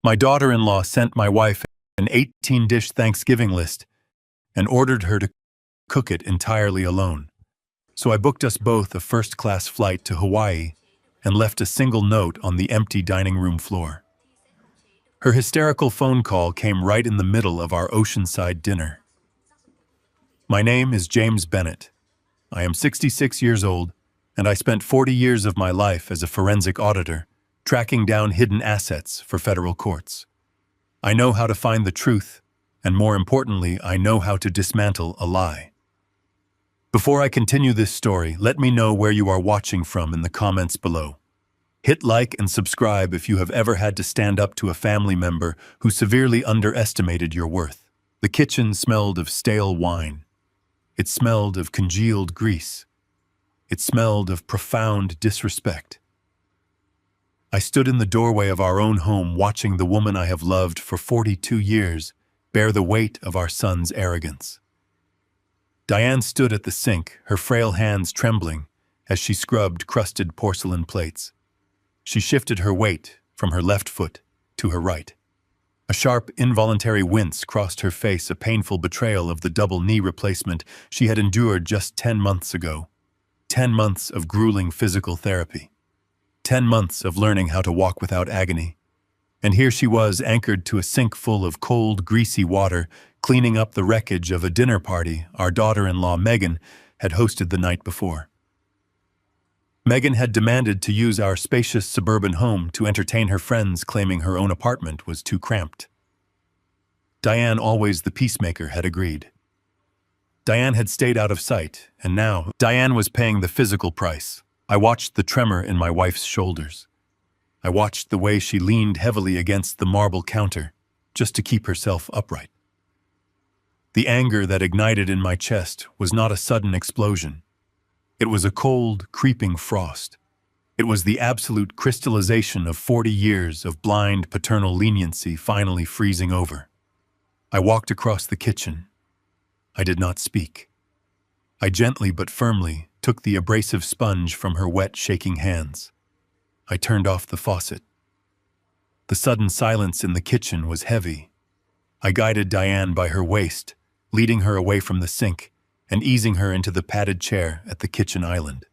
My daughter-in-law sent my wife an 18-dish Thanksgiving list and ordered her to cook it entirely alone. So I booked us both a first-class flight to Hawaii and left a single note on the empty dining room floor. Her hysterical phone call came right in the middle of our oceanside dinner. My name is James Bennett. I am 66 years old, and I spent 40 years of my life as a forensic auditor, tracking down hidden assets for federal courts. I know how to find the truth, and more importantly, I know how to dismantle a lie. Before I continue this story, let me know where you are watching from in the comments below. Hit like and subscribe if you have ever had to stand up to a family member who severely underestimated your worth. The kitchen smelled of stale wine. It smelled of congealed grease. It smelled of profound disrespect. I stood in the doorway of our own home watching the woman I have loved for 42 years bear the weight of our son's arrogance. Diane stood at the sink, her frail hands trembling as she scrubbed crusted porcelain plates. She shifted her weight from her left foot to her right. A sharp, involuntary wince crossed her face, a painful betrayal of the double knee replacement she had endured just 10 months ago. 10 months of grueling physical therapy. 10 months of learning how to walk without agony. And here she was, anchored to a sink full of cold, greasy water, cleaning up the wreckage of a dinner party our daughter-in-law Megan had hosted the night before. Megan had demanded to use our spacious suburban home to entertain her friends, claiming her own apartment was too cramped. Diane, always the peacemaker, had agreed. Diane had stayed out of sight, and now Diane was paying the physical price. I watched the tremor in my wife's shoulders. I watched the way she leaned heavily against the marble counter, just to keep herself upright. The anger that ignited in my chest was not a sudden explosion. It was a cold, creeping frost. It was the absolute crystallization of 40 years of blind paternal leniency finally freezing over. I walked across the kitchen. I did not speak. I gently but firmly took the abrasive sponge from her wet, shaking hands. I turned off the faucet. The sudden silence in the kitchen was heavy. I guided Diane by her waist, leading her away from the sink and easing her into the padded chair at the kitchen island.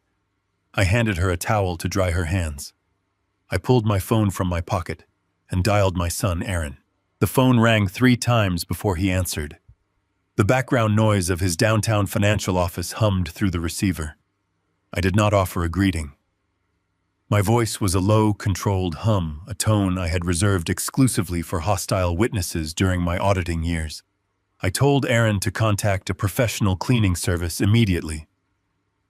I handed her a towel to dry her hands. I pulled my phone from my pocket and dialed my son, Aaron. The phone rang 3 times before he answered. The background noise of his downtown financial office hummed through the receiver. I did not offer a greeting. My voice was a low, controlled hum, a tone I had reserved exclusively for hostile witnesses during my auditing years. I told Aaron to contact a professional cleaning service immediately.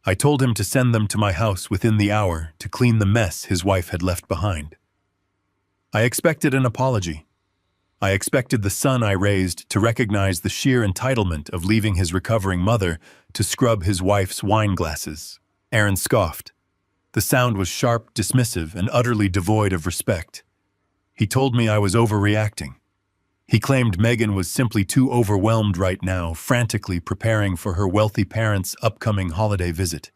I told him to send them to my house within the hour to clean the mess his wife had left behind. I expected an apology. I expected the son I raised to recognize the sheer entitlement of leaving his recovering mother to scrub his wife's wine glasses. Aaron scoffed. The sound was sharp, dismissive, and utterly devoid of respect. He told me I was overreacting. He claimed Megan was simply too overwhelmed right now, frantically preparing for her wealthy parents' upcoming holiday visit.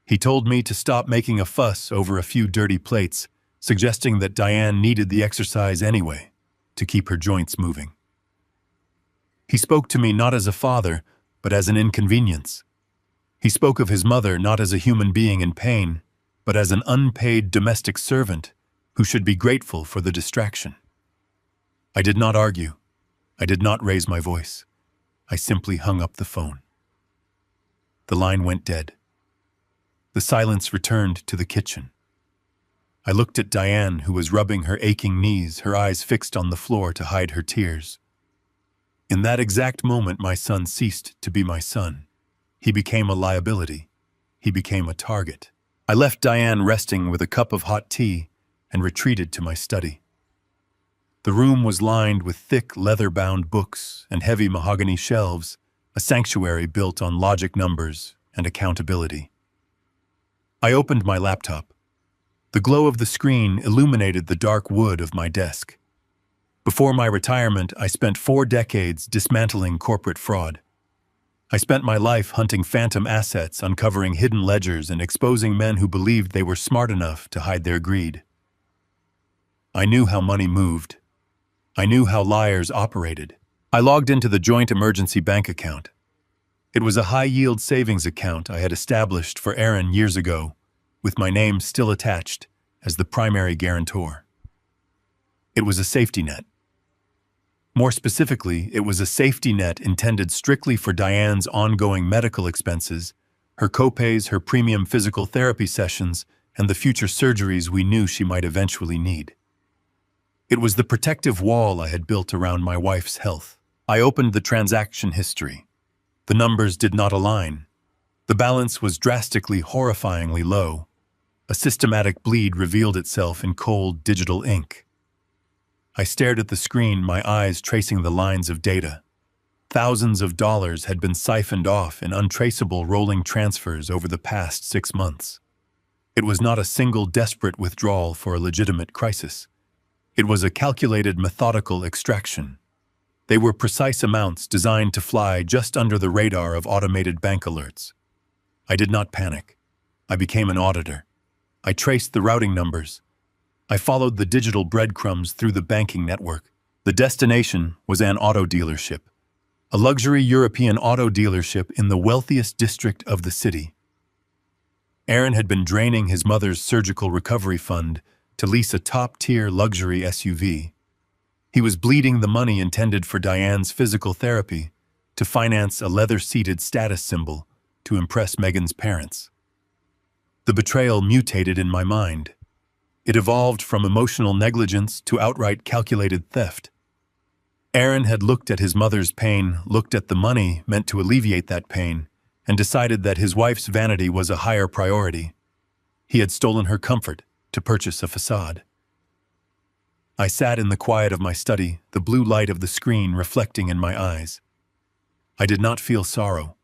He told me to stop making a fuss over a few dirty plates, suggesting that Diane needed the exercise anyway, to keep her joints moving. He spoke to me not as a father, but as an inconvenience. He spoke of his mother not as a human being in pain, but as an unpaid domestic servant who should be grateful for the distraction. I did not argue. I did not raise my voice. I simply hung up the phone. The line went dead. The silence returned to the kitchen. I looked at Diane, who was rubbing her aching knees, her eyes fixed on the floor to hide her tears. In that exact moment, my son ceased to be my son. He became a liability. He became a target. I left Diane resting with a cup of hot tea and retreated to my study. The room was lined with thick, leather-bound books and heavy mahogany shelves, a sanctuary built on logic, numbers, and accountability. I opened my laptop. The glow of the screen illuminated the dark wood of my desk. Before my retirement, I spent 4 decades dismantling corporate fraud. I spent my life hunting phantom assets, uncovering hidden ledgers, and exposing men who believed they were smart enough to hide their greed. I knew how money moved. I knew how liars operated. I logged into the joint emergency bank account. It was a high-yield savings account I had established for Aaron years ago, with my name still attached as the primary guarantor. It was a safety net. More specifically, it was a safety net intended strictly for Diane's ongoing medical expenses, her copays, her premium physical therapy sessions, and the future surgeries we knew she might eventually need. It was the protective wall I had built around my wife's health. I opened the transaction history. The numbers did not align. The balance was drastically, horrifyingly low. A systematic bleed revealed itself in cold digital ink. I stared at the screen, my eyes tracing the lines of data. Thousands of dollars had been siphoned off in untraceable rolling transfers over the past 6 months. It was not a single desperate withdrawal for a legitimate crisis. It was a calculated, methodical extraction. They were precise amounts designed to fly just under the radar of automated bank alerts. I did not panic. I became an auditor. I traced the routing numbers. I followed the digital breadcrumbs through the banking network. The destination was an auto dealership, a luxury European auto dealership in the wealthiest district of the city. Aaron had been draining his mother's surgical recovery fund to lease a top-tier luxury SUV. He was bleeding the money intended for Diane's physical therapy to finance a leather-seated status symbol to impress Megan's parents. The betrayal mutated in my mind. It evolved from emotional negligence to outright calculated theft. Aaron had looked at his mother's pain, looked at the money meant to alleviate that pain, and decided that his wife's vanity was a higher priority. He had stolen her comfort to purchase a facade. I sat in the quiet of my study, the blue light of the screen reflecting in my eyes. I did not feel sorrow.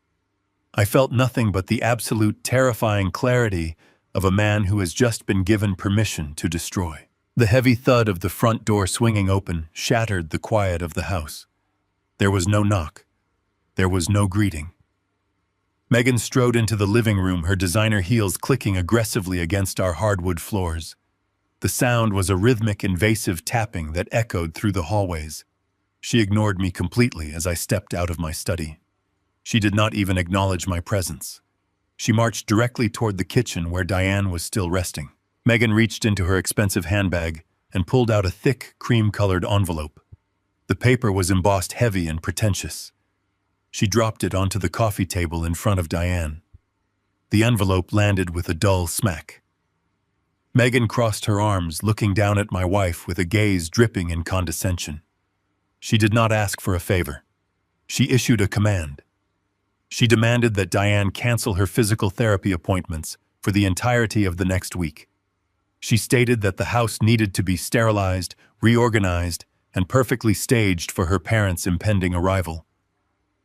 I felt nothing but the absolute terrifying clarity of a man who has just been given permission to destroy. The heavy thud of the front door swinging open shattered the quiet of the house. There was no knock. There was no greeting. Megan strode into the living room, her designer heels clicking aggressively against our hardwood floors. The sound was a rhythmic, invasive tapping that echoed through the hallways. She ignored me completely as I stepped out of my study. She did not even acknowledge my presence. She marched directly toward the kitchen where Diane was still resting. Megan reached into her expensive handbag and pulled out a thick, cream-colored envelope. The paper was embossed heavy and pretentious. She dropped it onto the coffee table in front of Diane. The envelope landed with a dull smack. Megan crossed her arms, looking down at my wife with a gaze dripping in condescension. She did not ask for a favor. She issued a command. She demanded that Diane cancel her physical therapy appointments for the entirety of the next week. She stated that the house needed to be sterilized, reorganized, and perfectly staged for her parents' impending arrival.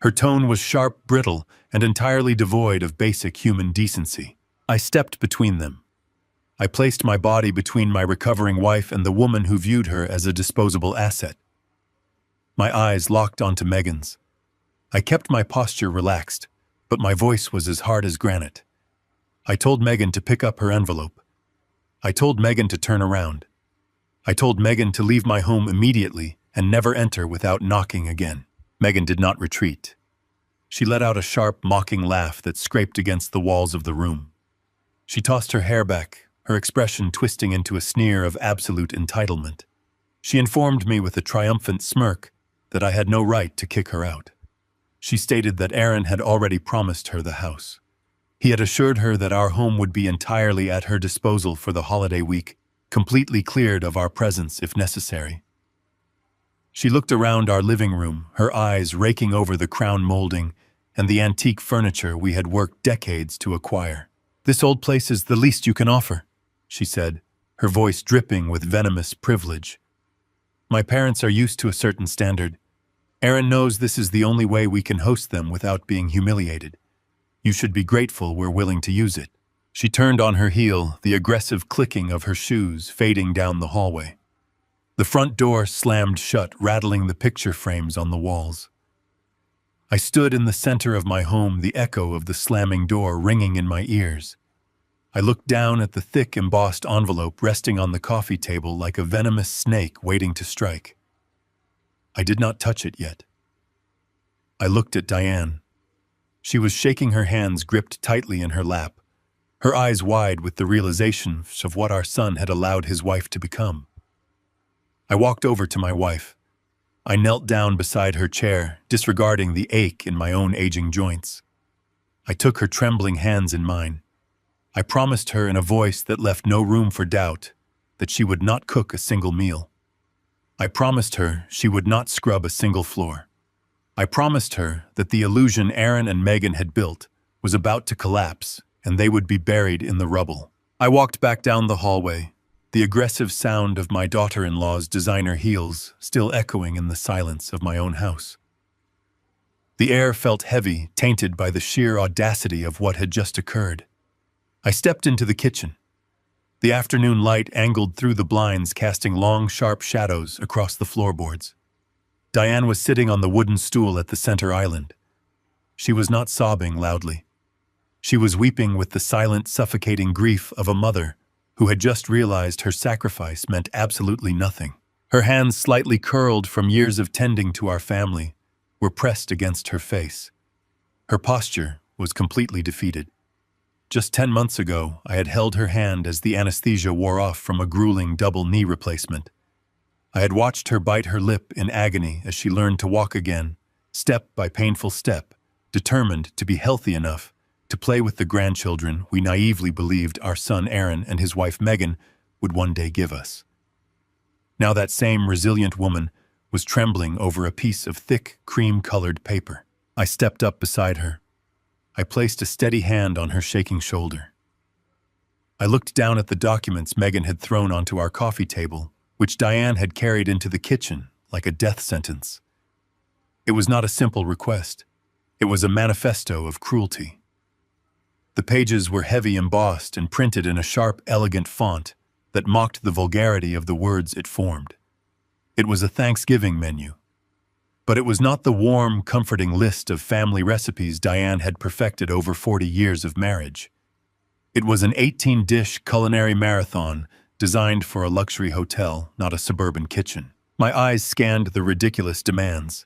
Her tone was sharp, brittle, and entirely devoid of basic human decency. I stepped between them. I placed my body between my recovering wife and the woman who viewed her as a disposable asset. My eyes locked onto Megan's. I kept my posture relaxed, but my voice was as hard as granite. I told Megan to pick up her envelope. I told Megan to turn around. I told Megan to leave my home immediately and never enter without knocking again. Megan did not retreat. She let out a sharp, mocking laugh that scraped against the walls of the room. She tossed her hair back, her expression twisting into a sneer of absolute entitlement. She informed me with a triumphant smirk that I had no right to kick her out. She stated that Aaron had already promised her the house. He had assured her that our home would be entirely at her disposal for the holiday week, completely cleared of our presence if necessary. She looked around our living room, her eyes raking over the crown molding and the antique furniture we had worked decades to acquire. "This old place is the least you can offer," she said, her voice dripping with venomous privilege. "My parents are used to a certain standard. Aaron knows this is the only way we can host them without being humiliated. You should be grateful we're willing to use it." She turned on her heel, the aggressive clicking of her shoes fading down the hallway. The front door slammed shut, rattling the picture frames on the walls. I stood in the center of my home, the echo of the slamming door ringing in my ears. I looked down at the thick, embossed envelope resting on the coffee table like a venomous snake waiting to strike. I did not touch it yet. I looked at Diane. She was shaking her hands gripped tightly in her lap, her eyes wide with the realization of what our son had allowed his wife to become. I walked over to my wife. I knelt down beside her chair, disregarding the ache in my own aging joints. I took her trembling hands in mine. I promised her in a voice that left no room for doubt that she would not cook a single meal. I promised her she would not scrub a single floor. I promised her that the illusion Aaron and Megan had built was about to collapse and they would be buried in the rubble. I walked back down the hallway, the aggressive sound of my daughter-in-law's designer heels still echoing in the silence of my own house. The air felt heavy, tainted by the sheer audacity of what had just occurred. I stepped into the kitchen. The afternoon light angled through the blinds, casting long, sharp shadows across the floorboards. Diane was sitting on the wooden stool at the center island. She was not sobbing loudly. She was weeping with the silent, suffocating grief of a mother who had just realized her sacrifice meant absolutely nothing. Her hands, slightly curled from years of tending to our family, were pressed against her face. Her posture was completely defeated. Just 10 months ago, I had held her hand as the anesthesia wore off from a grueling double knee replacement. I had watched her bite her lip in agony as she learned to walk again, step by painful step, determined to be healthy enough to play with the grandchildren we naively believed our son Aaron and his wife Megan would one day give us. Now that same resilient woman was trembling over a piece of thick, cream-colored paper. I stepped up beside her. I placed a steady hand on her shaking shoulder. I looked down at the documents Megan had thrown onto our coffee table, which Diane had carried into the kitchen like a death sentence. It was not a simple request. It was a manifesto of cruelty. The pages were heavy embossed and printed in a sharp, elegant font that mocked the vulgarity of the words it formed. It was a Thanksgiving menu. But it was not the warm, comforting list of family recipes Diane had perfected over 40 years of marriage. It was an 18-dish culinary marathon designed for a luxury hotel, not a suburban kitchen. My eyes scanned the ridiculous demands.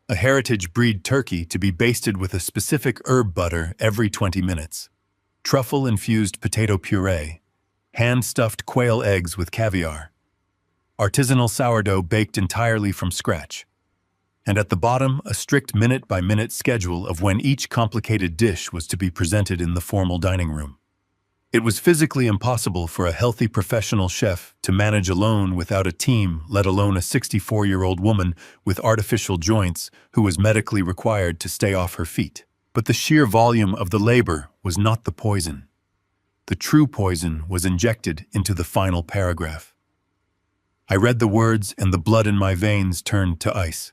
A heritage breed turkey to be basted with a specific herb butter every 20 minutes, truffle-infused potato puree, hand-stuffed quail eggs with caviar, artisanal sourdough baked entirely from scratch, and at the bottom a strict minute-by-minute schedule of when each complicated dish was to be presented in the formal dining room. It was physically impossible for a healthy professional chef to manage alone without a team, let alone a 64-year-old woman with artificial joints who was medically required to stay off her feet. But the sheer volume of the labor was not the poison. The true poison was injected into the final paragraph. I read the words and the blood in my veins turned to ice.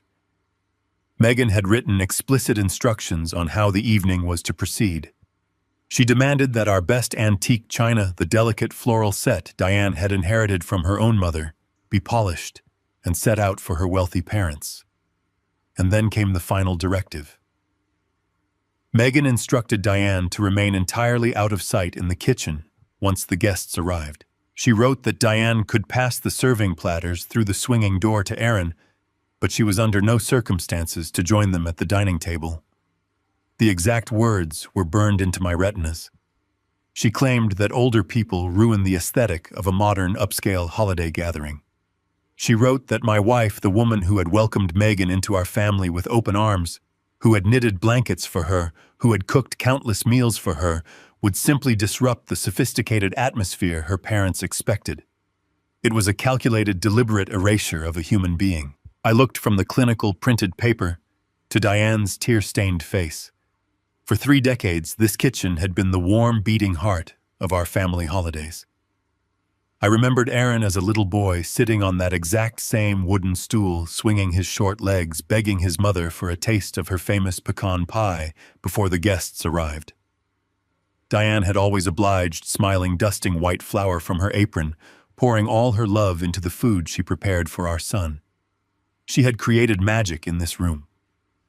Megan had written explicit instructions on how the evening was to proceed. She demanded that our best antique china, the delicate floral set Diane had inherited from her own mother, be polished and set out for her wealthy parents. And then came the final directive. Megan instructed Diane to remain entirely out of sight in the kitchen once the guests arrived. She wrote that Diane could pass the serving platters through the swinging door to Aaron, but she was under no circumstances to join them at the dining table. The exact words were burned into my retinas. She claimed that older people ruin the aesthetic of a modern upscale holiday gathering. She wrote that my wife, the woman who had welcomed Megan into our family with open arms, who had knitted blankets for her, who had cooked countless meals for her, would simply disrupt the sophisticated atmosphere her parents expected. It was a calculated, deliberate erasure of a human being. I looked from the clinical printed paper to Diane's tear-stained face. For 3 decades, this kitchen had been the warm, beating heart of our family holidays. I remembered Aaron as a little boy sitting on that exact same wooden stool, swinging his short legs, begging his mother for a taste of her famous pecan pie before the guests arrived. Diane had always obliged, smiling, dusting white flour from her apron, pouring all her love into the food she prepared for our son. She had created magic in this room,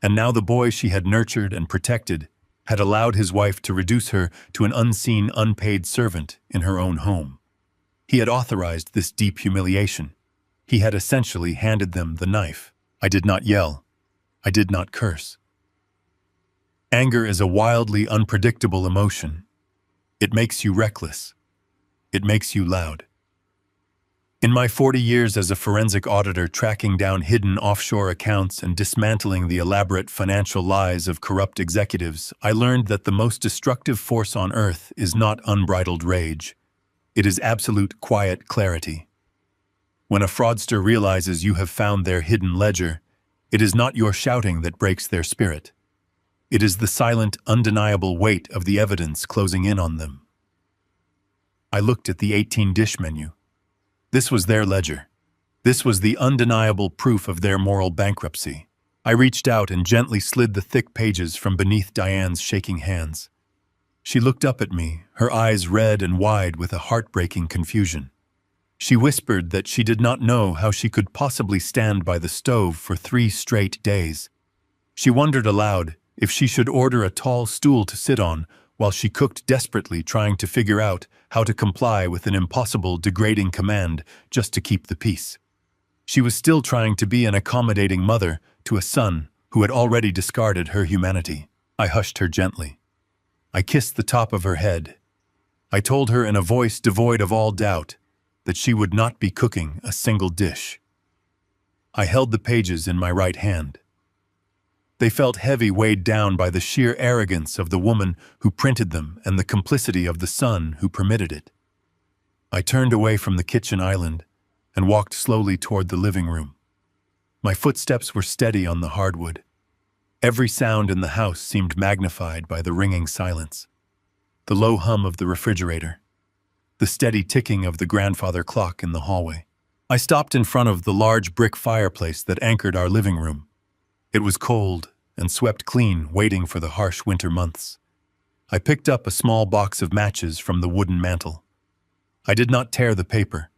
and now the boy she had nurtured and protected had allowed his wife to reduce her to an unseen, unpaid servant in her own home. He had authorized this deep humiliation. He had essentially handed them the knife. I did not yell. I did not curse. Anger is a wildly unpredictable emotion. It makes you reckless. It makes you loud. In my 40 years as a forensic auditor tracking down hidden offshore accounts and dismantling the elaborate financial lies of corrupt executives, I learned that the most destructive force on earth is not unbridled rage. It is absolute quiet clarity. When a fraudster realizes you have found their hidden ledger, it is not your shouting that breaks their spirit. It is the silent, undeniable weight of the evidence closing in on them. I looked at the 18-dish menu. This was their ledger. This was the undeniable proof of their moral bankruptcy. I reached out and gently slid the thick pages from beneath Diane's shaking hands. She looked up at me, her eyes red and wide with a heartbreaking confusion. She whispered that she did not know how she could possibly stand by the stove for 3 straight days. She wondered aloud if she should order a tall stool to sit on while she cooked desperately trying to figure out how to comply with an impossible, degrading command just to keep the peace. She was still trying to be an accommodating mother to a son who had already discarded her humanity. I hushed her gently. I kissed the top of her head. I told her in a voice devoid of all doubt that she would not be cooking a single dish. I held the pages in my right hand. They felt heavy, weighed down by the sheer arrogance of the woman who printed them and the complicity of the son who permitted it. I turned away from the kitchen island and walked slowly toward the living room. My footsteps were steady on the hardwood. Every sound in the house seemed magnified by the ringing silence. The low hum of the refrigerator, the steady ticking of the grandfather clock in the hallway. I stopped in front of the large brick fireplace that anchored our living room. It was cold and swept clean, waiting for the harsh winter months. I picked up a small box of matches from the wooden mantel. I did not tear the paper.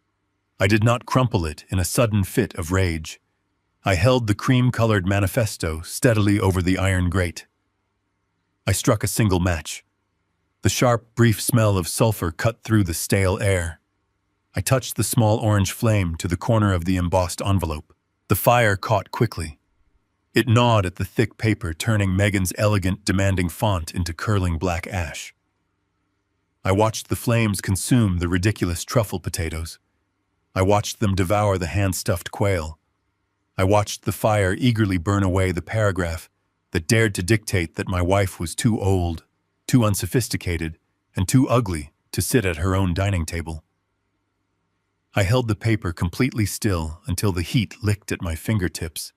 I did not crumple it in a sudden fit of rage. I held the cream-colored manifesto steadily over the iron grate. I struck a single match. The sharp, brief smell of sulfur cut through the stale air. I touched the small orange flame to the corner of the embossed envelope. The fire caught quickly. It gnawed at the thick paper, turning Megan's elegant, demanding font into curling black ash. I watched the flames consume the ridiculous truffle potatoes. I watched them devour the hand-stuffed quail. I watched the fire eagerly burn away the paragraph that dared to dictate that my wife was too old, too unsophisticated, and too ugly to sit at her own dining table. I held the paper completely still until the heat licked at my fingertips.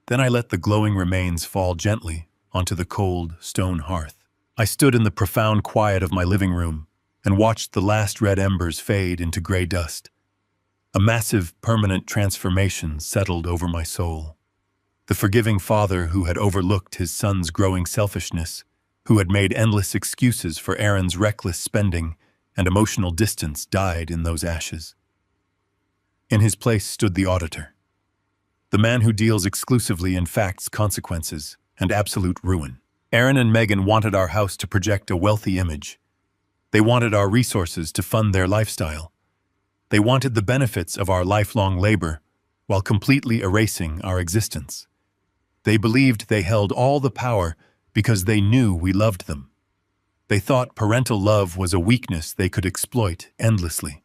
Then I let the glowing remains fall gently onto the cold stone hearth. I stood in the profound quiet of my living room and watched the last red embers fade into gray dust. A massive, permanent transformation settled over my soul. The forgiving father who had overlooked his son's growing selfishness, who had made endless excuses for Aaron's reckless spending and emotional distance, died in those ashes. In his place stood the auditor. The man who deals exclusively in facts, consequences, and absolute ruin. Aaron and Megan wanted our house to project a wealthy image. They wanted our resources to fund their lifestyle. They wanted the benefits of our lifelong labor while completely erasing our existence. They believed they held all the power because they knew we loved them. They thought parental love was a weakness they could exploit endlessly.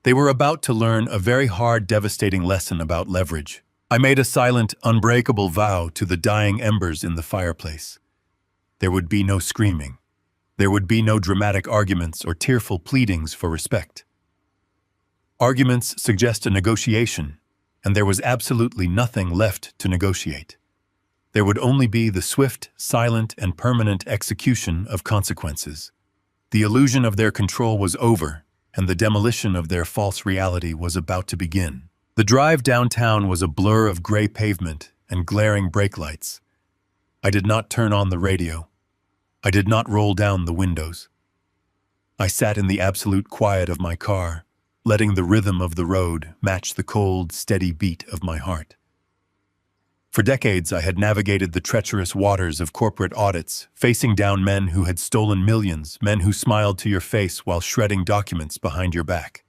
They were about to learn a very hard, devastating lesson about leverage. I made a silent, unbreakable vow to the dying embers in the fireplace. There would be no screaming. There would be no dramatic arguments or tearful pleadings for respect. Arguments suggest a negotiation, and there was absolutely nothing left to negotiate. There would only be the swift, silent, and permanent execution of consequences. The illusion of their control was over, and the demolition of their false reality was about to begin. The drive downtown was a blur of gray pavement and glaring brake lights. I did not turn on the radio. I did not roll down the windows. I sat in the absolute quiet of my car, letting the rhythm of the road match the cold, steady beat of my heart. For decades, I had navigated the treacherous waters of corporate audits, facing down men who had stolen millions, men who smiled to your face while shredding documents behind your back.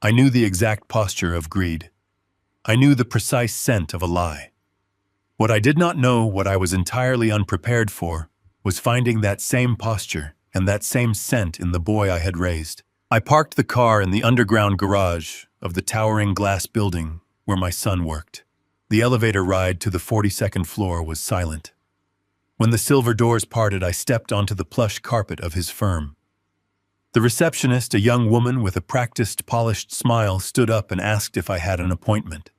I knew the exact posture of greed. I knew the precise scent of a lie. What I did not know, what I was entirely unprepared for, was finding that same posture and that same scent in the boy I had raised. I parked the car in the underground garage of the towering glass building where my son worked. The elevator ride to the 42nd floor was silent. When the silver doors parted, I stepped onto the plush carpet of his firm. The receptionist, a young woman with a practiced, polished smile, stood up and asked if I had an appointment.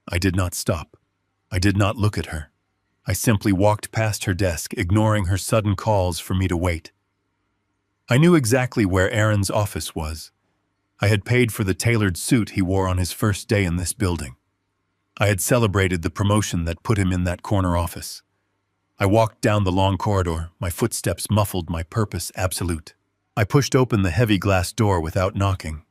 I did not stop. I did not look at her. I simply walked past her desk, ignoring her sudden calls for me to wait. I knew exactly where Aaron's office was. I had paid for the tailored suit he wore on his first day in this building. I had celebrated the promotion that put him in that corner office. I walked down the long corridor, my footsteps muffled, my purpose absolute. I pushed open the heavy glass door without knocking.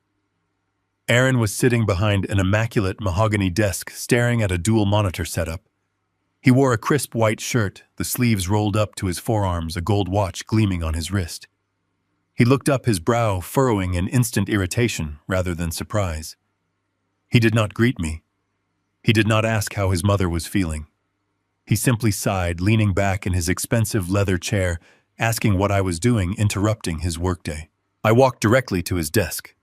Aaron was sitting behind an immaculate mahogany desk, staring at a dual monitor setup. He wore a crisp white shirt, the sleeves rolled up to his forearms, a gold watch gleaming on his wrist. He looked up, his brow furrowing in instant irritation rather than surprise. He did not greet me. He did not ask how his mother was feeling. He simply sighed, leaning back in his expensive leather chair, asking what I was doing, interrupting his workday. I walked directly to his desk.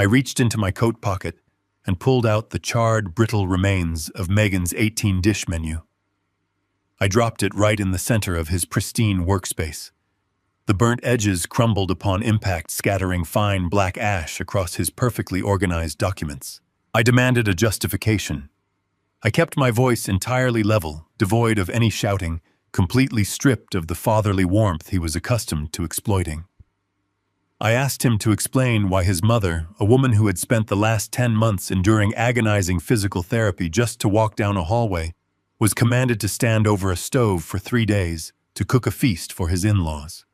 I reached into my coat pocket and pulled out the charred, brittle remains of Megan's 18-dish menu. I dropped it right in the center of his pristine workspace. The burnt edges crumbled upon impact, scattering fine black ash across his perfectly organized documents. I demanded a justification. I kept my voice entirely level, devoid of any shouting, completely stripped of the fatherly warmth he was accustomed to exploiting. I asked him to explain why his mother, a woman who had spent the last 10 months enduring agonizing physical therapy just to walk down a hallway, was commanded to stand over a stove for 3 days to cook a feast for his in-laws.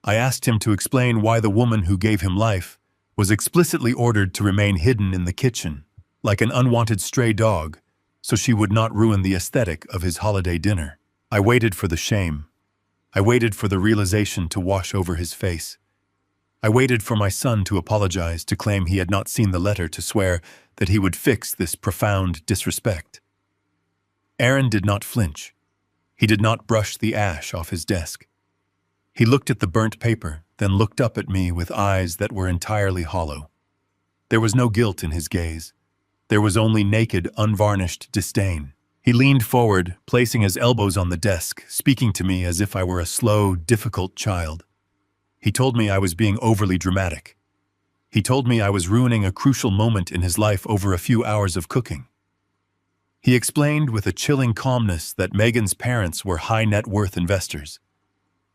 I asked him to explain why the woman who gave him life was explicitly ordered to remain hidden in the kitchen, like an unwanted stray dog, so she would not ruin the aesthetic of his holiday dinner. I waited for the shame. I waited for the realization to wash over his face. I waited for my son to apologize, to claim he had not seen the letter, to swear that he would fix this profound disrespect. Aaron did not flinch. He did not brush the ash off his desk. He looked at the burnt paper, then looked up at me with eyes that were entirely hollow. There was no guilt in his gaze. There was only naked, unvarnished disdain. He leaned forward, placing his elbows on the desk, speaking to me as if I were a slow, difficult child. He told me I was being overly dramatic. He told me I was ruining a crucial moment in his life over a few hours of cooking. He explained with a chilling calmness that Megan's parents were high-net-worth investors.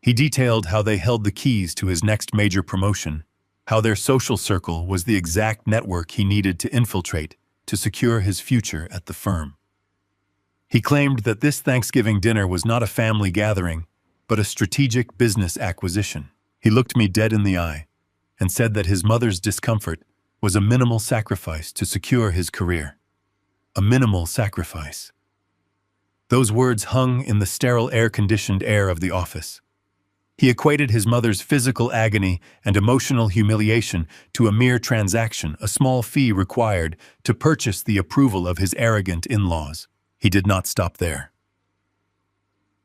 He detailed how they held the keys to his next major promotion, how their social circle was the exact network he needed to infiltrate to secure his future at the firm. He claimed that this Thanksgiving dinner was not a family gathering, but a strategic business acquisition. He looked me dead in the eye and said that his mother's discomfort was a minimal sacrifice to secure his career. A minimal sacrifice. Those words hung in the sterile, air-conditioned air of the office. He equated his mother's physical agony and emotional humiliation to a mere transaction, a small fee required to purchase the approval of his arrogant in-laws. He did not stop there.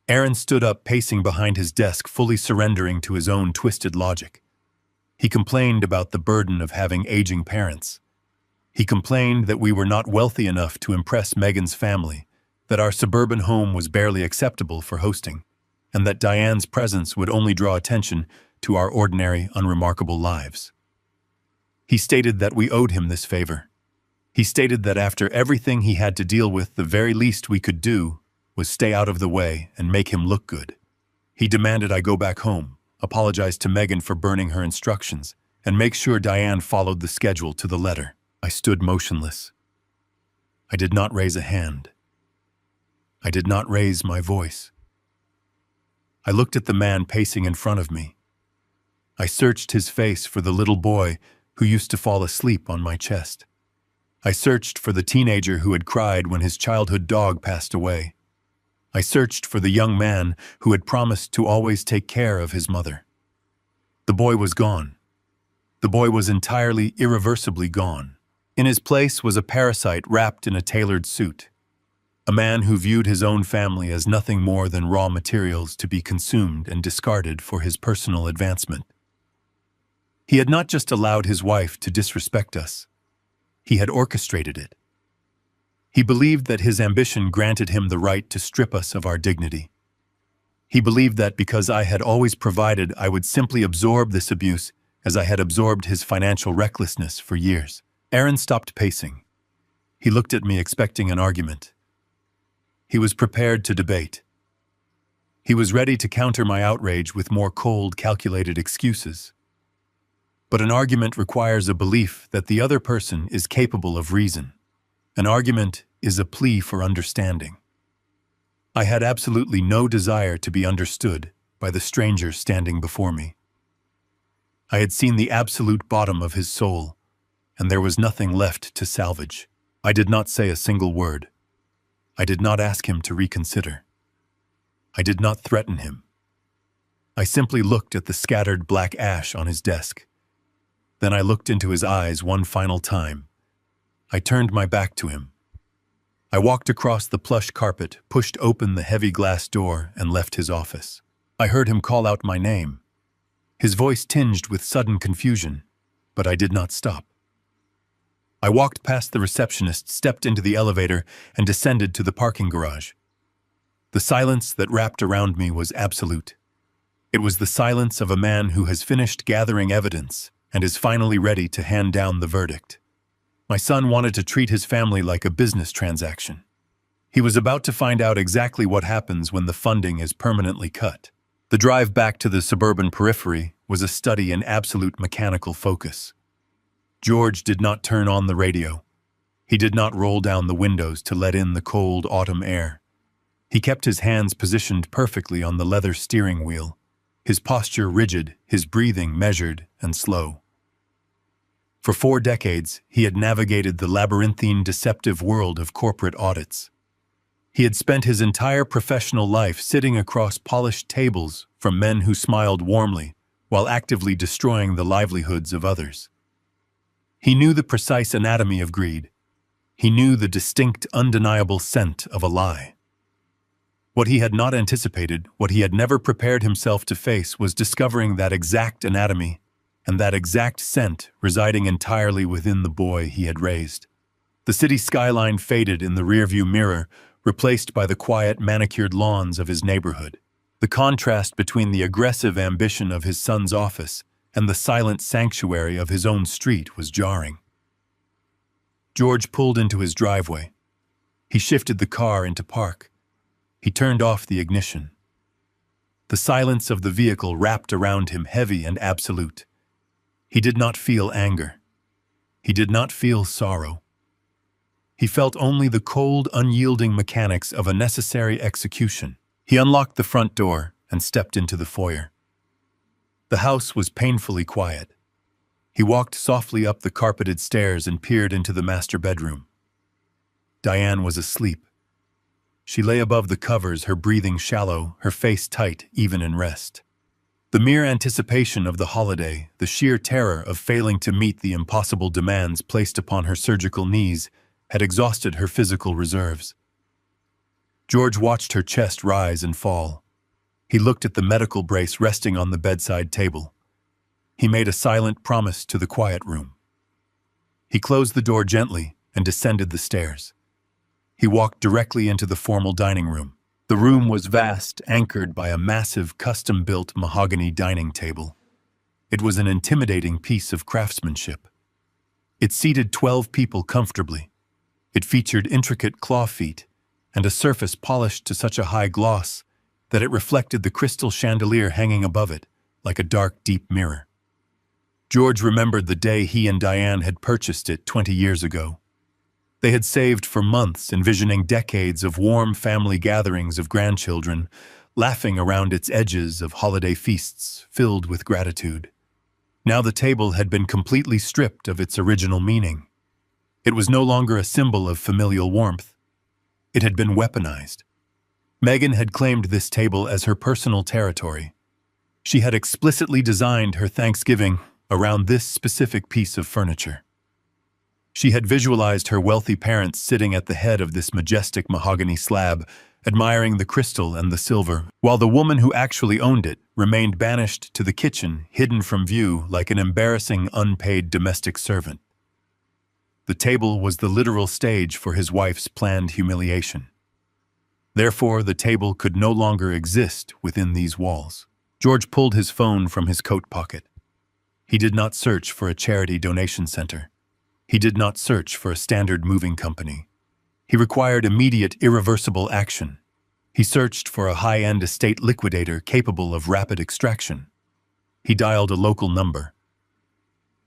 Aaron stood up, pacing behind his desk, fully surrendering to his own twisted logic. He complained about the burden of having aging parents. He complained that we were not wealthy enough to impress Megan's family, that our suburban home was barely acceptable for hosting, and that Diane's presence would only draw attention to our ordinary, unremarkable lives. He stated that we owed him this favor. He stated that after everything he had to deal with, the very least we could do was stay out of the way and make him look good. He demanded I go back home, apologize to Megan for burning her instructions, and make sure Diane followed the schedule to the letter. I stood motionless. I did not raise a hand. I did not raise my voice. I looked at the man pacing in front of me. I searched his face for the little boy who used to fall asleep on my chest. I searched for the teenager who had cried when his childhood dog passed away. I searched for the young man who had promised to always take care of his mother. The boy was gone. The boy was entirely, irreversibly gone. In his place was a parasite wrapped in a tailored suit, a man who viewed his own family as nothing more than raw materials to be consumed and discarded for his personal advancement. He had not just allowed his wife to disrespect us, he had orchestrated it. He believed that his ambition granted him the right to strip us of our dignity. He believed that because I had always provided, I would simply absorb this abuse as I had absorbed his financial recklessness for years. Aaron stopped pacing. He looked at me expecting an argument. He was prepared to debate. He was ready to counter my outrage with more cold, calculated excuses. But an argument requires a belief that the other person is capable of reason. An argument is a plea for understanding. I had absolutely no desire to be understood by the stranger standing before me. I had seen the absolute bottom of his soul, and there was nothing left to salvage. I did not say a single word. I did not ask him to reconsider. I did not threaten him. I simply looked at the scattered black ash on his desk. Then I looked into his eyes one final time. I turned my back to him. I walked across the plush carpet, pushed open the heavy glass door, and left his office. I heard him call out my name. His voice tinged with sudden confusion, but I did not stop. I walked past the receptionist, stepped into the elevator, and descended to the parking garage. The silence that wrapped around me was absolute. It was the silence of a man who has finished gathering evidence and is finally ready to hand down the verdict. My son wanted to treat his family like a business transaction. He was about to find out exactly what happens when the funding is permanently cut. The drive back to the suburban periphery was a study in absolute mechanical focus. George did not turn on the radio. He did not roll down the windows to let in the cold autumn air. He kept his hands positioned perfectly on the leather steering wheel, his posture rigid, his breathing measured and slow. For 4 decades, he had navigated the labyrinthine, deceptive world of corporate audits. He had spent his entire professional life sitting across polished tables from men who smiled warmly while actively destroying the livelihoods of others. He knew the precise anatomy of greed. He knew the distinct, undeniable scent of a lie. What he had not anticipated, what he had never prepared himself to face, was discovering that exact anatomy and that exact scent residing entirely within the boy he had raised. The city skyline faded in the rearview mirror, replaced by the quiet, manicured lawns of his neighborhood. The contrast between the aggressive ambition of his son's office and the silent sanctuary of his own street was jarring. George pulled into his driveway. He shifted the car into park. He turned off the ignition. The silence of the vehicle wrapped around him, heavy and absolute. He did not feel anger. He did not feel sorrow. He felt only the cold, unyielding mechanics of a necessary execution. He unlocked the front door and stepped into the foyer. The house was painfully quiet. He walked softly up the carpeted stairs and peered into the master bedroom. Diane was asleep. She lay above the covers, her breathing shallow, her face tight, even in rest. The mere anticipation of the holiday, the sheer terror of failing to meet the impossible demands placed upon her surgical knees, had exhausted her physical reserves. George watched her chest rise and fall. He looked at the medical brace resting on the bedside table. He made a silent promise to the quiet room. He closed the door gently and descended the stairs. He walked directly into the formal dining room. The room was vast, anchored by a massive, custom-built mahogany dining table. It was an intimidating piece of craftsmanship. It seated 12 people comfortably. It featured intricate claw feet and a surface polished to such a high gloss that it reflected the crystal chandelier hanging above it like a dark, deep mirror. George remembered the day he and Diane had purchased it 20 years ago. They had saved for months, envisioning decades of warm family gatherings of grandchildren, laughing around its edges of holiday feasts filled with gratitude. Now the table had been completely stripped of its original meaning. It was no longer a symbol of familial warmth. It had been weaponized. Megan had claimed this table as her personal territory. She had explicitly designed her Thanksgiving around this specific piece of furniture. She had visualized her wealthy parents sitting at the head of this majestic mahogany slab, admiring the crystal and the silver, while the woman who actually owned it remained banished to the kitchen, hidden from view like an embarrassing unpaid domestic servant. The table was the literal stage for his wife's planned humiliation. Therefore, the table could no longer exist within these walls. George pulled his phone from his coat pocket. He did not search for a charity donation center. He did not search for a standard moving company. He required immediate, irreversible action. He searched for a high-end estate liquidator capable of rapid extraction. He dialed a local number.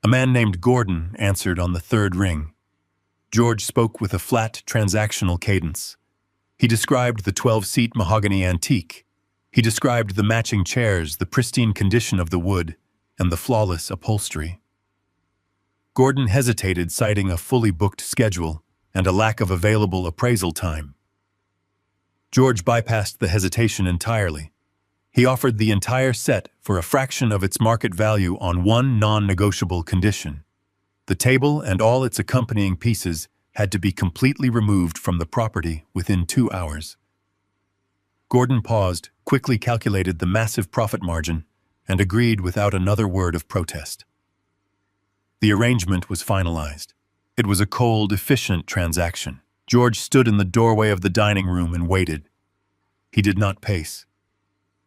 A man named Gordon answered on the third ring. George spoke with a flat, transactional cadence. He described the 12-seat mahogany antique. He described the matching chairs, the pristine condition of the wood, and the flawless upholstery. Gordon hesitated, citing a fully booked schedule and a lack of available appraisal time. George bypassed the hesitation entirely. He offered the entire set for a fraction of its market value on one non-negotiable condition. The table and all its accompanying pieces had to be completely removed from the property within 2 hours. Gordon paused, quickly calculated the massive profit margin, and agreed without another word of protest. The arrangement was finalized. It was a cold, efficient transaction. George stood in the doorway of the dining room and waited. He did not pace.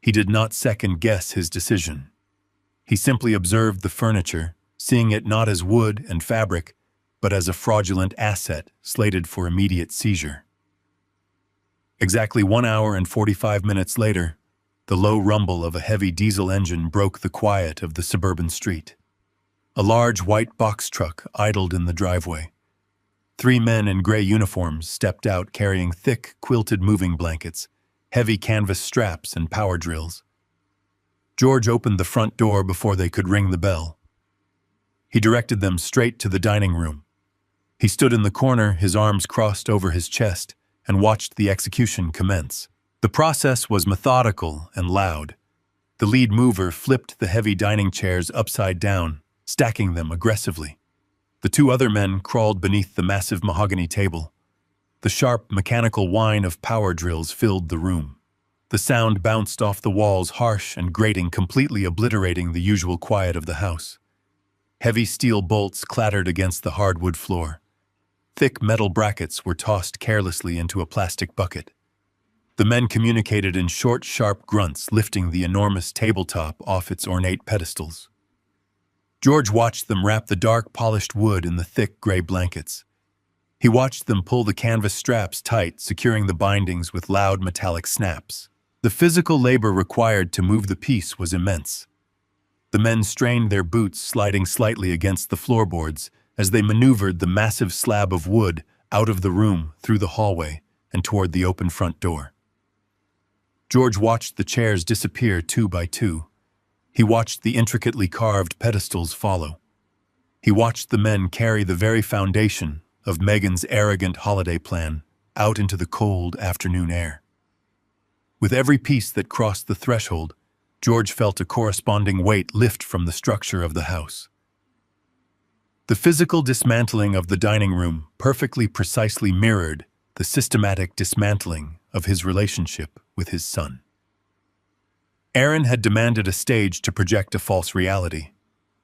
He did not second-guess his decision. He simply observed the furniture, seeing it not as wood and fabric, but as a fraudulent asset slated for immediate seizure. Exactly 1 hour and 45 minutes later, the low rumble of a heavy diesel engine broke the quiet of the suburban street. A large white box truck idled in the driveway. 3 men in gray uniforms stepped out carrying thick, quilted moving blankets, heavy canvas straps, and power drills. George opened the front door before they could ring the bell. He directed them straight to the dining room. He stood in the corner, his arms crossed over his chest, and watched the execution commence. The process was methodical and loud. The lead mover flipped the heavy dining chairs upside down, stacking them aggressively. The 2 other men crawled beneath the massive mahogany table. The sharp, mechanical whine of power drills filled the room. The sound bounced off the walls, harsh and grating, completely obliterating the usual quiet of the house. Heavy steel bolts clattered against the hardwood floor. Thick metal brackets were tossed carelessly into a plastic bucket. The men communicated in short, sharp grunts, lifting the enormous tabletop off its ornate pedestals. George watched them wrap the dark, polished wood in the thick gray blankets. He watched them pull the canvas straps tight, securing the bindings with loud metallic snaps. The physical labor required to move the piece was immense. The men strained their boots, sliding slightly against the floorboards as they maneuvered the massive slab of wood out of the room, through the hallway, and toward the open front door. George watched the chairs disappear 2 by 2. He watched the intricately carved pedestals follow. He watched the men carry the very foundation of Megan's arrogant holiday plan out into the cold afternoon air. With every piece that crossed the threshold, George felt a corresponding weight lift from the structure of the house. The physical dismantling of the dining room perfectly precisely mirrored the systematic dismantling of his relationship with his son. Aaron had demanded a stage to project a false reality.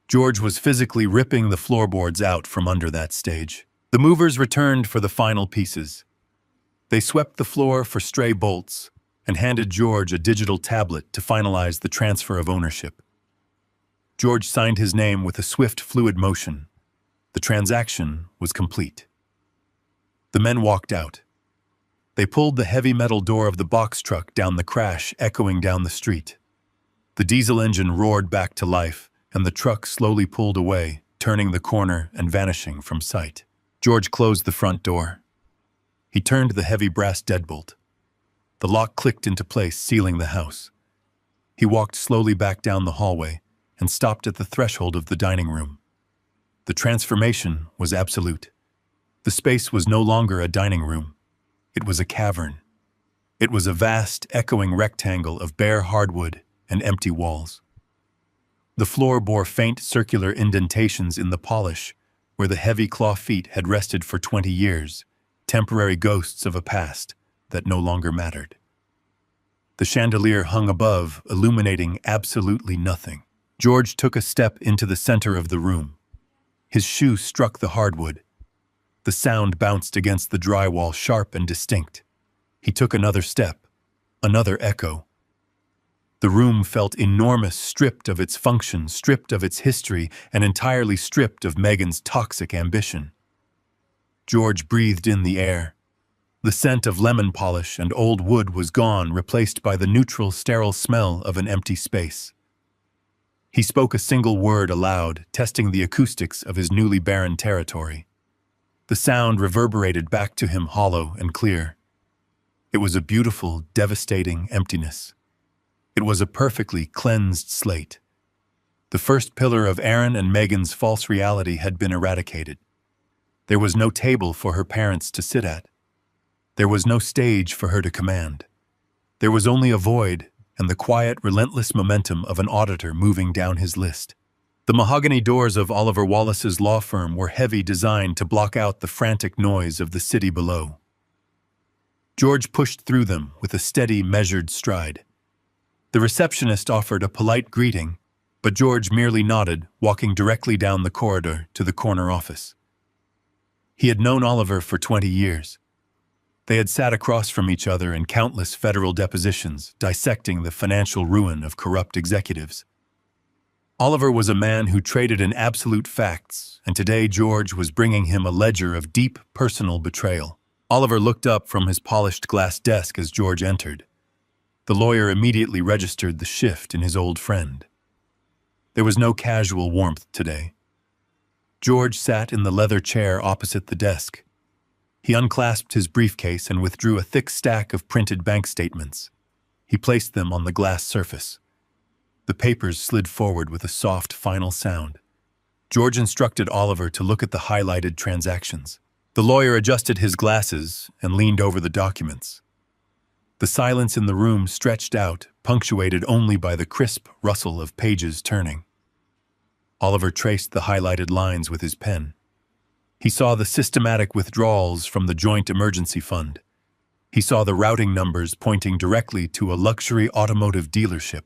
George was physically ripping the floorboards out from under that stage. The movers returned for the final pieces. They swept the floor for stray bolts and handed George a digital tablet to finalize the transfer of ownership. George signed his name with a swift, fluid motion. The transaction was complete. The men walked out. They pulled the heavy metal door of the box truck down, the crash echoing down the street. The diesel engine roared back to life, and the truck slowly pulled away, turning the corner and vanishing from sight. George closed the front door. He turned the heavy brass deadbolt. The lock clicked into place, sealing the house. He walked slowly back down the hallway and stopped at the threshold of the dining room. The transformation was absolute. The space was no longer a dining room. It was a cavern. It was a vast, echoing rectangle of bare hardwood and empty walls. The floor bore faint circular indentations in the polish, where the heavy claw feet had rested for 20 years, temporary ghosts of a past that no longer mattered. The chandelier hung above, illuminating absolutely nothing. George took a step into the center of the room. His shoe struck the hardwood. The sound bounced against the drywall, sharp and distinct. He took another step, another echo. The room felt enormous, stripped of its function, stripped of its history, and entirely stripped of Megan's toxic ambition. George breathed in the air. The scent of lemon polish and old wood was gone, replaced by the neutral, sterile smell of an empty space. He spoke a single word aloud, testing the acoustics of his newly barren territory. The sound reverberated back to him hollow and clear. It was a beautiful, devastating emptiness. It was a perfectly cleansed slate. The first pillar of Aaron and Megan's false reality had been eradicated. There was no table for her parents to sit at. There was no stage for her to command. There was only a void and the quiet, relentless momentum of an auditor moving down his list. The mahogany doors of Oliver Wallace's law firm were heavy, designed to block out the frantic noise of the city below. George pushed through them with a steady, measured stride. The receptionist offered a polite greeting, but George merely nodded, walking directly down the corridor to the corner office. He had known Oliver for 20 years. They had sat across from each other in countless federal depositions, dissecting the financial ruin of corrupt executives. Oliver was a man who traded in absolute facts, and today George was bringing him a ledger of deep personal betrayal. Oliver looked up from his polished glass desk as George entered. The lawyer immediately registered the shift in his old friend. There was no casual warmth today. George sat in the leather chair opposite the desk. He unclasped his briefcase and withdrew a thick stack of printed bank statements. He placed them on the glass surface. The papers slid forward with a soft, final sound. George instructed Oliver to look at the highlighted transactions. The lawyer adjusted his glasses and leaned over the documents. The silence in the room stretched out, punctuated only by the crisp rustle of pages turning. Oliver traced the highlighted lines with his pen. He saw the systematic withdrawals from the Joint Emergency Fund. He saw the routing numbers pointing directly to a luxury automotive dealership.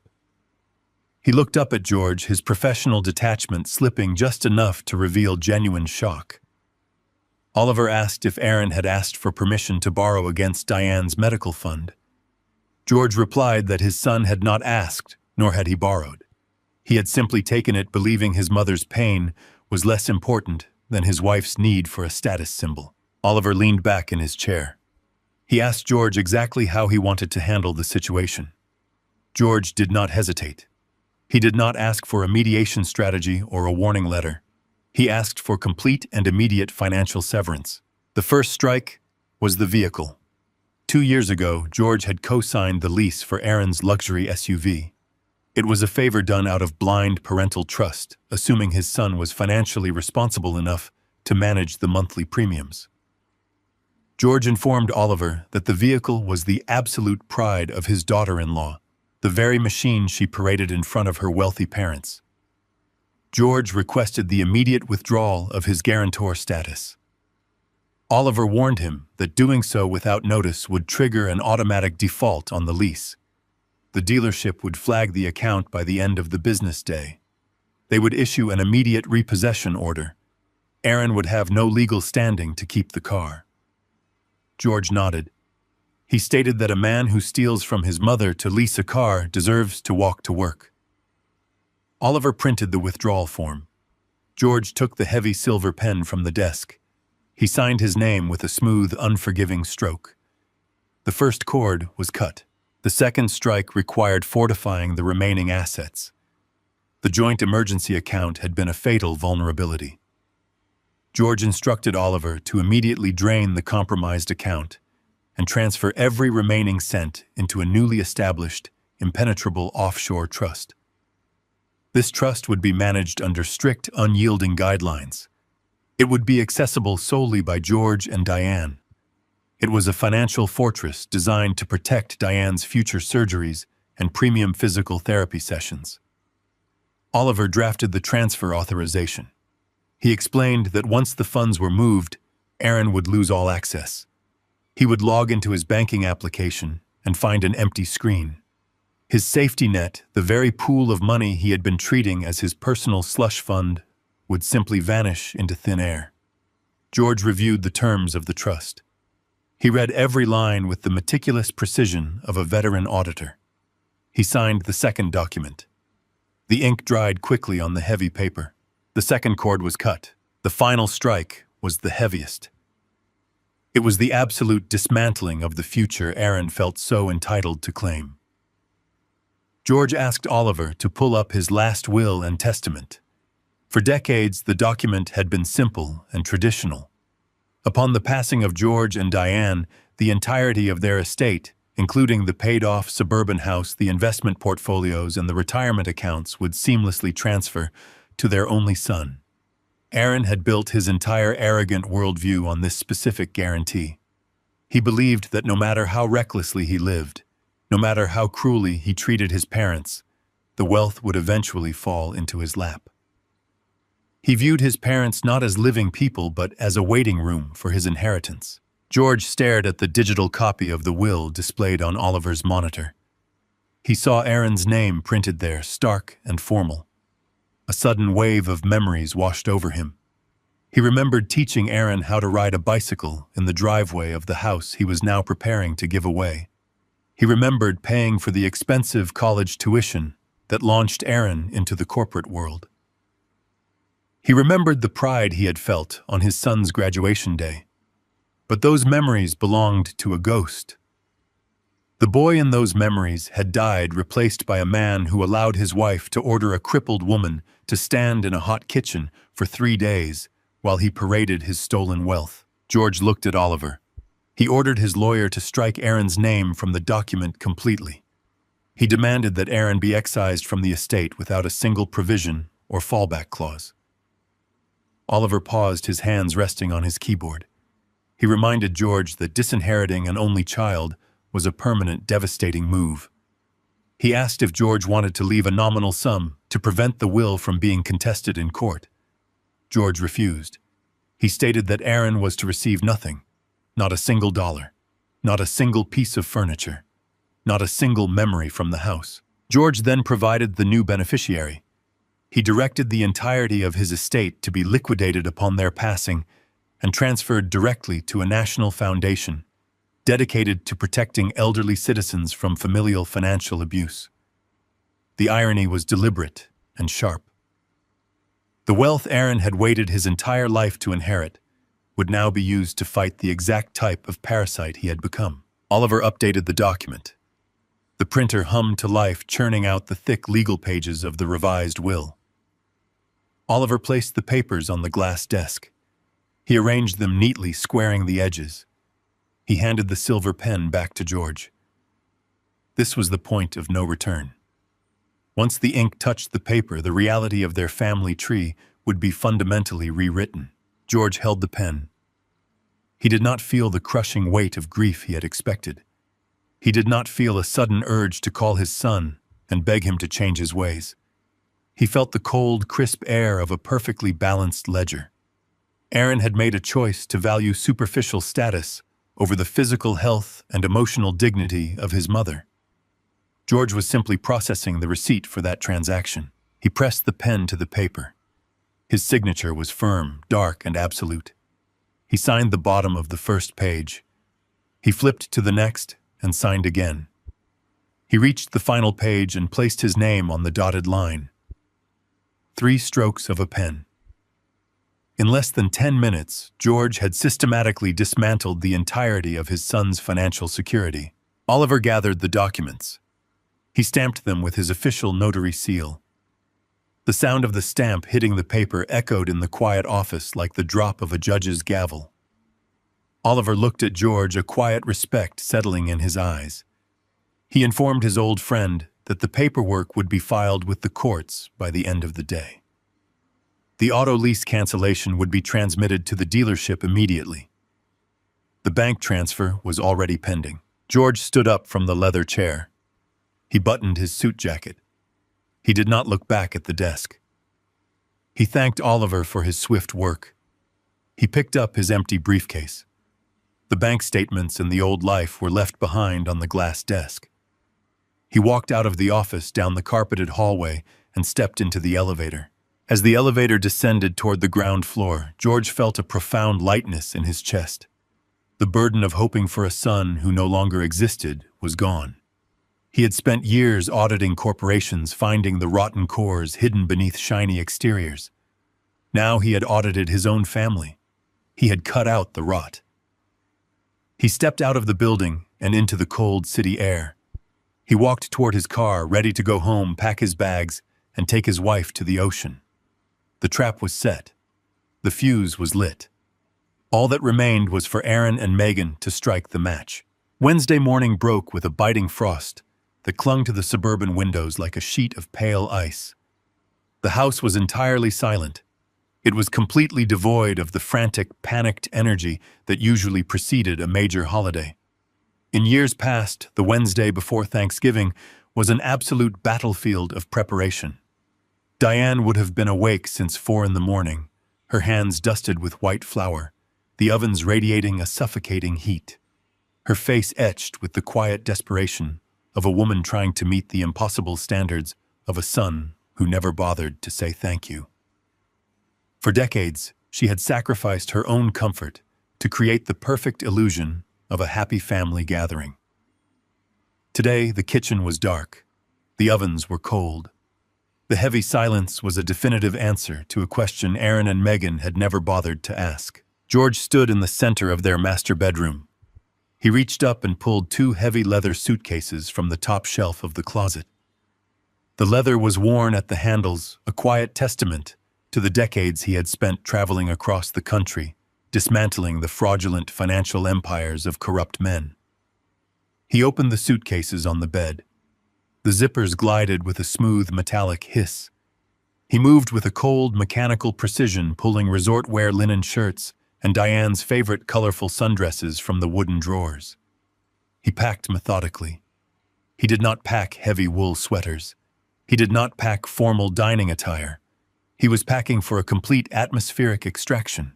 He looked up at George, his professional detachment slipping just enough to reveal genuine shock. Oliver asked if Aaron had asked for permission to borrow against Diane's medical fund. George replied that his son had not asked, nor had he borrowed. He had simply taken it, believing his mother's pain was less important than his wife's need for a status symbol. Oliver leaned back in his chair. He asked George exactly how he wanted to handle the situation. George did not hesitate. He did not ask for a mediation strategy or a warning letter. He asked for complete and immediate financial severance. The first strike was the vehicle. 2 years ago, George had co-signed the lease for Aaron's luxury SUV. It was a favor done out of blind parental trust, assuming his son was financially responsible enough to manage the monthly premiums. George informed Oliver that the vehicle was the absolute pride of his daughter-in-law, the very machine she paraded in front of her wealthy parents. George requested the immediate withdrawal of his guarantor status. Oliver warned him that doing so without notice would trigger an automatic default on the lease. The dealership would flag the account by the end of the business day. They would issue an immediate repossession order. Aaron would have no legal standing to keep the car. George nodded. He stated that a man who steals from his mother to lease a car deserves to walk to work. Oliver printed the withdrawal form. George took the heavy silver pen from the desk. He signed his name with a smooth, unforgiving stroke. The first chord was cut. The second strike required fortifying the remaining assets. The joint emergency account had been a fatal vulnerability. George instructed Oliver to immediately drain the compromised account and transfer every remaining cent into a newly established, impenetrable offshore trust. This trust would be managed under strict, unyielding guidelines. It would be accessible solely by George and Diane. It was a financial fortress designed to protect Diane's future surgeries and premium physical therapy sessions. Oliver drafted the transfer authorization. He explained that once the funds were moved, Aaron would lose all access. He would log into his banking application and find an empty screen. His safety net, the very pool of money he had been treating as his personal slush fund, would simply vanish into thin air. George reviewed the terms of the trust. He read every line with the meticulous precision of a veteran auditor. He signed the second document. The ink dried quickly on the heavy paper. The second cord was cut. The final strike was the heaviest. It was the absolute dismantling of the future Aaron felt so entitled to claim. George asked Oliver to pull up his last will and testament. For decades, the document had been simple and traditional. Upon the passing of George and Diane, the entirety of their estate, including the paid-off suburban house, the investment portfolios, and the retirement accounts, would seamlessly transfer to their only son. Aaron had built his entire arrogant worldview on this specific guarantee. He believed that no matter how recklessly he lived, no matter how cruelly he treated his parents, the wealth would eventually fall into his lap. He viewed his parents not as living people but as a waiting room for his inheritance. George stared at the digital copy of the will displayed on Oliver's monitor. He saw Aaron's name printed there, stark and formal. A sudden wave of memories washed over him. He remembered teaching Aaron how to ride a bicycle in the driveway of the house he was now preparing to give away. He remembered paying for the expensive college tuition that launched Aaron into the corporate world. He remembered the pride he had felt on his son's graduation day. But those memories belonged to a ghost. The boy in those memories had died, replaced by a man who allowed his wife to order a crippled woman to stand in a hot kitchen for 3 days while he paraded his stolen wealth. George looked at Oliver. He ordered his lawyer to strike Aaron's name from the document completely. He demanded that Aaron be excised from the estate without a single provision or fallback clause. Oliver paused, his hands resting on his keyboard. He reminded George that disinheriting an only child was a permanent, devastating move. He asked if George wanted to leave a nominal sum to prevent the will from being contested in court. George refused. He stated that Aaron was to receive nothing, not a single dollar, not a single piece of furniture, not a single memory from the house. George then provided the new beneficiary. He directed the entirety of his estate to be liquidated upon their passing and transferred directly to a national foundation dedicated to protecting elderly citizens from familial financial abuse. The irony was deliberate and sharp. The wealth Aaron had waited his entire life to inherit would now be used to fight the exact type of parasite he had become. Oliver updated the document. The printer hummed to life, churning out the thick legal pages of the revised will. Oliver placed the papers on the glass desk. He arranged them neatly, squaring the edges. He handed the silver pen back to George. This was the point of no return. Once the ink touched the paper, the reality of their family tree would be fundamentally rewritten. George held the pen. He did not feel the crushing weight of grief he had expected. He did not feel a sudden urge to call his son and beg him to change his ways. He felt the cold, crisp air of a perfectly balanced ledger. Aaron had made a choice to value superficial status over the physical health and emotional dignity of his mother. George was simply processing the receipt for that transaction. He pressed the pen to the paper. His signature was firm, dark, and absolute. He signed the bottom of the first page. He flipped to the next and signed again. He reached the final page and placed his name on the dotted line. 3 strokes of a pen. In less than 10 minutes, George had systematically dismantled the entirety of his son's financial security. Oliver gathered the documents. He stamped them with his official notary seal. The sound of the stamp hitting the paper echoed in the quiet office like the drop of a judge's gavel. Oliver looked at George, a quiet respect settling in his eyes. He informed his old friend that the paperwork would be filed with the courts by the end of the day. The auto lease cancellation would be transmitted to the dealership immediately. The bank transfer was already pending. George stood up from the leather chair. He buttoned his suit jacket. He did not look back at the desk. He thanked Oliver for his swift work. He picked up his empty briefcase. The bank statements and the old life were left behind on the glass desk. He walked out of the office down the carpeted hallway and stepped into the elevator. As the elevator descended toward the ground floor, George felt a profound lightness in his chest. The burden of hoping for a son who no longer existed was gone. He had spent years auditing corporations, finding the rotten cores hidden beneath shiny exteriors. Now he had audited his own family. He had cut out the rot. He stepped out of the building and into the cold city air. He walked toward his car, ready to go home, pack his bags, and take his wife to the ocean. The trap was set. The fuse was lit. All that remained was for Aaron and Megan to strike the match. Wednesday morning broke with a biting frost that clung to the suburban windows like a sheet of pale ice. The house was entirely silent. It was completely devoid of the frantic, panicked energy that usually preceded a major holiday. In years past, the Wednesday before Thanksgiving was an absolute battlefield of preparation. Diane would have been awake since 4 a.m, her hands dusted with white flour, the ovens radiating a suffocating heat, her face etched with the quiet desperation of a woman trying to meet the impossible standards of a son who never bothered to say thank you. For decades, she had sacrificed her own comfort to create the perfect illusion of a happy family gathering. Today, the kitchen was dark. The ovens were cold. The heavy silence was a definitive answer to a question Aaron and Megan had never bothered to ask. George stood in the center of their master bedroom. He reached up and pulled 2 heavy leather suitcases from the top shelf of the closet. The leather was worn at the handles, a quiet testament to the decades he had spent traveling across the country, dismantling the fraudulent financial empires of corrupt men. He opened the suitcases on the bed. The zippers glided with a smooth metallic hiss. He moved with a cold, mechanical precision, pulling resort-wear linen shirts and Diane's favorite colorful sundresses from the wooden drawers. He packed methodically. He did not pack heavy wool sweaters. He did not pack formal dining attire. He was packing for a complete atmospheric extraction.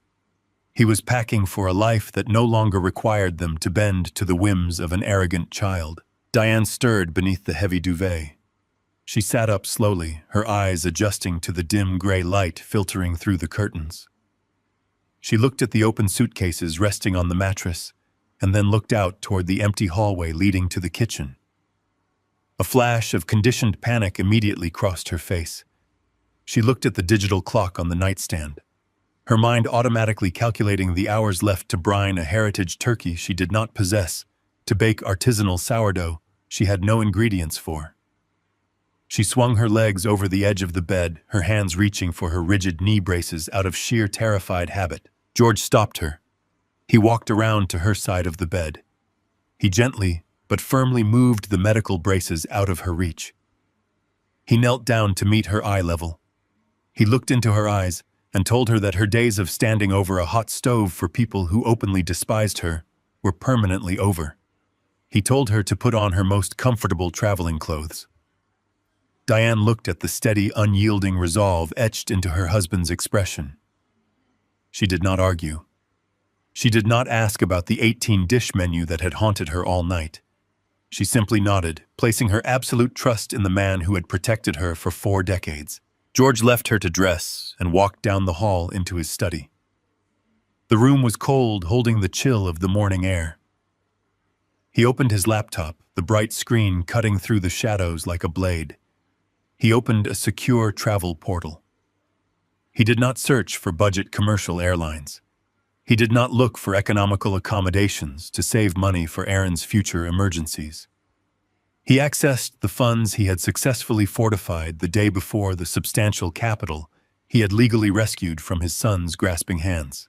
He was packing for a life that no longer required them to bend to the whims of an arrogant child. Diane stirred beneath the heavy duvet. She sat up slowly, her eyes adjusting to the dim gray light filtering through the curtains. She looked at the open suitcases resting on the mattress, and then looked out toward the empty hallway leading to the kitchen. A flash of conditioned panic immediately crossed her face. She looked at the digital clock on the nightstand, her mind automatically calculating the hours left to brine a heritage turkey she did not possess, to bake artisanal sourdough she had no ingredients for. She swung her legs over the edge of the bed, her hands reaching for her rigid knee braces out of sheer terrified habit. George stopped her. He walked around to her side of the bed. He gently but firmly moved the medical braces out of her reach. He knelt down to meet her eye level. He looked into her eyes and told her that her days of standing over a hot stove for people who openly despised her were permanently over. He told her to put on her most comfortable traveling clothes. Diane looked at the steady, unyielding resolve etched into her husband's expression. She did not argue. She did not ask about the 18-dish menu that had haunted her all night. She simply nodded, placing her absolute trust in the man who had protected her for 4 decades. George left her to dress and walked down the hall into his study. The room was cold, holding the chill of the morning air. He opened his laptop, the bright screen cutting through the shadows like a blade. He opened a secure travel portal. He did not search for budget commercial airlines. He did not look for economical accommodations to save money for Aaron's future emergencies. He accessed the funds he had successfully fortified the day before the substantial capital he had legally rescued from his son's grasping hands.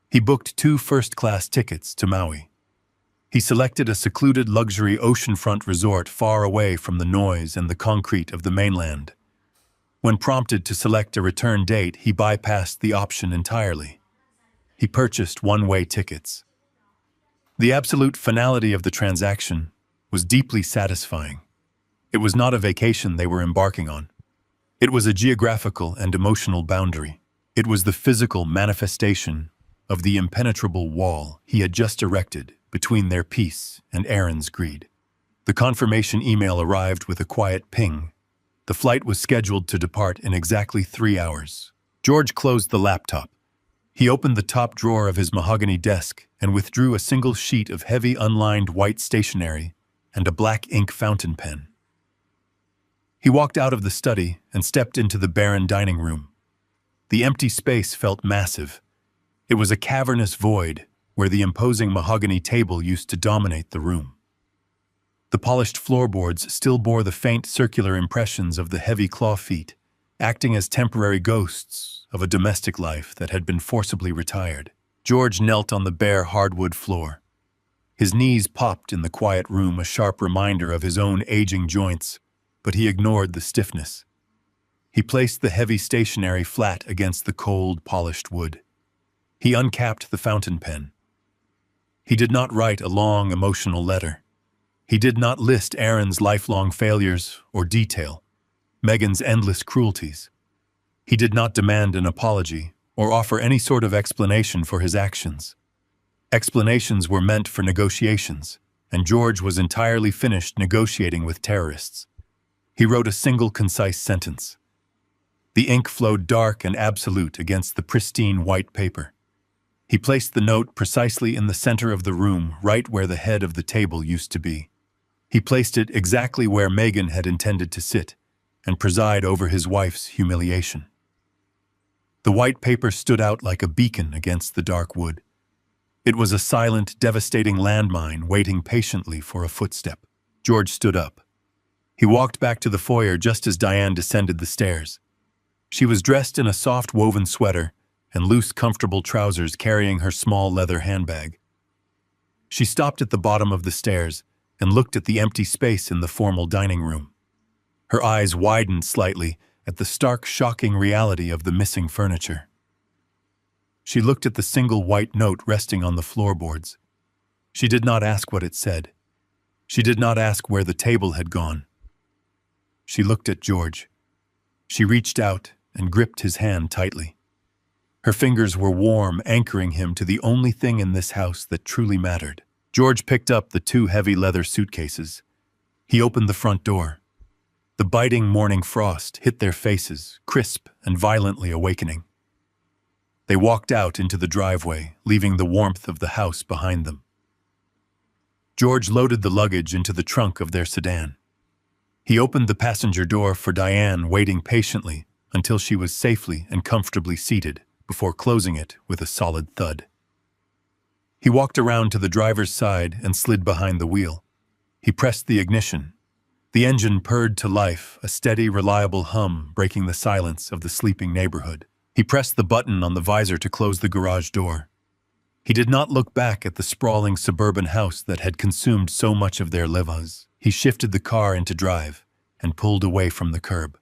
He booked 2 first-class tickets to Maui. He selected a secluded luxury oceanfront resort far away from the noise and the concrete of the mainland. When prompted to select a return date, he bypassed the option entirely. He purchased one-way tickets. The absolute finality of the transaction was deeply satisfying. It was not a vacation they were embarking on. It was a geographical and emotional boundary. It was the physical manifestation of the impenetrable wall he had just erected between their peace and Aaron's greed. The confirmation email arrived with a quiet ping. The flight was scheduled to depart in exactly 3 hours. George closed the laptop. He opened the top drawer of his mahogany desk and withdrew a single sheet of heavy unlined white stationery and a black ink fountain pen. He walked out of the study and stepped into the barren dining room. The empty space felt massive. It was a cavernous void where the imposing mahogany table used to dominate the room. The polished floorboards still bore the faint circular impressions of the heavy claw feet, acting as temporary ghosts of a domestic life that had been forcibly retired. George knelt on the bare hardwood floor. His knees popped in the quiet room, a sharp reminder of his own aging joints, but he ignored the stiffness. He placed the heavy stationery flat against the cold, polished wood. He uncapped the fountain pen. He did not write a long, emotional letter. He did not list Aaron's lifelong failures or detail Megan's endless cruelties. He did not demand an apology or offer any sort of explanation for his actions. Explanations were meant for negotiations, and George was entirely finished negotiating with terrorists. He wrote a single concise sentence. The ink flowed dark and absolute against the pristine white paper. He placed the note precisely in the center of the room, right where the head of the table used to be. He placed it exactly where Megan had intended to sit and preside over his wife's humiliation. The white paper stood out like a beacon against the dark wood. It was a silent, devastating landmine waiting patiently for a footstep. George stood up. He walked back to the foyer just as Diane descended the stairs. She was dressed in a soft woven sweater and loose, comfortable trousers, carrying her small leather handbag. She stopped at the bottom of the stairs and looked at the empty space in the formal dining room. Her eyes widened slightly at the stark, shocking reality of the missing furniture. She looked at the single white note resting on the floorboards. She did not ask what it said. She did not ask where the table had gone. She looked at George. She reached out and gripped his hand tightly. Her fingers were warm, anchoring him to the only thing in this house that truly mattered. George picked up the 2 heavy leather suitcases. He opened the front door. The biting morning frost hit their faces, crisp and violently awakening. They walked out into the driveway, leaving the warmth of the house behind them. George loaded the luggage into the trunk of their sedan. He opened the passenger door for Diane, waiting patiently until she was safely and comfortably seated before closing it with a solid thud. He walked around to the driver's side and slid behind the wheel. He pressed the ignition. The engine purred to life, a steady, reliable hum breaking the silence of the sleeping neighborhood. He pressed the button on the visor to close the garage door. He did not look back at the sprawling suburban house that had consumed so much of their lives. He shifted the car into drive and pulled away from the curb.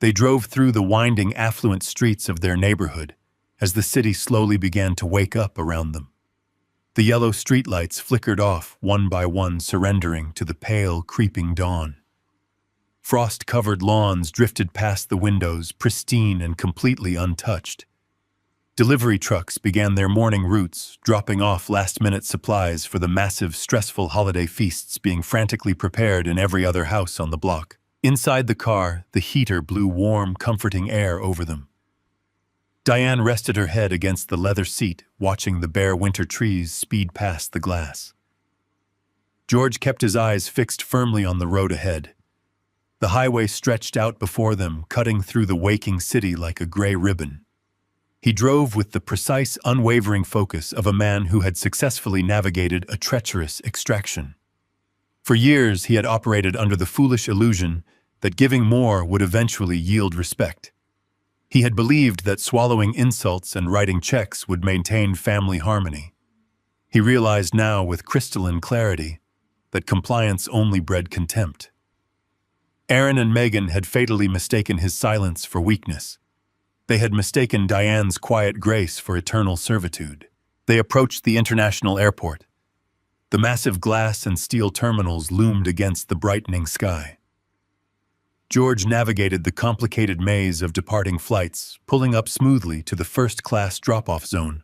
They drove through the winding, affluent streets of their neighborhood as the city slowly began to wake up around them. The yellow streetlights flickered off one by one, surrendering to the pale, creeping dawn. Frost-covered lawns drifted past the windows, pristine and completely untouched. Delivery trucks began their morning routes, dropping off last-minute supplies for the massive, stressful holiday feasts being frantically prepared in every other house on the block. Inside the car, the heater blew warm, comforting air over them. Diane rested her head against the leather seat, watching the bare winter trees speed past the glass. George kept his eyes fixed firmly on the road ahead. The highway stretched out before them, cutting through the waking city like a gray ribbon. He drove with the precise, unwavering focus of a man who had successfully navigated a treacherous extraction. For years, he had operated under the foolish illusion that giving more would eventually yield respect. He had believed that swallowing insults and writing checks would maintain family harmony. He realized now with crystalline clarity that compliance only bred contempt. Aaron and Megan had fatally mistaken his silence for weakness. They had mistaken Diane's quiet grace for eternal servitude. They approached the international airport. The massive glass and steel terminals loomed against the brightening sky. George navigated the complicated maze of departing flights, pulling up smoothly to the first-class drop-off zone.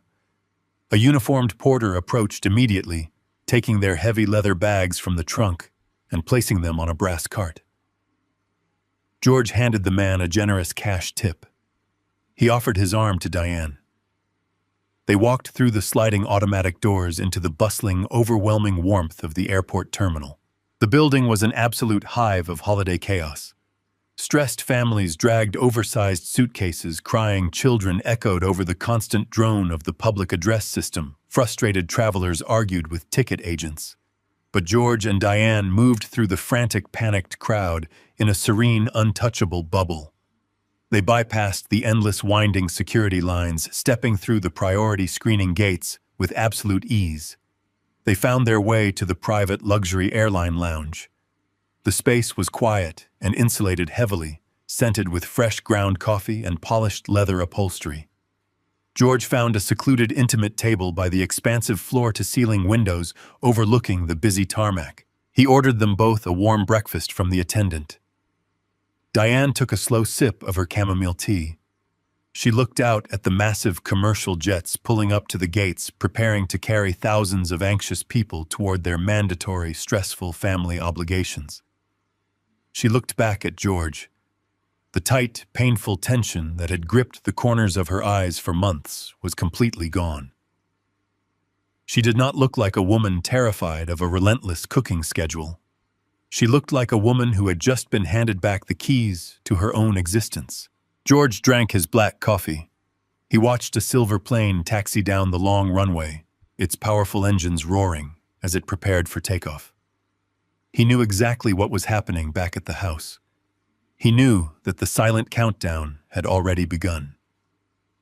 A uniformed porter approached immediately, taking their heavy leather bags from the trunk and placing them on a brass cart. George handed the man a generous cash tip. He offered his arm to Diane. They walked through the sliding automatic doors into the bustling, overwhelming warmth of the airport terminal. The building was an absolute hive of holiday chaos. Stressed families dragged oversized suitcases, crying children echoed over the constant drone of the public address system. Frustrated travelers argued with ticket agents. But George and Diane moved through the frantic, panicked crowd in a serene, untouchable bubble. They bypassed the endless winding security lines, stepping through the priority screening gates with absolute ease. They found their way to the private luxury airline lounge. The space was quiet and insulated heavily, scented with fresh ground coffee and polished leather upholstery. George found a secluded, intimate table by the expansive floor-to-ceiling windows overlooking the busy tarmac. He ordered them both a warm breakfast from the attendant. Diane took a slow sip of her chamomile tea. She looked out at the massive commercial jets pulling up to the gates, preparing to carry thousands of anxious people toward their mandatory, stressful family obligations. She looked back at George. The tight, painful tension that had gripped the corners of her eyes for months was completely gone. She did not look like a woman terrified of a relentless cooking schedule. She looked like a woman who had just been handed back the keys to her own existence. George drank his black coffee. He watched a silver plane taxi down the long runway, its powerful engines roaring as it prepared for takeoff. He knew exactly what was happening back at the house. He knew that the silent countdown had already begun.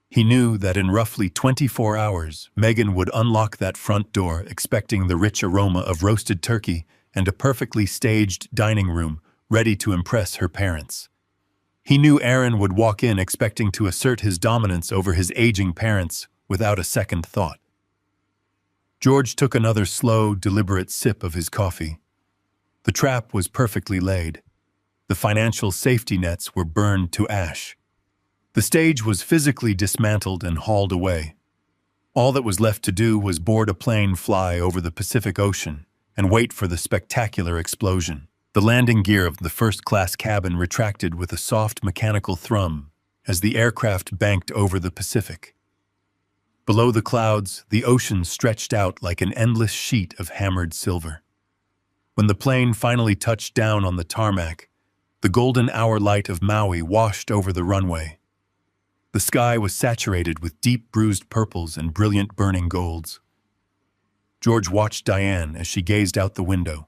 He knew that in roughly 24 hours, Megan would unlock that front door expecting the rich aroma of roasted turkey and a perfectly staged dining room ready to impress her parents. He knew Aaron would walk in expecting to assert his dominance over his aging parents without a second thought. George took another slow, deliberate sip of his coffee. The trap was perfectly laid. The financial safety nets were burned to ash. The stage was physically dismantled and hauled away. All that was left to do was board a plane, fly over the Pacific Ocean, and wait for the spectacular explosion. The landing gear of the first-class cabin retracted with a soft mechanical thrum as the aircraft banked over the Pacific. Below the clouds, the ocean stretched out like an endless sheet of hammered silver. When the plane finally touched down on the tarmac, the golden hour light of Maui washed over the runway. The sky was saturated with deep bruised purples and brilliant burning golds. George watched Diane as she gazed out the window.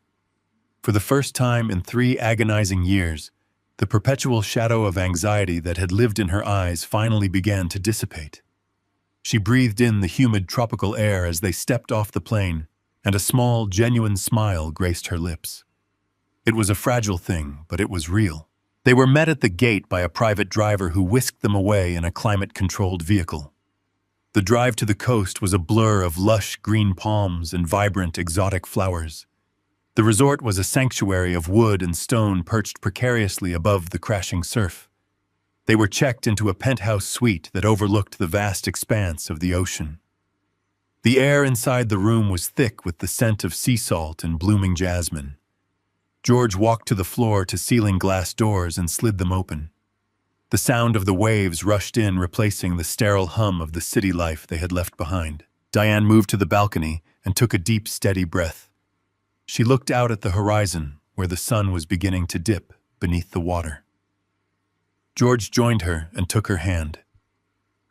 For the first time in 3 agonizing years, the perpetual shadow of anxiety that had lived in her eyes finally began to dissipate. She breathed in the humid tropical air as they stepped off the plane, and a small, genuine smile graced her lips. It was a fragile thing, but it was real. They were met at the gate by a private driver who whisked them away in a climate-controlled vehicle. The drive to the coast was a blur of lush green palms and vibrant exotic flowers. The resort was a sanctuary of wood and stone perched precariously above the crashing surf. They were checked into a penthouse suite that overlooked the vast expanse of the ocean. The air inside the room was thick with the scent of sea salt and blooming jasmine. George walked to the floor-to-ceiling glass doors and slid them open. The sound of the waves rushed in, replacing the sterile hum of the city life they had left behind. Diane moved to the balcony and took a deep, steady breath. She looked out at the horizon, where the sun was beginning to dip beneath the water. George joined her and took her hand.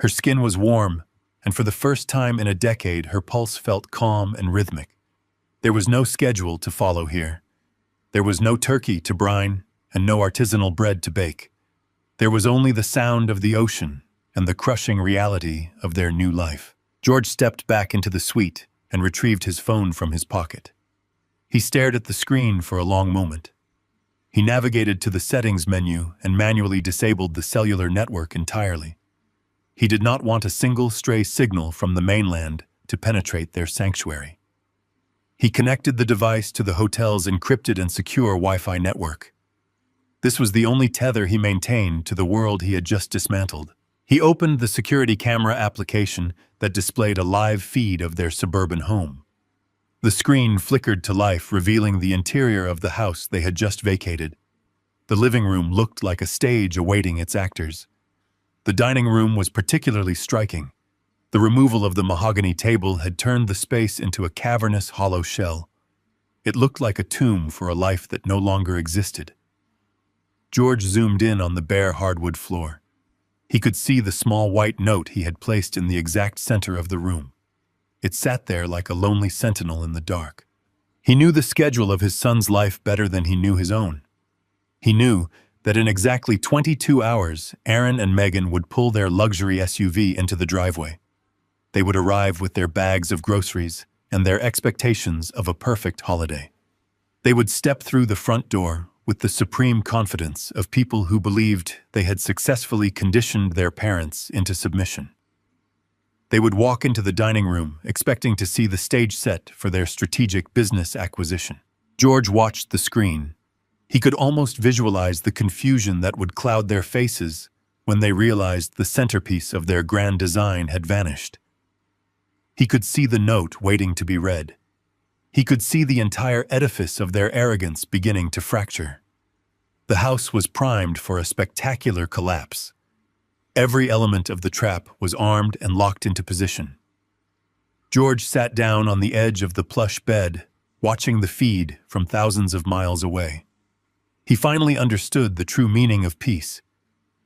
Her skin was warm, and for the first time in a decade, her pulse felt calm and rhythmic. There was no schedule to follow here. There was no turkey to brine and no artisanal bread to bake. There was only the sound of the ocean and the crushing reality of their new life. George stepped back into the suite and retrieved his phone from his pocket. He stared at the screen for a long moment. He navigated to the settings menu and manually disabled the cellular network entirely. He did not want a single stray signal from the mainland to penetrate their sanctuary. He connected the device to the hotel's encrypted and secure Wi-Fi network. This was the only tether he maintained to the world he had just dismantled. He opened the security camera application that displayed a live feed of their suburban home. The screen flickered to life, revealing the interior of the house they had just vacated. The living room looked like a stage awaiting its actors. The dining room was particularly striking. The removal of the mahogany table had turned the space into a cavernous, hollow shell. It looked like a tomb for a life that no longer existed. George zoomed in on the bare hardwood floor. He could see the small white note he had placed in the exact center of the room. It sat there like a lonely sentinel in the dark. He knew the schedule of his son's life better than he knew his own. He knew that in exactly 22 hours, Aaron and Megan would pull their luxury SUV into the driveway. They would arrive with their bags of groceries and their expectations of a perfect holiday. They would step through the front door with the supreme confidence of people who believed they had successfully conditioned their parents into submission. They would walk into the dining room expecting to see the stage set for their strategic business acquisition. George watched the screen. He could almost visualize the confusion that would cloud their faces when they realized the centerpiece of their grand design had vanished. He could see the note waiting to be read. He could see the entire edifice of their arrogance beginning to fracture. The house was primed for a spectacular collapse. Every element of the trap was armed and locked into position. George sat down on the edge of the plush bed, watching the feed from thousands of miles away. He finally understood the true meaning of peace.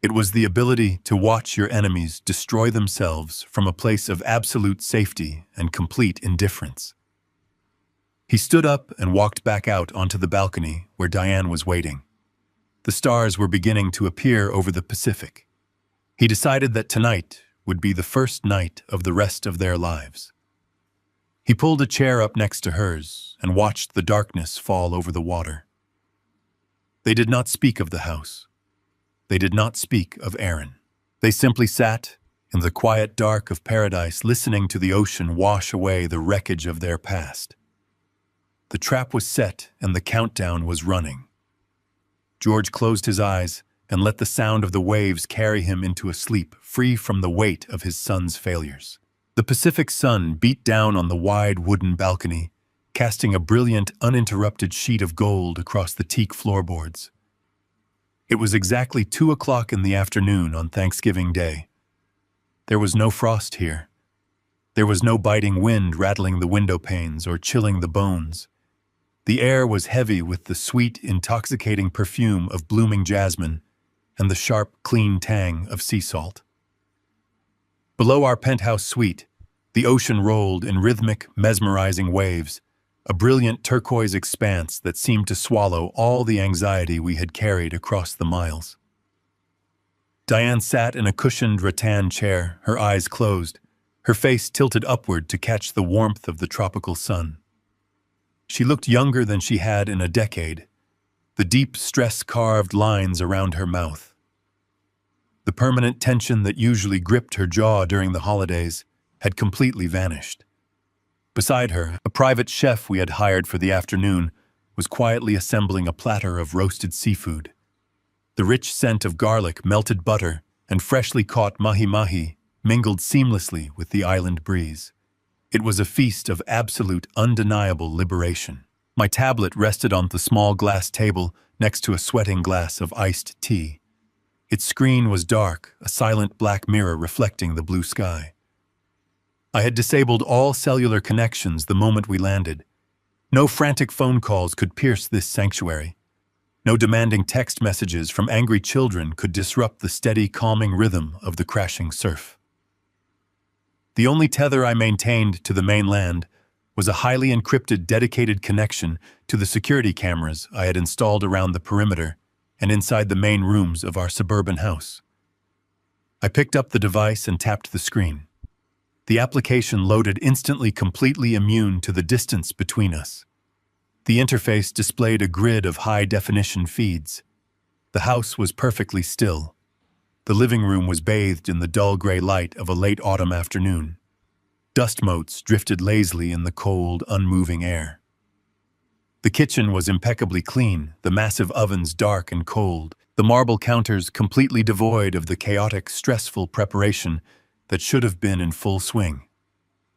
It was the ability to watch your enemies destroy themselves from a place of absolute safety and complete indifference. He stood up and walked back out onto the balcony where Diane was waiting. The stars were beginning to appear over the Pacific. He decided that tonight would be the first night of the rest of their lives. He pulled a chair up next to hers and watched the darkness fall over the water. They did not speak of the house. They did not speak of Aaron. They simply sat in the quiet dark of paradise, listening to the ocean wash away the wreckage of their past. The trap was set and the countdown was running. George closed his eyes and let the sound of the waves carry him into a sleep free from the weight of his son's failures. The Pacific sun beat down on the wide wooden balcony, casting a brilliant, uninterrupted sheet of gold across the teak floorboards. It was exactly 2 o'clock in the afternoon on Thanksgiving Day. There was no frost here. There was no biting wind rattling the window panes or chilling the bones. The air was heavy with the sweet, intoxicating perfume of blooming jasmine and the sharp, clean tang of sea salt. Below our penthouse suite, the ocean rolled in rhythmic, mesmerizing waves, a brilliant turquoise expanse that seemed to swallow all the anxiety we had carried across the miles. Diane sat in a cushioned rattan chair, her eyes closed, her face tilted upward to catch the warmth of the tropical sun. She looked younger than she had in a decade, the deep, stress-carved lines around her mouth. The permanent tension that usually gripped her jaw during the holidays had completely vanished. Beside her, a private chef we had hired for the afternoon was quietly assembling a platter of roasted seafood. The rich scent of garlic, melted butter, and freshly caught mahi-mahi mingled seamlessly with the island breeze. It was a feast of absolute, undeniable liberation. My tablet rested on the small glass table next to a sweating glass of iced tea. Its screen was dark, a silent black mirror reflecting the blue sky. I had disabled all cellular connections the moment we landed. No frantic phone calls could pierce this sanctuary. No demanding text messages from angry children could disrupt the steady, calming rhythm of the crashing surf. The only tether I maintained to the mainland was a highly encrypted, dedicated connection to the security cameras I had installed around the perimeter and inside the main rooms of our suburban house. I picked up the device and tapped the screen. The application loaded instantly, completely immune to the distance between us. The interface displayed a grid of high-definition feeds. The house was perfectly still. The living room was bathed in the dull gray light of a late autumn afternoon. Dust motes drifted lazily in the cold, unmoving air. The kitchen was impeccably clean, the massive ovens dark and cold, the marble counters completely devoid of the chaotic, stressful preparation that should have been in full swing.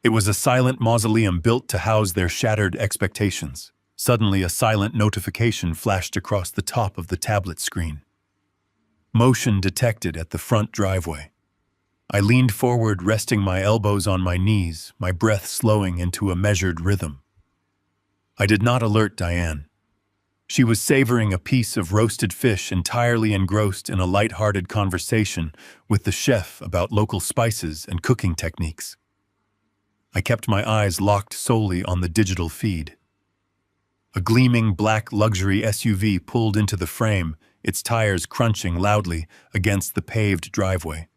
It was a silent mausoleum built to house their shattered expectations. Suddenly, a silent notification flashed across the top of the tablet screen. Motion detected at the front driveway. I leaned forward, resting my elbows on my knees, my breath slowing into a measured rhythm. I did not alert Diane. She was savoring a piece of roasted fish, entirely engrossed in a light-hearted conversation with the chef about local spices and cooking techniques. I kept my eyes locked solely on the digital feed. A gleaming black luxury SUV pulled into the frame, its tires crunching loudly against the paved driveway.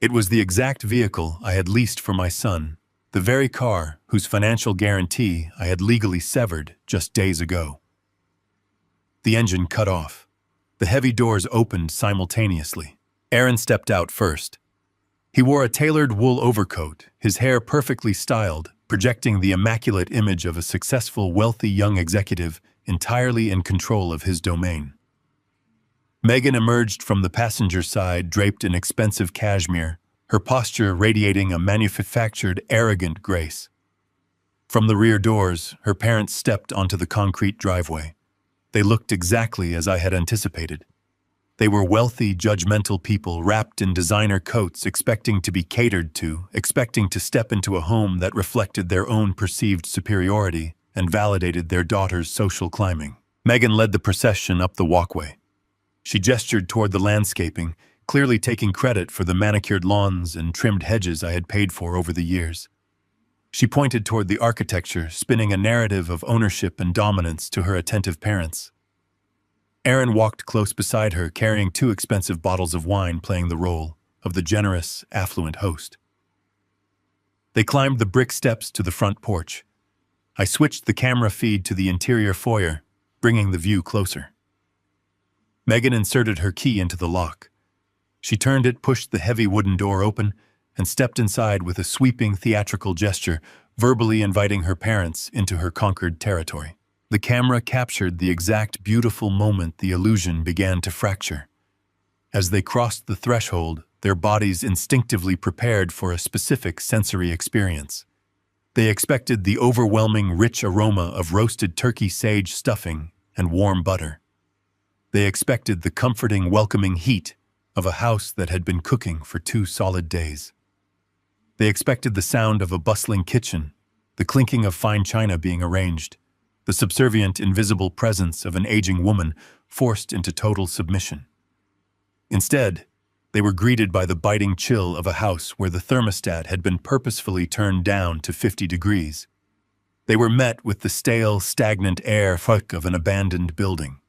It was the exact vehicle I had leased for my son, the very car whose financial guarantee I had legally severed just days ago. The engine cut off. The heavy doors opened simultaneously. Aaron stepped out first. He wore a tailored wool overcoat, his hair perfectly styled, projecting the immaculate image of a successful, wealthy young executive entirely in control of his domain. Megan emerged from the passenger side draped in expensive cashmere, her posture radiating a manufactured, arrogant grace. From the rear doors, her parents stepped onto the concrete driveway. They looked exactly as I had anticipated. They were wealthy, judgmental people wrapped in designer coats, expecting to be catered to, expecting to step into a home that reflected their own perceived superiority and validated their daughter's social climbing. Megan led the procession up the walkway. She gestured toward the landscaping, clearly taking credit for the manicured lawns and trimmed hedges I had paid for over the years. She pointed toward the architecture, spinning a narrative of ownership and dominance to her attentive parents. Aaron walked close beside her, carrying 2 expensive bottles of wine, playing the role of the generous, affluent host. They climbed the brick steps to the front porch. I switched the camera feed to the interior foyer, bringing the view closer. Megan inserted her key into the lock. She turned it, pushed the heavy wooden door open, and stepped inside with a sweeping theatrical gesture, verbally inviting her parents into her conquered territory. The camera captured the exact beautiful moment the illusion began to fracture. As they crossed the threshold, their bodies instinctively prepared for a specific sensory experience. They expected the overwhelming rich aroma of roasted turkey sage stuffing and warm butter. They expected the comforting, welcoming heat of a house that had been cooking for 2 solid days. They expected the sound of a bustling kitchen, the clinking of fine china being arranged, the subservient, invisible presence of an aging woman forced into total submission. Instead, they were greeted by the biting chill of a house where the thermostat had been purposefully turned down to 50 degrees. They were met with the stale, stagnant air of an abandoned building.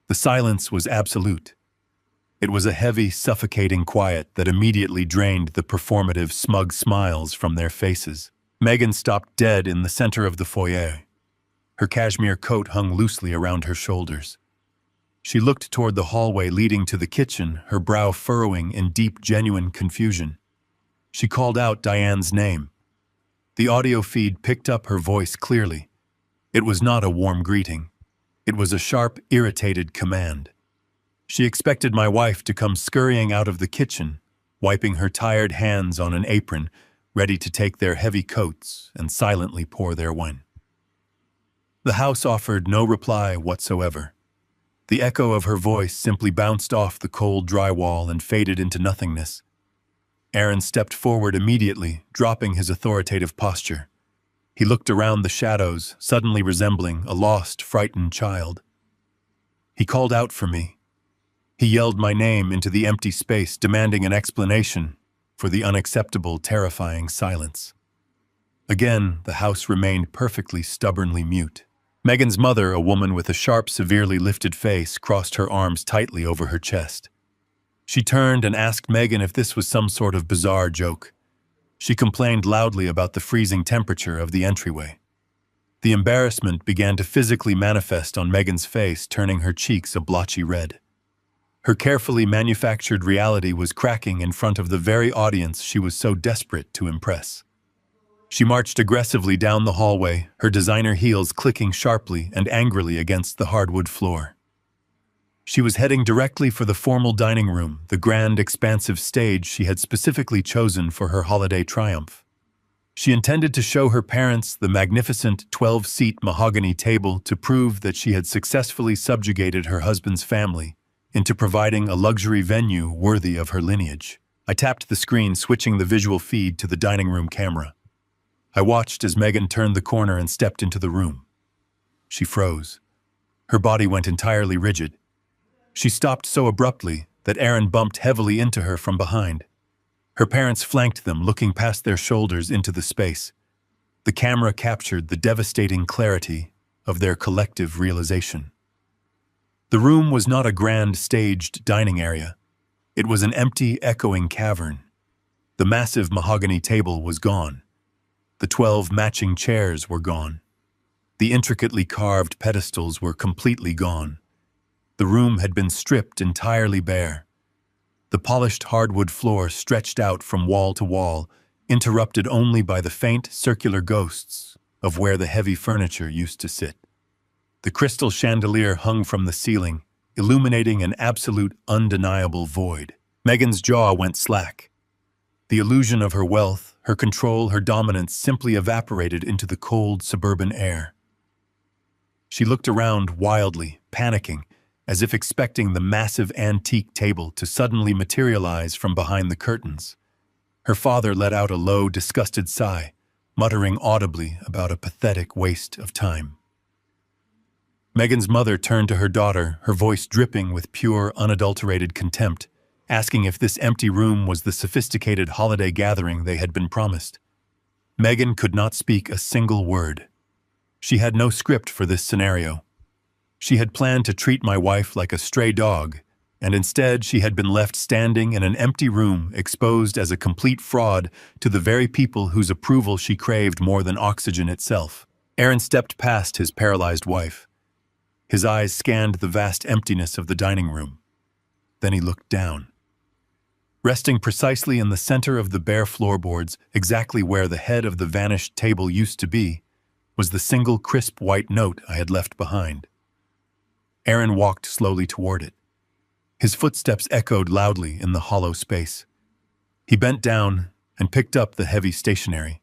The silence was absolute. It was a heavy, suffocating quiet that immediately drained the performative, smug smiles from their faces. Megan stopped dead in the center of the foyer. Her cashmere coat hung loosely around her shoulders. She looked toward the hallway leading to the kitchen, her brow furrowing in deep, genuine confusion. She called out Diane's name. The audio feed picked up her voice clearly. It was not a warm greeting. It was a sharp, irritated command. She expected my wife to come scurrying out of the kitchen, wiping her tired hands on an apron, ready to take their heavy coats and silently pour their wine. The house offered no reply whatsoever. The echo of her voice simply bounced off the cold drywall and faded into nothingness. Aaron stepped forward immediately, dropping his authoritative posture. He looked around the shadows, suddenly resembling a lost, frightened child. He called out for me. He yelled my name into the empty space, demanding an explanation for the unacceptable, terrifying silence. Again, the house remained perfectly, stubbornly mute. Megan's mother, a woman with a sharp, severely lifted face, crossed her arms tightly over her chest. She turned and asked Megan if this was some sort of bizarre joke. She complained loudly about the freezing temperature of the entryway. The embarrassment began to physically manifest on Megan's face, turning her cheeks a blotchy red. Her carefully manufactured reality was cracking in front of the very audience she was so desperate to impress. She marched aggressively down the hallway, her designer heels clicking sharply and angrily against the hardwood floor. She was heading directly for the formal dining room, the grand, expansive stage she had specifically chosen for her holiday triumph. She intended to show her parents the magnificent 12-seat mahogany table to prove that she had successfully subjugated her husband's family into providing a luxury venue worthy of her lineage. I tapped the screen, switching the visual feed to the dining room camera. I watched as Megan turned the corner and stepped into the room. She froze. Her body went entirely rigid. She stopped so abruptly that Aaron bumped heavily into her from behind. Her parents flanked them, looking past their shoulders into the space. The camera captured the devastating clarity of their collective realization. The room was not a grand, staged dining area. It was an empty, echoing cavern. The massive mahogany table was gone. The 12 matching chairs were gone. The intricately carved pedestals were completely gone. The room had been stripped entirely bare. The polished hardwood floor stretched out from wall to wall, interrupted only by the faint, circular ghosts of where the heavy furniture used to sit. The crystal chandelier hung from the ceiling, illuminating an absolute, undeniable void. Megan's jaw went slack. The illusion of her wealth, her control, her dominance simply evaporated into the cold suburban air. She looked around wildly, panicking, as if expecting the massive antique table to suddenly materialize from behind the curtains. Her father let out a low, disgusted sigh, muttering audibly about a pathetic waste of time. Megan's mother turned to her daughter, her voice dripping with pure, unadulterated contempt, asking if this empty room was the sophisticated holiday gathering they had been promised. Megan could not speak a single word. She had no script for this scenario. She had planned to treat my wife like a stray dog, and instead she had been left standing in an empty room, exposed as a complete fraud to the very people whose approval she craved more than oxygen itself. Aaron stepped past his paralyzed wife. His eyes scanned the vast emptiness of the dining room. Then he looked down. Resting precisely in the center of the bare floorboards, exactly where the head of the vanished table used to be, was the single crisp white note I had left behind. Aaron walked slowly toward it. His footsteps echoed loudly in the hollow space. He bent down and picked up the heavy stationery.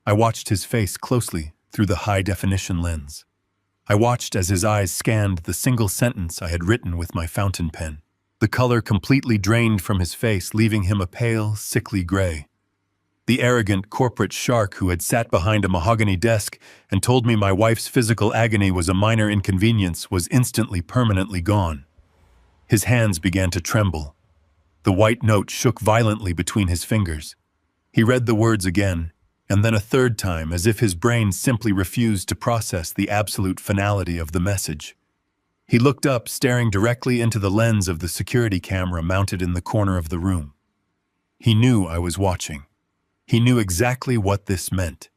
I watched his face closely through the high-definition lens. I watched as his eyes scanned the single sentence I had written with my fountain pen. The color completely drained from his face, leaving him a pale, sickly gray. The arrogant corporate shark who had sat behind a mahogany desk and told me my wife's physical agony was a minor inconvenience was instantly permanently gone. His hands began to tremble. The white note shook violently between his fingers. He read the words again, and then a third time, as if his brain simply refused to process the absolute finality of the message. He looked up, staring directly into the lens of the security camera mounted in the corner of the room. He knew I was watching. He knew exactly what this meant.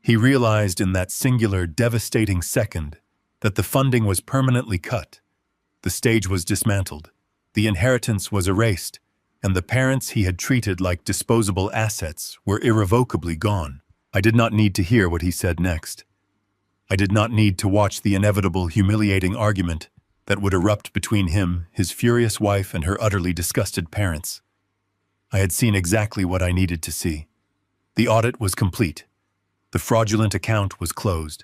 He realized in that singular, devastating second that the funding was permanently cut, the stage was dismantled, the inheritance was erased, and the parents he had treated like disposable assets were irrevocably gone. I did not need to hear what he said next. I did not need to watch the inevitable, humiliating argument that would erupt between him, his furious wife, and her utterly disgusted parents. I had seen exactly what I needed to see. The audit was complete. The fraudulent account was closed.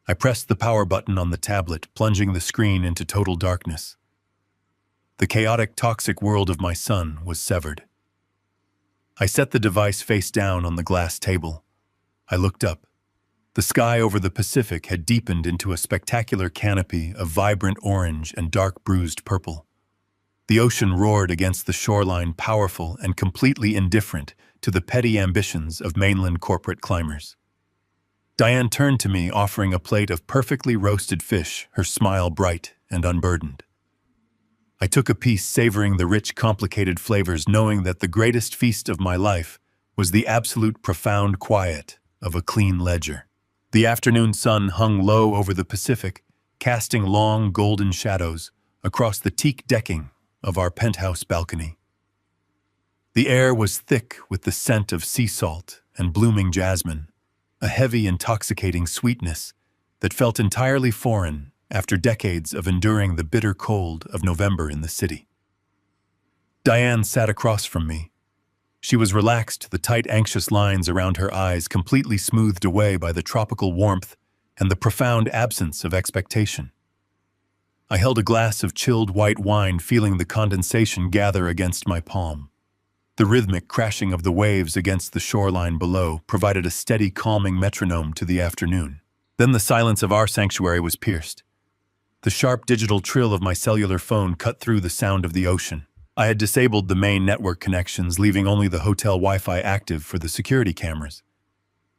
I pressed the power button on the tablet, plunging the screen into total darkness. The chaotic, toxic world of my son was severed. I set the device face down on the glass table. I looked up. The sky over the Pacific had deepened into a spectacular canopy of vibrant orange and dark bruised purple. The ocean roared against the shoreline, powerful and completely indifferent to the petty ambitions of mainland corporate climbers. Diane turned to me, offering a plate of perfectly roasted fish, her smile bright and unburdened. I took a piece, savoring the rich, complicated flavors, knowing that the greatest feast of my life was the absolute profound quiet of a clean ledger. The afternoon sun hung low over the Pacific, casting long, golden shadows across the teak decking of our penthouse balcony. The air was thick with the scent of sea salt and blooming jasmine, a heavy, intoxicating sweetness that felt entirely foreign after decades of enduring the bitter cold of November in the city. Diane sat across from me. She was relaxed, the tight, anxious lines around her eyes completely smoothed away by the tropical warmth and the profound absence of expectation. I held a glass of chilled white wine, feeling the condensation gather against my palm. The rhythmic crashing of the waves against the shoreline below provided a steady, calming metronome to the afternoon. Then the silence of our sanctuary was pierced. The sharp digital trill of my cellular phone cut through the sound of the ocean. I had disabled the main network connections, leaving only the hotel Wi-Fi active for the security cameras.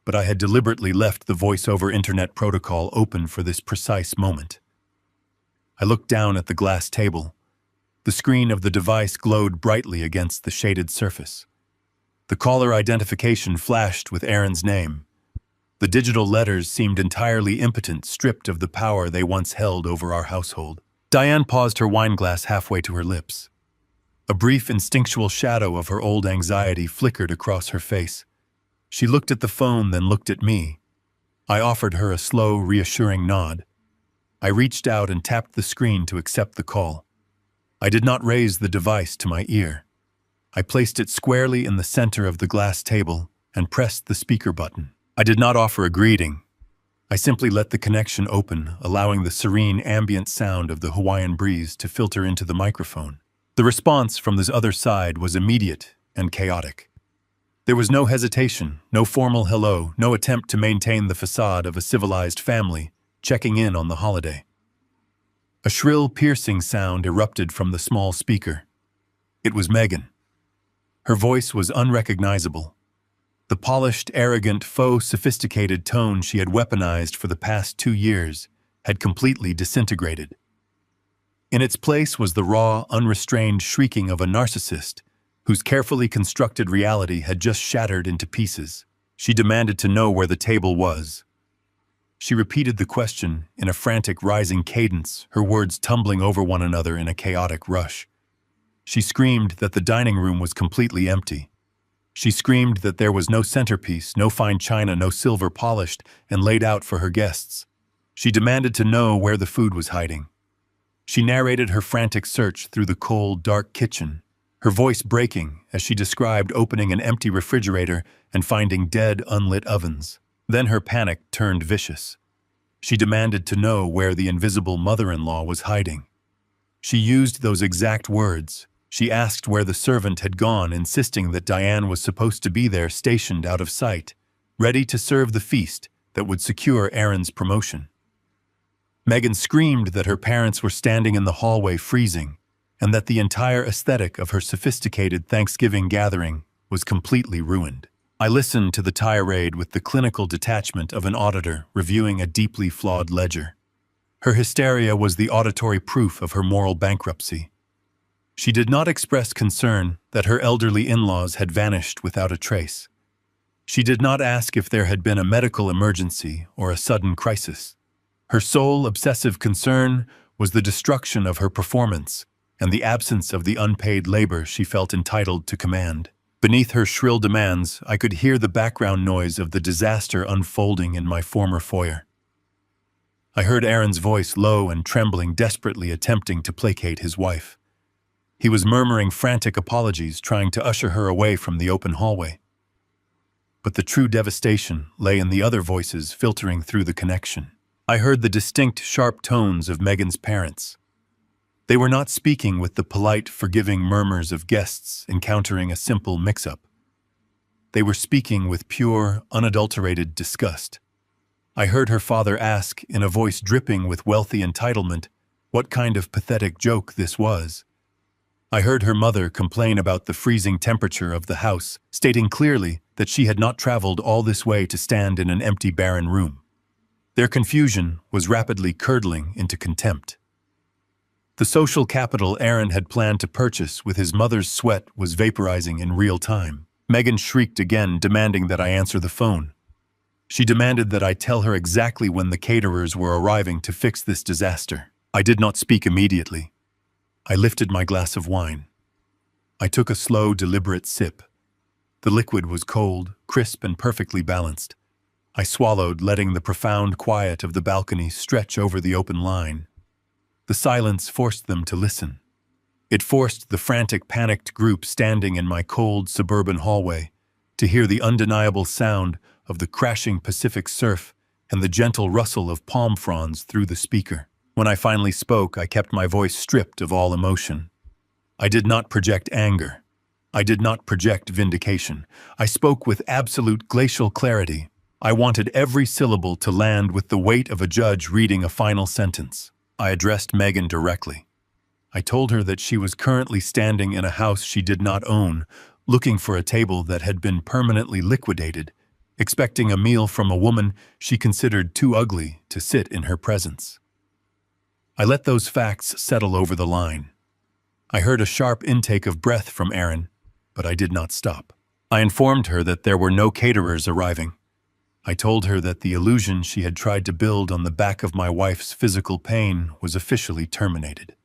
But I had deliberately left the voice-over internet protocol open for this precise moment. I looked down at the glass table. The screen of the device glowed brightly against the shaded surface. The caller identification flashed with Aaron's name. The digital letters seemed entirely impotent, stripped of the power they once held over our household. Diane paused her wine glass halfway to her lips. A brief instinctual shadow of her old anxiety flickered across her face. She looked at the phone, then looked at me. I offered her a slow, reassuring nod. I reached out and tapped the screen to accept the call. I did not raise the device to my ear. I placed it squarely in the center of the glass table and pressed the speaker button. I did not offer a greeting. I simply let the connection open, allowing the serene, ambient sound of the Hawaiian breeze to filter into the microphone. The response from the other side was immediate and chaotic. There was no hesitation, no formal hello, no attempt to maintain the facade of a civilized family checking in on the holiday. A shrill, piercing sound erupted from the small speaker. It was Megan. Her voice was unrecognizable. The polished, arrogant, faux sophisticated tone she had weaponized for the past 2 years had completely disintegrated. In its place was the raw, unrestrained shrieking of a narcissist whose carefully constructed reality had just shattered into pieces. She demanded to know where the table was. She repeated the question in a frantic, rising cadence, her words tumbling over one another in a chaotic rush. She screamed that the dining room was completely empty. She screamed that there was no centerpiece, no fine china, no silver polished and laid out for her guests. She demanded to know where the food was hiding. She narrated her frantic search through the cold, dark kitchen, her voice breaking as she described opening an empty refrigerator and finding dead, unlit ovens. Then her panic turned vicious. She demanded to know where the invisible mother-in-law was hiding. She used those exact words. She asked where the servant had gone, insisting that Diane was supposed to be there, stationed out of sight, ready to serve the feast that would secure Aaron's promotion. Megan screamed that her parents were standing in the hallway freezing, and that the entire aesthetic of her sophisticated Thanksgiving gathering was completely ruined. I listened to the tirade with the clinical detachment of an auditor reviewing a deeply flawed ledger. Her hysteria was the auditory proof of her moral bankruptcy. She did not express concern that her elderly in-laws had vanished without a trace. She did not ask if there had been a medical emergency or a sudden crisis. Her sole obsessive concern was the destruction of her performance and the absence of the unpaid labor she felt entitled to command. Beneath her shrill demands, I could hear the background noise of the disaster unfolding in my former foyer. I heard Aaron's voice, low and trembling, desperately attempting to placate his wife. He was murmuring frantic apologies, trying to usher her away from the open hallway. But the true devastation lay in the other voices filtering through the connection. I heard the distinct, sharp tones of Megan's parents. They were not speaking with the polite, forgiving murmurs of guests encountering a simple mix-up. They were speaking with pure, unadulterated disgust. I heard her father ask, in a voice dripping with wealthy entitlement, what kind of pathetic joke this was. I heard her mother complain about the freezing temperature of the house, stating clearly that she had not traveled all this way to stand in an empty, barren room. Their confusion was rapidly curdling into contempt. The social capital Aaron had planned to purchase with his mother's sweat was vaporizing in real time. Megan shrieked again, demanding that I answer the phone. She demanded that I tell her exactly when the caterers were arriving to fix this disaster. I did not speak immediately. I lifted my glass of wine. I took a slow, deliberate sip. The liquid was cold, crisp and perfectly balanced. I swallowed, letting the profound quiet of the balcony stretch over the open line. The silence forced them to listen. It forced the frantic, panicked group standing in my cold suburban hallway to hear the undeniable sound of the crashing Pacific surf and the gentle rustle of palm fronds through the speaker. When I finally spoke, I kept my voice stripped of all emotion. I did not project anger. I did not project vindication. I spoke with absolute glacial clarity. I wanted every syllable to land with the weight of a judge reading a final sentence. I addressed Megan directly. I told her that she was currently standing in a house she did not own, looking for a table that had been permanently liquidated, expecting a meal from a woman she considered too ugly to sit in her presence. I let those facts settle over the line. I heard a sharp intake of breath from Erin, but I did not stop. I informed her that there were no caterers arriving. I told her that the illusion she had tried to build on the back of my wife's physical pain was officially terminated.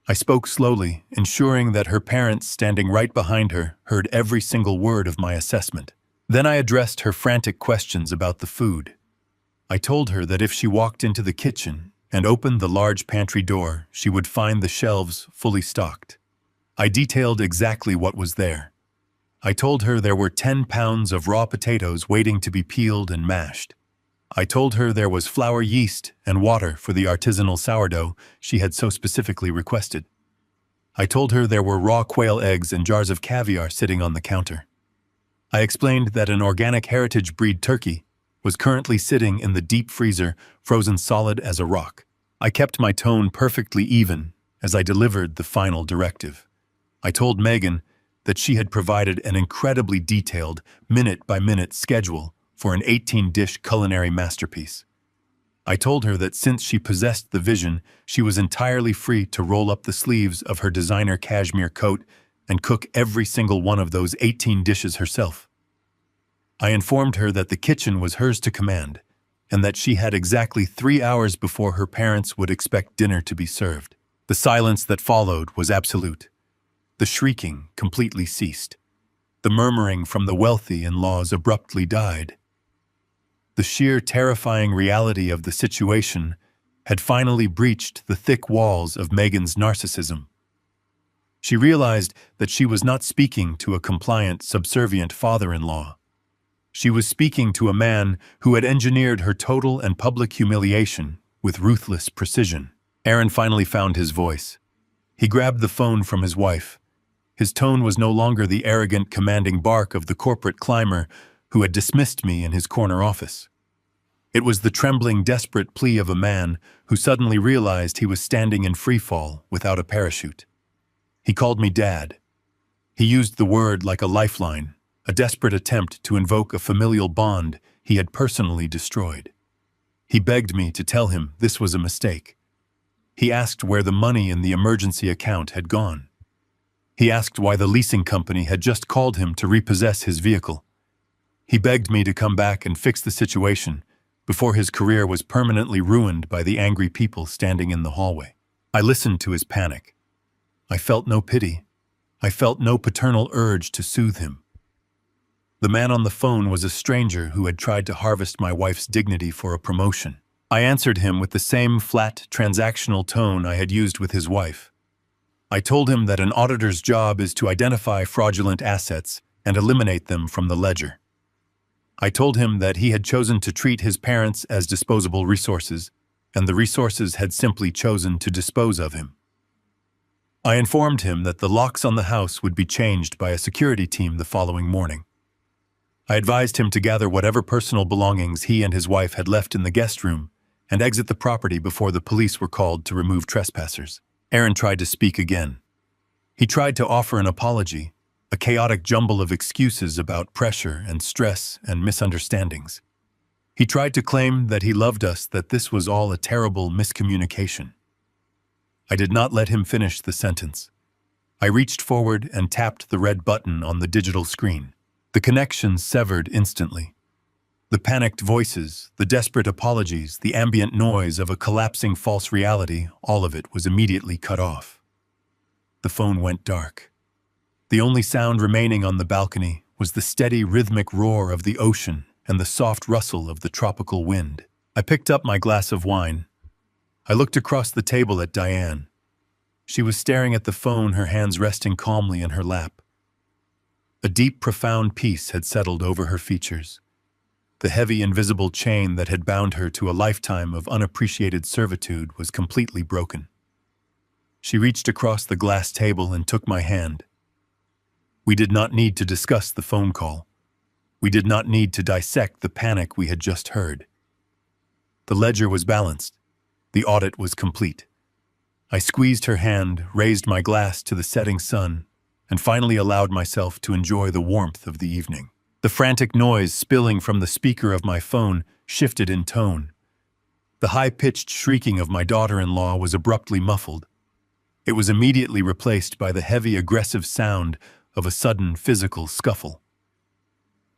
I spoke slowly, ensuring that her parents standing right behind her heard every single word of my assessment. Then I addressed her frantic questions about the food. I told her that if she walked into the kitchen and opened the large pantry door, she would find the shelves fully stocked. I detailed exactly what was there. I told her there were 10 pounds of raw potatoes waiting to be peeled and mashed. I told her there was flour, yeast, and water for the artisanal sourdough she had so specifically requested. I told her there were raw quail eggs and jars of caviar sitting on the counter. I explained that an organic heritage breed turkey was currently sitting in the deep freezer, frozen solid as a rock. I kept my tone perfectly even as I delivered the final directive. I told Megan that she had provided an incredibly detailed, minute-by-minute schedule for an 18-dish culinary masterpiece. I told her that since she possessed the vision, she was entirely free to roll up the sleeves of her designer cashmere coat and cook every single one of those 18 dishes herself. I informed her that the kitchen was hers to command, and that she had exactly 3 hours before her parents would expect dinner to be served. The silence that followed was absolute. The shrieking completely ceased. The murmuring from the wealthy in-laws abruptly died. The sheer terrifying reality of the situation had finally breached the thick walls of Megan's narcissism. She realized that she was not speaking to a compliant, subservient father-in-law. She was speaking to a man who had engineered her total and public humiliation with ruthless precision. Aaron finally found his voice. He grabbed the phone from his wife. His tone was no longer the arrogant, commanding bark of the corporate climber who had dismissed me in his corner office. It was the trembling, desperate plea of a man who suddenly realized he was standing in freefall without a parachute. He called me Dad. He used the word like a lifeline, a desperate attempt to invoke a familial bond he had personally destroyed. He begged me to tell him this was a mistake. He asked where the money in the emergency account had gone. He asked why the leasing company had just called him to repossess his vehicle. He begged me to come back and fix the situation before his career was permanently ruined by the angry people standing in the hallway. I listened to his panic. I felt no pity. I felt no paternal urge to soothe him. The man on the phone was a stranger who had tried to harvest my wife's dignity for a promotion. I answered him with the same flat, transactional tone I had used with his wife. I told him that an auditor's job is to identify fraudulent assets and eliminate them from the ledger. I told him that he had chosen to treat his parents as disposable resources, and the resources had simply chosen to dispose of him. I informed him that the locks on the house would be changed by a security team the following morning. I advised him to gather whatever personal belongings he and his wife had left in the guest room and exit the property before the police were called to remove trespassers. Aaron tried to speak again. He tried to offer an apology, a chaotic jumble of excuses about pressure and stress and misunderstandings. He tried to claim that he loved us, that this was all a terrible miscommunication. I did not let him finish the sentence. I reached forward and tapped the red button on the digital screen. The connection severed instantly. The panicked voices, the desperate apologies, the ambient noise of a collapsing false reality, all of it was immediately cut off. The phone went dark. The only sound remaining on the balcony was the steady rhythmic roar of the ocean and the soft rustle of the tropical wind. I picked up my glass of wine. I looked across the table at Diane. She was staring at the phone, her hands resting calmly in her lap. A deep, profound peace had settled over her features. The heavy, invisible chain that had bound her to a lifetime of unappreciated servitude was completely broken. She reached across the glass table and took my hand. We did not need to discuss the phone call. We did not need to dissect the panic we had just heard. The ledger was balanced. The audit was complete. I squeezed her hand, raised my glass to the setting sun, and finally allowed myself to enjoy the warmth of the evening. The frantic noise spilling from the speaker of my phone shifted in tone. The high-pitched shrieking of my daughter-in-law was abruptly muffled. It was immediately replaced by the heavy, aggressive sound of a sudden physical scuffle.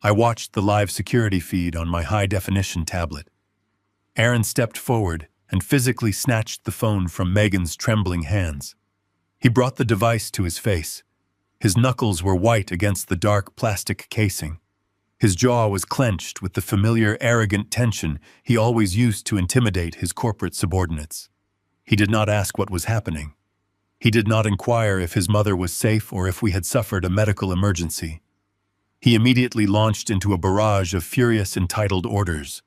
I watched the live security feed on my high-definition tablet. Aaron stepped forward and physically snatched the phone from Megan's trembling hands. He brought the device to his face. His knuckles were white against the dark plastic casing. His jaw was clenched with the familiar, arrogant tension he always used to intimidate his corporate subordinates. He did not ask what was happening. He did not inquire if his mother was safe or if we had suffered a medical emergency. He immediately launched into a barrage of furious, entitled orders.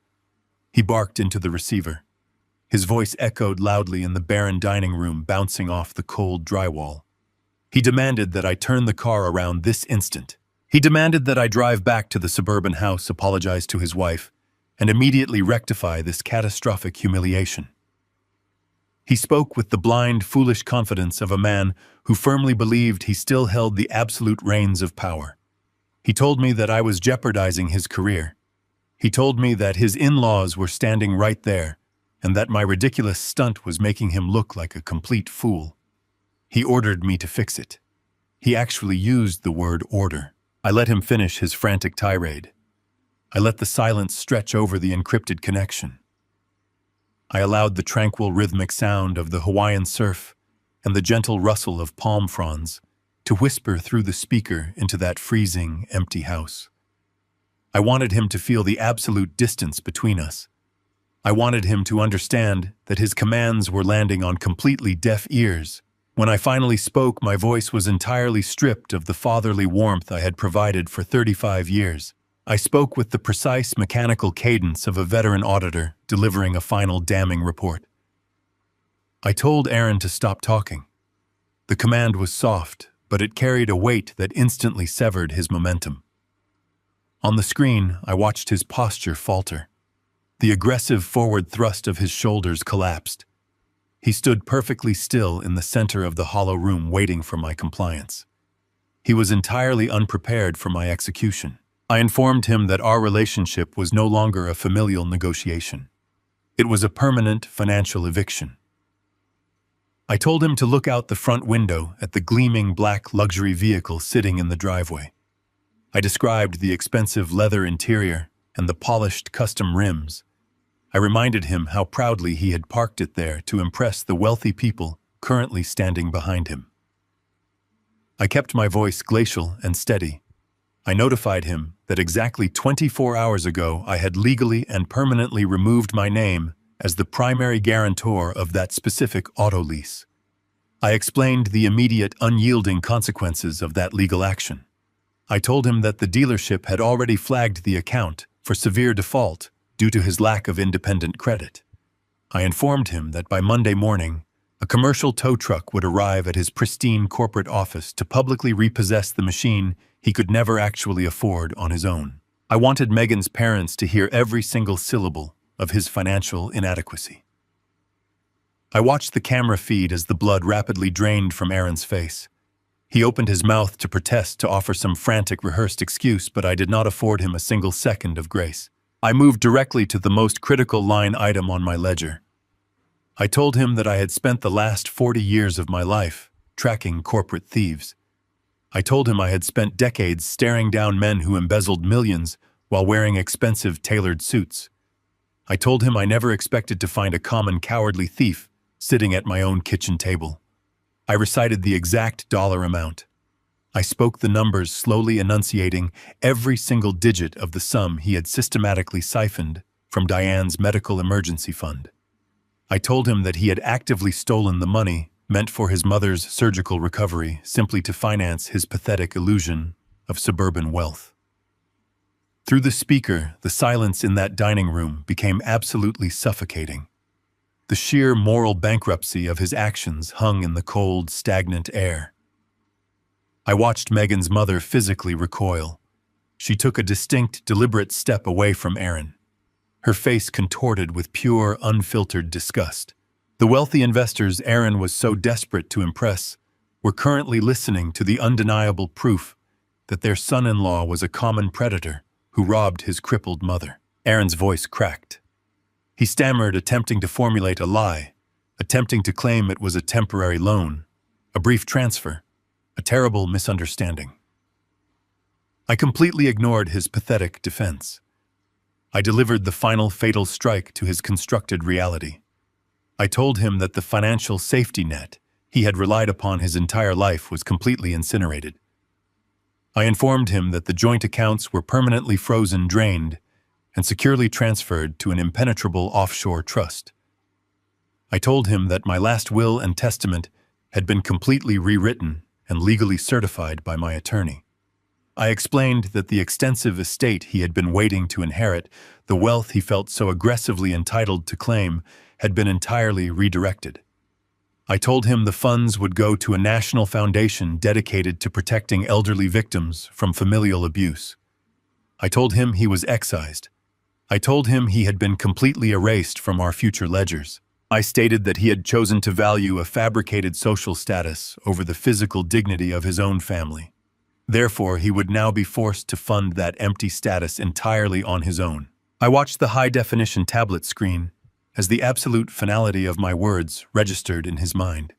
He barked into the receiver. His voice echoed loudly in the barren dining room, bouncing off the cold drywall. He demanded that I turn the car around this instant. He demanded that I drive back to the suburban house, apologize to his wife, and immediately rectify this catastrophic humiliation. He spoke with the blind, foolish confidence of a man who firmly believed he still held the absolute reins of power. He told me that I was jeopardizing his career. He told me that his in-laws were standing right there, and that my ridiculous stunt was making him look like a complete fool. He ordered me to fix it. He actually used the word order. I let him finish his frantic tirade. I let the silence stretch over the encrypted connection. I allowed the tranquil rhythmic sound of the Hawaiian surf and the gentle rustle of palm fronds to whisper through the speaker into that freezing, empty house. I wanted him to feel the absolute distance between us. I wanted him to understand that his commands were landing on completely deaf ears. When I finally spoke, my voice was entirely stripped of the fatherly warmth I had provided for 35 years. I spoke with the precise mechanical cadence of a veteran auditor delivering a final damning report. I told Aaron to stop talking. The command was soft, but it carried a weight that instantly severed his momentum. On the screen, I watched his posture falter. The aggressive forward thrust of his shoulders collapsed. He stood perfectly still in the center of the hollow room, waiting for my compliance. He was entirely unprepared for my execution. I informed him that our relationship was no longer a familial negotiation. It was a permanent financial eviction. I told him to look out the front window at the gleaming black luxury vehicle sitting in the driveway. I described the expensive leather interior and the polished custom rims. I reminded him how proudly he had parked it there to impress the wealthy people currently standing behind him. I kept my voice glacial and steady. I notified him that exactly 24 hours ago I had legally and permanently removed my name as the primary guarantor of that specific auto lease. I explained the immediate, unyielding consequences of that legal action. I told him that the dealership had already flagged the account for severe default due to his lack of independent credit. I informed him that by Monday morning, a commercial tow truck would arrive at his pristine corporate office to publicly repossess the machine he could never actually afford on his own. I wanted Megan's parents to hear every single syllable of his financial inadequacy. I watched the camera feed as the blood rapidly drained from Aaron's face. He opened his mouth to protest, to offer some frantic, rehearsed excuse, but I did not afford him a single second of grace. I moved directly to the most critical line item on my ledger. I told him that I had spent the last 40 years of my life tracking corporate thieves. I told him I had spent decades staring down men who embezzled millions while wearing expensive tailored suits. I told him I never expected to find a common cowardly thief sitting at my own kitchen table. I recited the exact dollar amount. I spoke the numbers, slowly enunciating every single digit of the sum he had systematically siphoned from Diane's medical emergency fund. I told him that he had actively stolen the money meant for his mother's surgical recovery simply to finance his pathetic illusion of suburban wealth. Through the speaker, the silence in that dining room became absolutely suffocating. The sheer moral bankruptcy of his actions hung in the cold, stagnant air. I watched Megan's mother physically recoil. She took a distinct, deliberate step away from Aaron, her face contorted with pure, unfiltered disgust. The wealthy investors Aaron was so desperate to impress were currently listening to the undeniable proof that their son-in-law was a common predator who robbed his crippled mother. Aaron's voice cracked. He stammered, attempting to formulate a lie, attempting to claim it was a temporary loan, a brief transfer, a terrible misunderstanding. I completely ignored his pathetic defense. I delivered the final fatal strike to his constructed reality. I told him that the financial safety net he had relied upon his entire life was completely incinerated. I informed him that the joint accounts were permanently frozen, drained, and securely transferred to an impenetrable offshore trust. I told him that my last will and testament had been completely rewritten and legally certified by my attorney. I explained that the extensive estate he had been waiting to inherit, the wealth he felt so aggressively entitled to claim, had been entirely redirected. I told him the funds would go to a national foundation dedicated to protecting elderly victims from familial abuse. I told him he was excised. I told him he had been completely erased from our future ledgers. I stated that he had chosen to value a fabricated social status over the physical dignity of his own family. Therefore, he would now be forced to fund that empty status entirely on his own. I watched the high-definition tablet screen as the absolute finality of my words registered in his mind.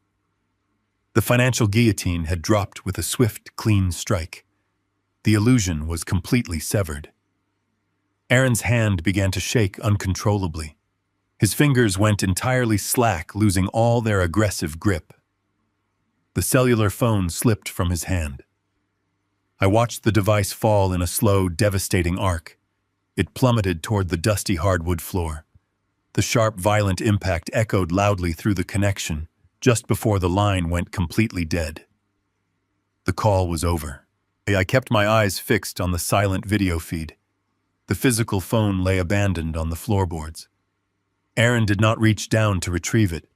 The financial guillotine had dropped with a swift, clean strike. The illusion was completely severed. Aaron's hand began to shake uncontrollably. His fingers went entirely slack, losing all their aggressive grip. The cellular phone slipped from his hand. I watched the device fall in a slow, devastating arc. It plummeted toward the dusty hardwood floor. The sharp, violent impact echoed loudly through the connection, just before the line went completely dead. The call was over. I kept my eyes fixed on the silent video feed. The physical phone lay abandoned on the floorboards. Aaron did not reach down to retrieve it.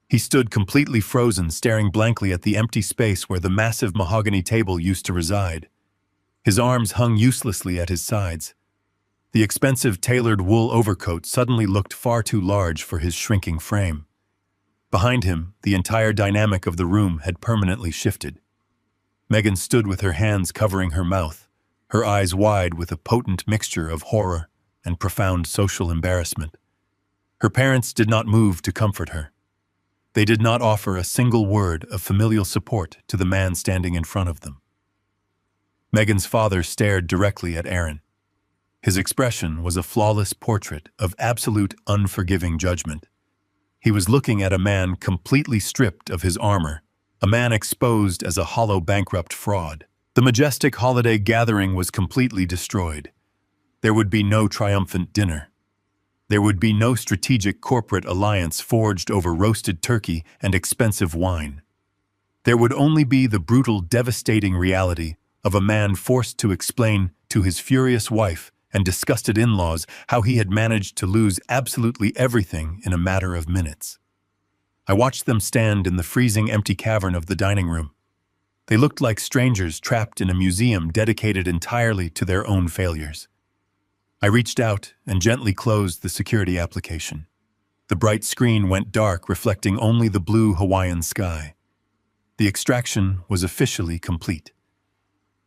He stood completely frozen, staring blankly at the empty space where the massive mahogany table used to reside. His arms hung uselessly at his sides. The expensive tailored wool overcoat suddenly looked far too large for his shrinking frame. Behind him, the entire dynamic of the room had permanently shifted. Megan stood with her hands covering her mouth, her eyes wide with a potent mixture of horror and profound social embarrassment. Her parents did not move to comfort her. They did not offer a single word of familial support to the man standing in front of them. Megan's father stared directly at Aaron. His expression was a flawless portrait of absolute unforgiving judgment. He was looking at a man completely stripped of his armor, a man exposed as a hollow bankrupt fraud. The majestic holiday gathering was completely destroyed. There would be no triumphant dinner. There would be no strategic corporate alliance forged over roasted turkey and expensive wine. There would only be the brutal, devastating reality of a man forced to explain to his furious wife and disgusted in-laws how he had managed to lose absolutely everything in a matter of minutes. I watched them stand in the freezing empty cavern of the dining room. They looked like strangers trapped in a museum dedicated entirely to their own failures. I reached out and gently closed the security application. The bright screen went dark, reflecting only the blue Hawaiian sky. The extraction was officially complete.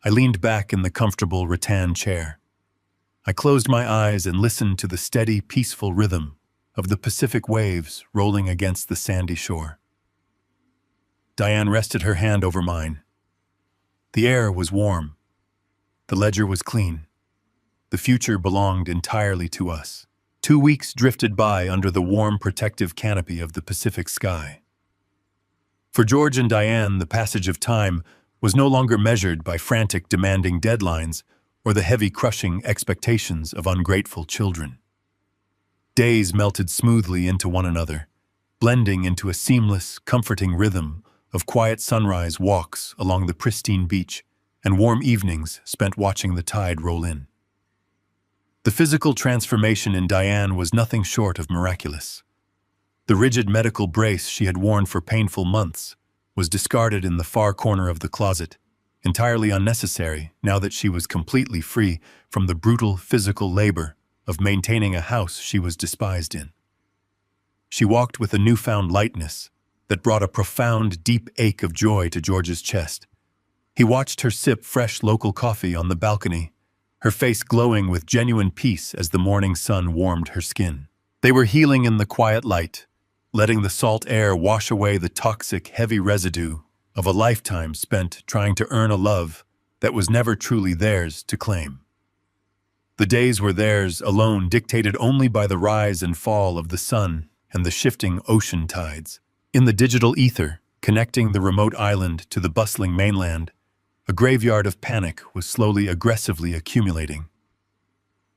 I leaned back in the comfortable rattan chair. I closed my eyes and listened to the steady, peaceful rhythm of the Pacific waves rolling against the sandy shore. Diane rested her hand over mine. The air was warm. The ledger was clean. The future belonged entirely to us. 2 weeks drifted by under the warm, protective canopy of the Pacific sky. For George and Diane, the passage of time was no longer measured by frantic demanding deadlines or the heavy crushing expectations of ungrateful children. Days melted smoothly into one another, blending into a seamless, comforting rhythm of quiet sunrise walks along the pristine beach and warm evenings spent watching the tide roll in. The physical transformation in Diane was nothing short of miraculous. The rigid medical brace she had worn for painful months was discarded in the far corner of the closet, entirely unnecessary now that she was completely free from the brutal physical labor of maintaining a house she was despised in. She walked with a newfound lightness that brought a profound, deep ache of joy to George's chest. He watched her sip fresh local coffee on the balcony, her face glowing with genuine peace as the morning sun warmed her skin. They were healing in the quiet light, letting the salt air wash away the toxic, heavy residue of a lifetime spent trying to earn a love that was never truly theirs to claim. The days were theirs alone, dictated only by the rise and fall of the sun and the shifting ocean tides. In the digital ether, connecting the remote island to the bustling mainland, a graveyard of panic was slowly aggressively accumulating.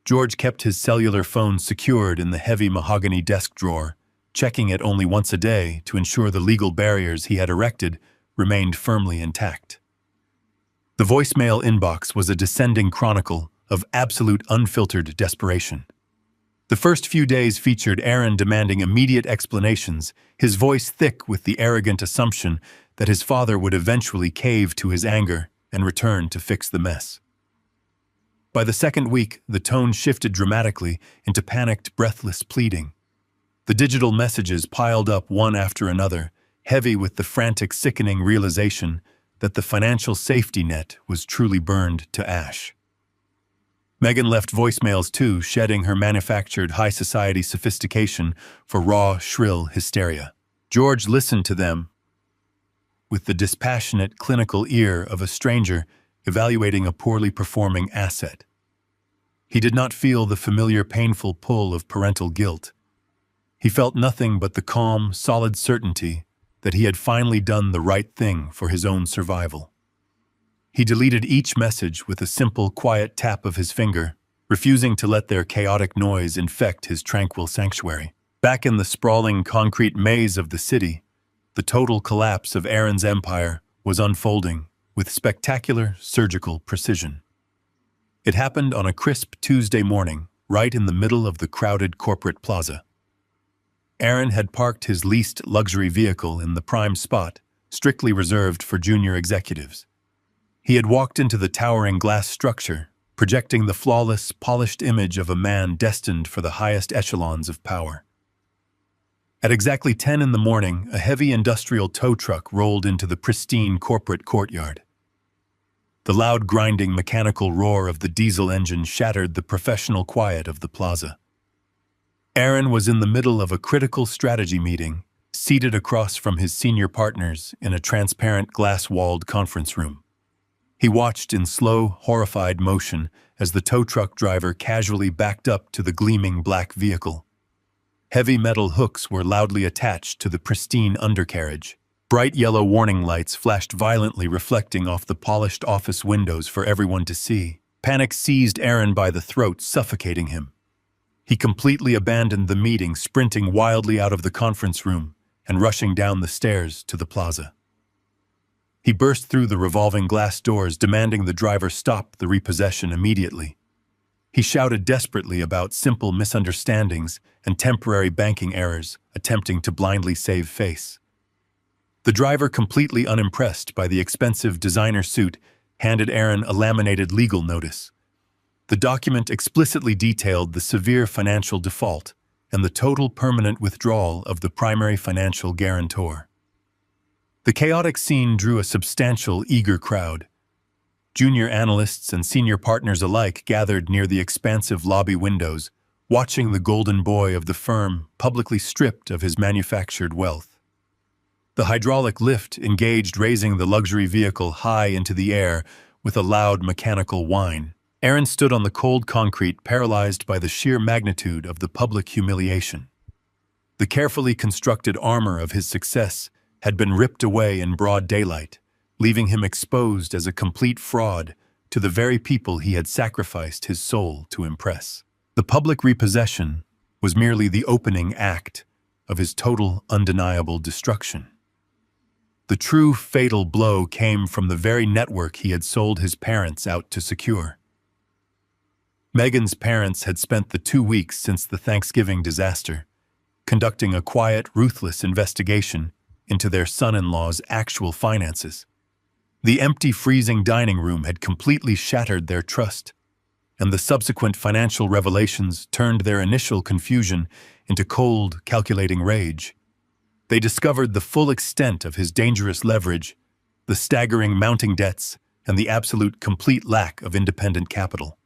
George kept his cellular phone secured in the heavy mahogany desk drawer, checking it only once a day to ensure the legal barriers he had erected remained firmly intact. The voicemail inbox was a descending chronicle of absolute unfiltered desperation. The first few days featured Aaron demanding immediate explanations, his voice thick with the arrogant assumption that his father would eventually cave to his anger and return to fix the mess. By the second week, the tone shifted dramatically into panicked, breathless pleading. The digital messages piled up one after another, heavy with the frantic, sickening realization that the financial safety net was truly burned to ash. Megan left voicemails too, shedding her manufactured high society sophistication for raw, shrill hysteria. George listened to them with the dispassionate, clinical ear of a stranger evaluating a poorly performing asset. He did not feel the familiar painful pull of parental guilt. He felt nothing but the calm, solid certainty that he had finally done the right thing for his own survival. He deleted each message with a simple, quiet tap of his finger, refusing to let their chaotic noise infect his tranquil sanctuary. Back in the sprawling concrete maze of the city, the total collapse of Aaron's empire was unfolding with spectacular surgical precision. It happened on a crisp Tuesday morning, right in the middle of the crowded corporate plaza. Aaron had parked his leased luxury vehicle in the prime spot, strictly reserved for junior executives. He had walked into the towering glass structure, projecting the flawless, polished image of a man destined for the highest echelons of power. At exactly 10 in the morning, a heavy industrial tow truck rolled into the pristine corporate courtyard. The loud grinding mechanical roar of the diesel engine shattered the professional quiet of the plaza. Aaron was in the middle of a critical strategy meeting, seated across from his senior partners in a transparent glass-walled conference room. He watched in slow, horrified motion as the tow truck driver casually backed up to the gleaming black vehicle. Heavy metal hooks were loudly attached to the pristine undercarriage. Bright yellow warning lights flashed violently, reflecting off the polished office windows for everyone to see. Panic seized Aaron by the throat, suffocating him. He completely abandoned the meeting, sprinting wildly out of the conference room and rushing down the stairs to the plaza. He burst through the revolving glass doors, demanding the driver stop the repossession immediately. He shouted desperately about simple misunderstandings and temporary banking errors, attempting to blindly save face. The driver, completely unimpressed by the expensive designer suit, handed Aaron a laminated legal notice. The document explicitly detailed the severe financial default and the total permanent withdrawal of the primary financial guarantor. The chaotic scene drew a substantial, eager crowd. Junior analysts and senior partners alike gathered near the expansive lobby windows, watching the golden boy of the firm publicly stripped of his manufactured wealth. The hydraulic lift engaged, raising the luxury vehicle high into the air with a loud mechanical whine. Aaron stood on the cold concrete, paralyzed by the sheer magnitude of the public humiliation. The carefully constructed armor of his success had been ripped away in broad daylight, leaving him exposed as a complete fraud to the very people he had sacrificed his soul to impress. The public repossession was merely the opening act of his total, undeniable destruction. The true fatal blow came from the very network he had sold his parents out to secure. Megan's parents had spent the 2 weeks since the Thanksgiving disaster conducting a quiet, ruthless investigation into their son-in-law's actual finances. The empty, freezing dining room had completely shattered their trust, and the subsequent financial revelations turned their initial confusion into cold, calculating rage. They discovered the full extent of his dangerous leverage, the staggering mounting debts, and the absolute complete lack of independent capital.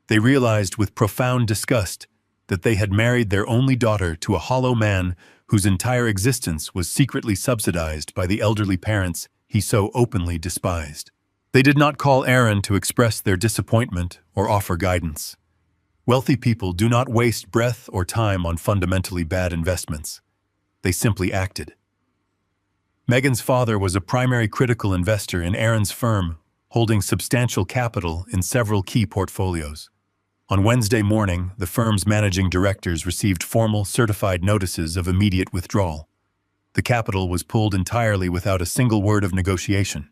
They realized with profound disgust that they had married their only daughter to a hollow man whose entire existence was secretly subsidized by the elderly parents he so openly despised. They did not call Aaron to express their disappointment or offer guidance. Wealthy people do not waste breath or time on fundamentally bad investments. They simply acted. Megan's father was a primary critical investor in Aaron's firm, holding substantial capital in several key portfolios. On Wednesday morning, the firm's managing directors received formal, certified notices of immediate withdrawal. The capital was pulled entirely without a single word of negotiation.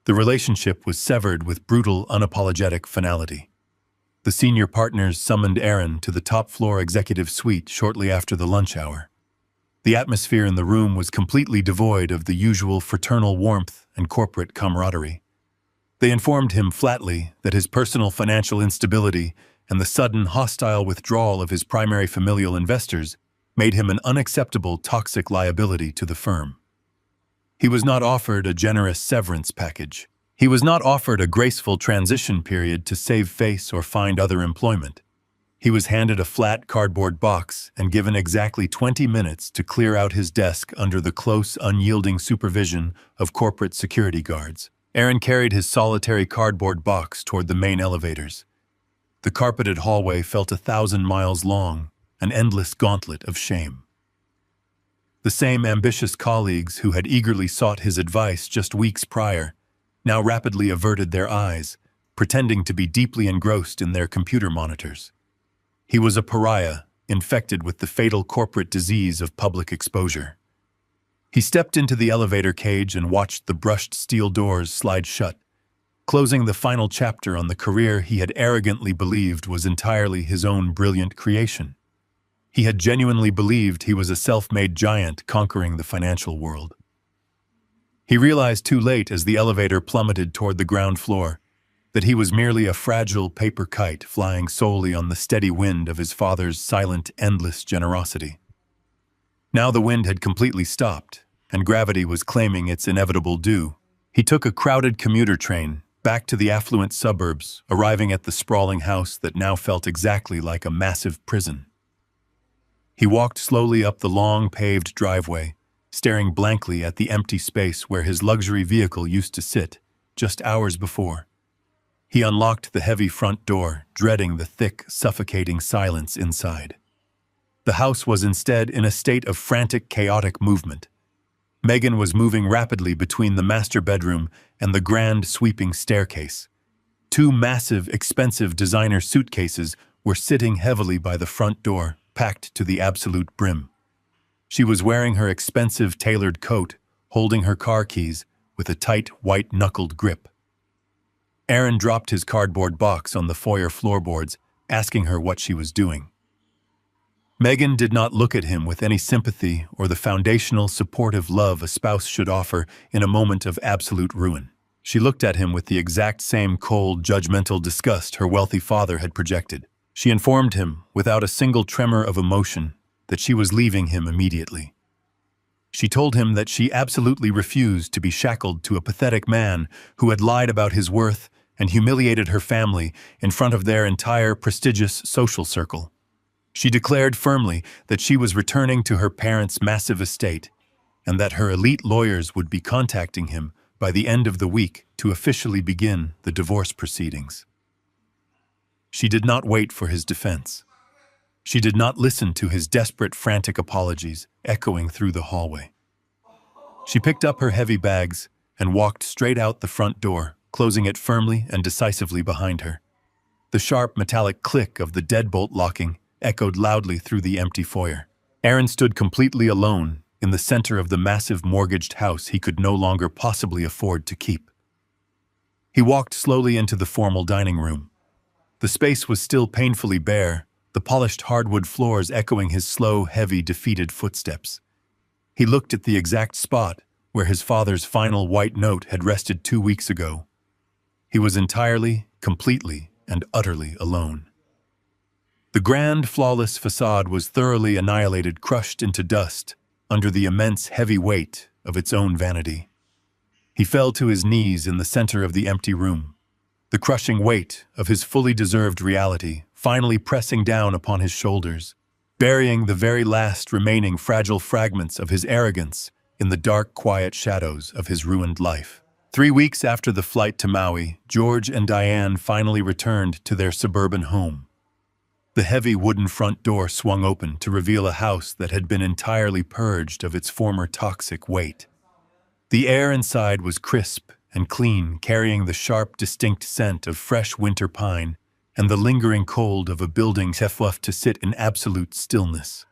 The relationship was severed with brutal, unapologetic finality. The senior partners summoned Aaron to the top-floor executive suite shortly after the lunch hour. The atmosphere in the room was completely devoid of the usual fraternal warmth and corporate camaraderie. They informed him flatly that his personal financial instability and the sudden hostile withdrawal of his primary familial investors made him an unacceptable toxic liability to the firm. He was not offered a generous severance package. He was not offered a graceful transition period to save face or find other employment. He was handed a flat cardboard box and given exactly 20 minutes to clear out his desk under the close, unyielding supervision of corporate security guards. Aaron carried his solitary cardboard box toward the main elevators. The carpeted hallway felt 1,000 miles long, an endless gauntlet of shame. The same ambitious colleagues who had eagerly sought his advice just weeks prior now rapidly averted their eyes, pretending to be deeply engrossed in their computer monitors. He was a pariah, infected with the fatal corporate disease of public exposure. He stepped into the elevator cage and watched the brushed steel doors slide shut, closing the final chapter on the career he had arrogantly believed was entirely his own brilliant creation. He had genuinely believed he was a self-made giant conquering the financial world. He realized too late as the elevator plummeted toward the ground floor that he was merely a fragile paper kite flying solely on the steady wind of his father's silent, endless generosity. Now the wind had completely stopped, and gravity was claiming its inevitable due. He took a crowded commuter train back to the affluent suburbs, arriving at the sprawling house that now felt exactly like a massive prison. He walked slowly up the long, paved driveway, staring blankly at the empty space where his luxury vehicle used to sit just hours before. He unlocked the heavy front door, dreading the thick, suffocating silence inside. The house was instead in a state of frantic, chaotic movement. Megan was moving rapidly between the master bedroom and the grand, sweeping staircase. 2 massive, expensive designer suitcases were sitting heavily by the front door, packed to the absolute brim. She was wearing her expensive tailored coat, holding her car keys with a tight, white-knuckled grip. Aaron dropped his cardboard box on the foyer floorboards, asking her what she was doing. Megan did not look at him with any sympathy or the foundational, supportive love a spouse should offer in a moment of absolute ruin. She looked at him with the exact same cold, judgmental disgust her wealthy father had projected. She informed him, without a single tremor of emotion, that she was leaving him immediately. She told him that she absolutely refused to be shackled to a pathetic man who had lied about his worth and humiliated her family in front of their entire prestigious social circle. She declared firmly that she was returning to her parents' massive estate and that her elite lawyers would be contacting him by the end of the week to officially begin the divorce proceedings. She did not wait for his defense. She did not listen to his desperate, frantic apologies echoing through the hallway. She picked up her heavy bags and walked straight out the front door, closing it firmly and decisively behind her. The sharp metallic click of the deadbolt locking echoed loudly through the empty foyer. Aaron stood completely alone in the center of the massive mortgaged house he could no longer possibly afford to keep. He walked slowly into the formal dining room. The space was still painfully bare, the polished hardwood floors echoing his slow, heavy, defeated footsteps. He looked at the exact spot where his father's final white note had rested 2 weeks ago. He was entirely, completely, and utterly alone. The grand, flawless facade was thoroughly annihilated, crushed into dust under the immense heavy weight of its own vanity. He fell to his knees in the center of the empty room, the crushing weight of his fully deserved reality finally pressing down upon his shoulders, burying the very last remaining fragile fragments of his arrogance in the dark, quiet shadows of his ruined life. 3 weeks after the flight to Maui, George and Diane finally returned to their suburban home. The heavy wooden front door swung open to reveal a house that had been entirely purged of its former toxic weight. The air inside was crisp and clean, carrying the sharp, distinct scent of fresh winter pine and the lingering cold of a building left to sit in absolute stillness.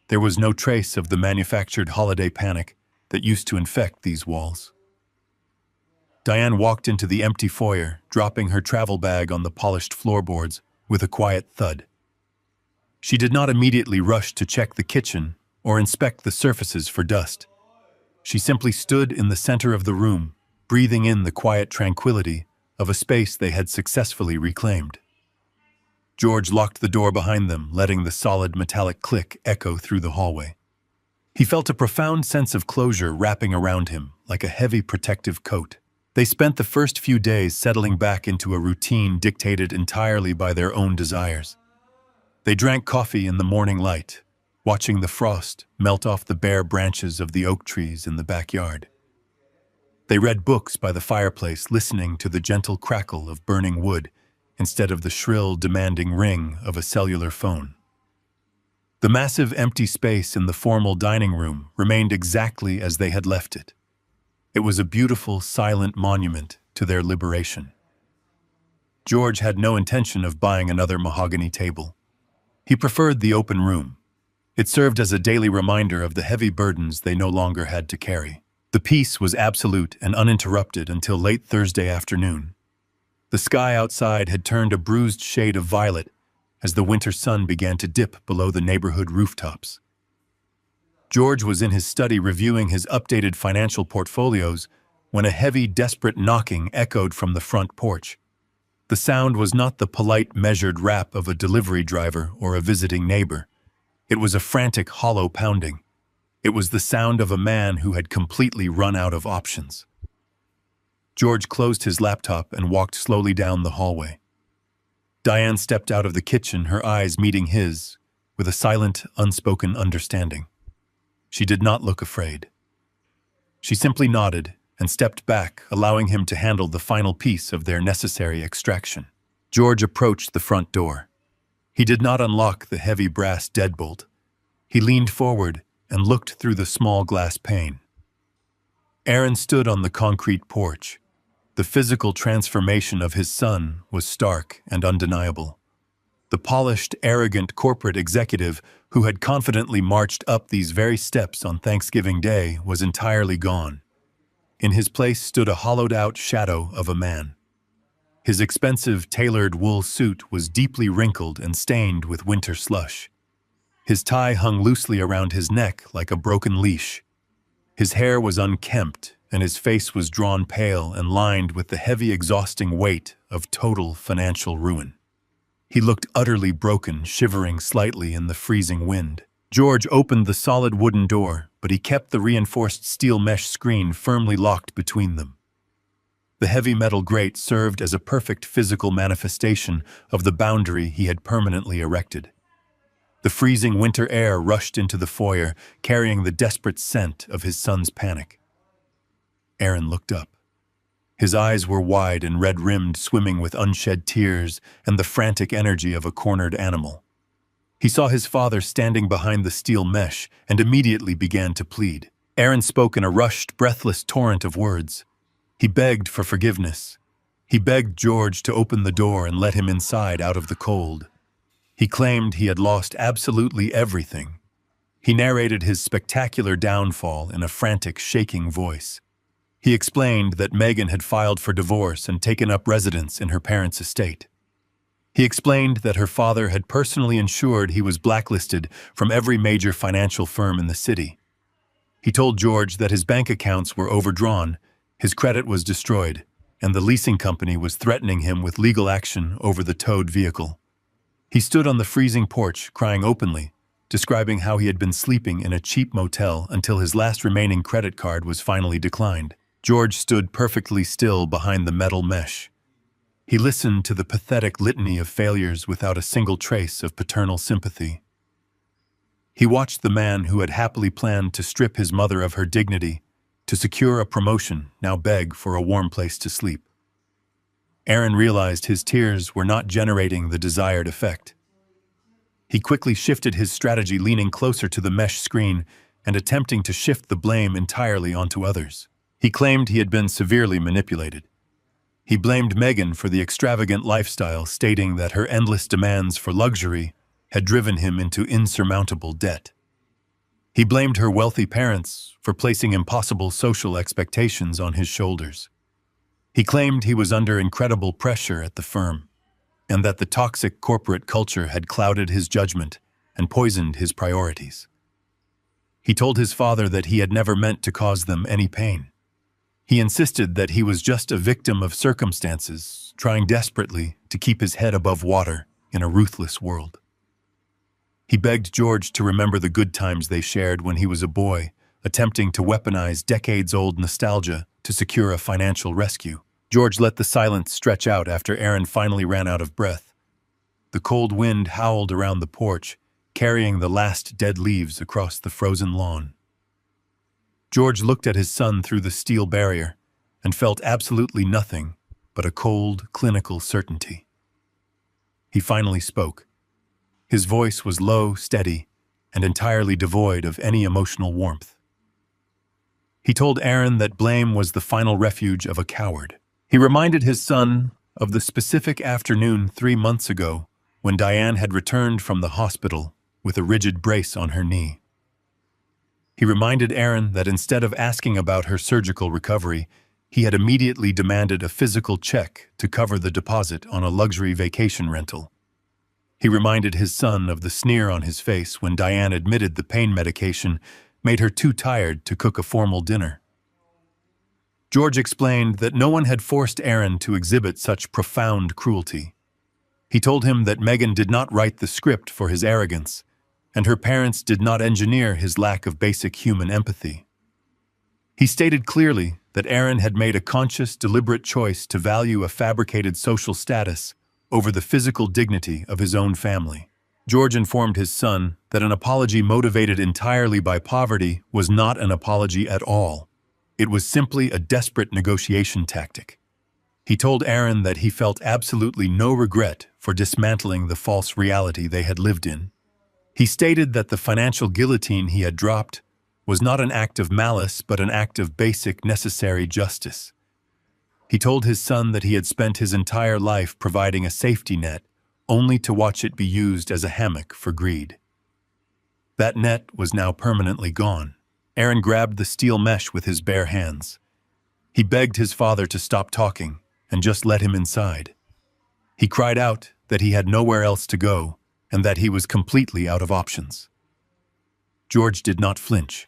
There was no trace of the manufactured holiday panic that used to infect these walls. Diane walked into the empty foyer, dropping her travel bag on the polished floorboards with a quiet thud. She did not immediately rush to check the kitchen or inspect the surfaces for dust. She simply stood in the center of the room, breathing in the quiet tranquility of a space they had successfully reclaimed. George locked the door behind them, letting the solid metallic click echo through the hallway. He felt a profound sense of closure wrapping around him, like a heavy protective coat. They spent the first few days settling back into a routine dictated entirely by their own desires. They drank coffee in the morning light, watching the frost melt off the bare branches of the oak trees in the backyard. They read books by the fireplace, listening to the gentle crackle of burning wood instead of the shrill, demanding ring of a cellular phone. The massive empty space in the formal dining room remained exactly as they had left it. It was a beautiful, silent monument to their liberation. George had no intention of buying another mahogany table. He preferred the open room. It served as a daily reminder of the heavy burdens they no longer had to carry. The peace was absolute and uninterrupted until late Thursday afternoon. The sky outside had turned a bruised shade of violet as the winter sun began to dip below the neighborhood rooftops. George was in his study reviewing his updated financial portfolios when a heavy, desperate knocking echoed from the front porch. The sound was not the polite, measured rap of a delivery driver or a visiting neighbor. It was a frantic, hollow pounding. It was the sound of a man who had completely run out of options. George closed his laptop and walked slowly down the hallway. Diane stepped out of the kitchen, her eyes meeting his, with a silent, unspoken understanding. She did not look afraid. She simply nodded and stepped back, allowing him to handle the final piece of their necessary extraction. George approached the front door. He did not unlock the heavy brass deadbolt. He leaned forward and looked through the small glass pane. Aaron stood on the concrete porch. The physical transformation of his son was stark and undeniable. The polished, arrogant corporate executive who had confidently marched up these very steps on Thanksgiving Day was entirely gone. In his place stood a hollowed-out shadow of a man. His expensive, tailored wool suit was deeply wrinkled and stained with winter slush. His tie hung loosely around his neck like a broken leash. His hair was unkempt, and his face was drawn pale and lined with the heavy, exhausting weight of total financial ruin. He looked utterly broken, shivering slightly in the freezing wind. George opened the solid wooden door, but he kept the reinforced steel mesh screen firmly locked between them. The heavy metal grate served as a perfect physical manifestation of the boundary he had permanently erected. The freezing winter air rushed into the foyer, carrying the desperate scent of his son's panic. Aaron looked up. His eyes were wide and red-rimmed, swimming with unshed tears and the frantic energy of a cornered animal. He saw his father standing behind the steel mesh and immediately began to plead. Aaron spoke in a rushed, breathless torrent of words. He begged for forgiveness. He begged George to open the door and let him inside out of the cold. He claimed he had lost absolutely everything. He narrated his spectacular downfall in a frantic, shaking voice. He explained that Megan had filed for divorce and taken up residence in her parents' estate. He explained that her father had personally ensured he was blacklisted from every major financial firm in the city. He told George that his bank accounts were overdrawn, his credit was destroyed, and the leasing company was threatening him with legal action over the towed vehicle. He stood on the freezing porch, crying openly, describing how he had been sleeping in a cheap motel until his last remaining credit card was finally declined. George stood perfectly still behind the metal mesh. He listened to the pathetic litany of failures without a single trace of paternal sympathy. He watched the man who had happily planned to strip his mother of her dignity, to secure a promotion, now beg for a warm place to sleep. Aaron realized his tears were not generating the desired effect. He quickly shifted his strategy, leaning closer to the mesh screen and attempting to shift the blame entirely onto others. He claimed he had been severely manipulated. He blamed Megan for the extravagant lifestyle, stating that her endless demands for luxury had driven him into insurmountable debt. He blamed her wealthy parents for placing impossible social expectations on his shoulders. He claimed he was under incredible pressure at the firm, and that the toxic corporate culture had clouded his judgment and poisoned his priorities. He told his father that he had never meant to cause them any pain. He insisted that he was just a victim of circumstances, trying desperately to keep his head above water in a ruthless world. He begged George to remember the good times they shared when he was a boy, attempting to weaponize decades-old nostalgia to secure a financial rescue. George let the silence stretch out after Aaron finally ran out of breath. The cold wind howled around the porch, carrying the last dead leaves across the frozen lawn. George looked at his son through the steel barrier and felt absolutely nothing but a cold, clinical certainty. He finally spoke. His voice was low, steady, and entirely devoid of any emotional warmth. He told Aaron that blame was the final refuge of a coward. He reminded his son of the specific afternoon 3 months ago when Diane had returned from the hospital with a rigid brace on her knee. He reminded Aaron that instead of asking about her surgical recovery, he had immediately demanded a physical check to cover the deposit on a luxury vacation rental. He reminded his son of the sneer on his face when Diane admitted the pain medication made her too tired to cook a formal dinner. George explained that no one had forced Aaron to exhibit such profound cruelty. He told him that Megan did not write the script for his arrogance, and her parents did not engineer his lack of basic human empathy. He stated clearly that Aaron had made a conscious, deliberate choice to value a fabricated social status over the physical dignity of his own family. George informed his son that an apology motivated entirely by poverty was not an apology at all. It was simply a desperate negotiation tactic. He told Aaron that he felt absolutely no regret for dismantling the false reality they had lived in. He stated that the financial guillotine he had dropped was not an act of malice but an act of basic, necessary justice. He told his son that he had spent his entire life providing a safety net, only to watch it be used as a hammock for greed. That net was now permanently gone. Aaron grabbed the steel mesh with his bare hands. He begged his father to stop talking and just let him inside. He cried out that he had nowhere else to go and that he was completely out of options. George did not flinch.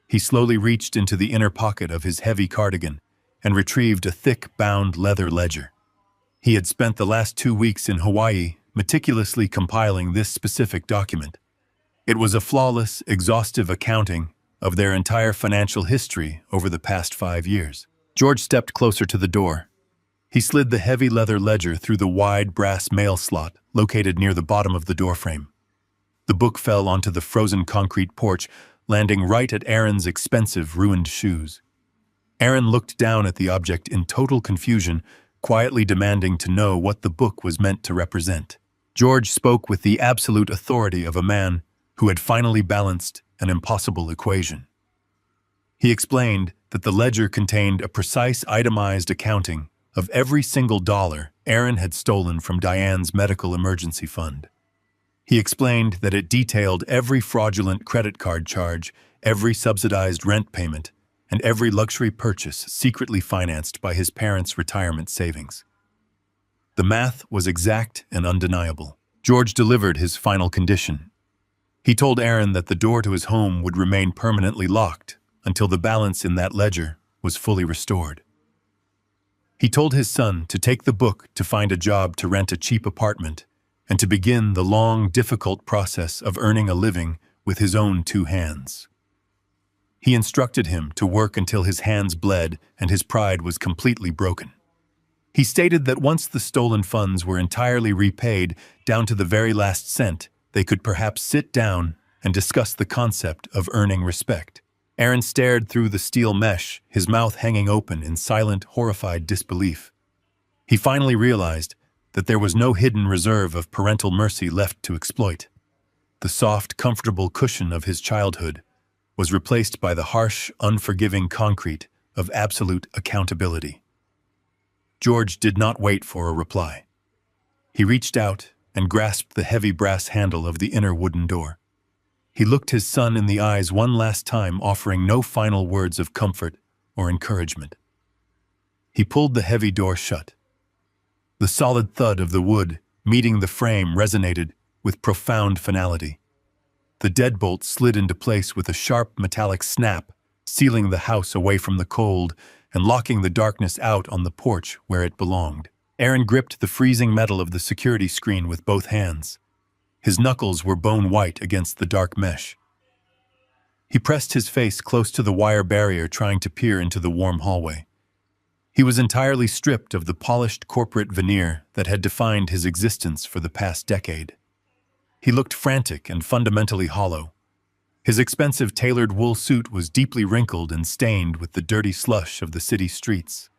He slowly reached into the inner pocket of his heavy cardigan and retrieved a thick, bound leather ledger. He had spent the last 2 weeks in Hawaii meticulously compiling this specific document. It was a flawless, exhaustive accounting of their entire financial history over the past 5 years. George stepped closer to the door. He slid the heavy leather ledger through the wide brass mail slot located near the bottom of the doorframe. The book fell onto the frozen concrete porch, landing right at Aaron's expensive, ruined shoes. Aaron looked down at the object in total confusion, quietly demanding to know what the book was meant to represent. George spoke with the absolute authority of a man who had finally balanced an impossible equation. He explained that the ledger contained a precise itemized accounting of every single dollar Aaron had stolen from Diane's medical emergency fund. He explained that it detailed every fraudulent credit card charge, every subsidized rent payment, and every luxury purchase secretly financed by his parents' retirement savings. The math was exact and undeniable. George delivered his final condition. He told Aaron that the door to his home would remain permanently locked until the balance in that ledger was fully restored. He told his son to take the book to find a job to rent a cheap apartment and to begin the long, difficult process of earning a living with his own two hands. He instructed him to work until his hands bled and his pride was completely broken. He stated that once the stolen funds were entirely repaid down to the very last cent, they could perhaps sit down and discuss the concept of earning respect. Aaron stared through the steel mesh, his mouth hanging open in silent, horrified disbelief. He finally realized that there was no hidden reserve of parental mercy left to exploit. The soft, comfortable cushion of his childhood was replaced by the harsh, unforgiving concrete of absolute accountability. George did not wait for a reply. He reached out and grasped the heavy brass handle of the inner wooden door. He looked his son in the eyes one last time, offering no final words of comfort or encouragement. He pulled the heavy door shut. The solid thud of the wood meeting the frame resonated with profound finality. The deadbolt slid into place with a sharp metallic snap, sealing the house away from the cold and locking the darkness out on the porch where it belonged. Aaron gripped the freezing metal of the security screen with both hands. His knuckles were bone white against the dark mesh. He pressed his face close to the wire barrier, trying to peer into the warm hallway. He was entirely stripped of the polished corporate veneer that had defined his existence for the past decade. He looked frantic and fundamentally hollow. His expensive tailored wool suit was deeply wrinkled and stained with the dirty slush of the city streets.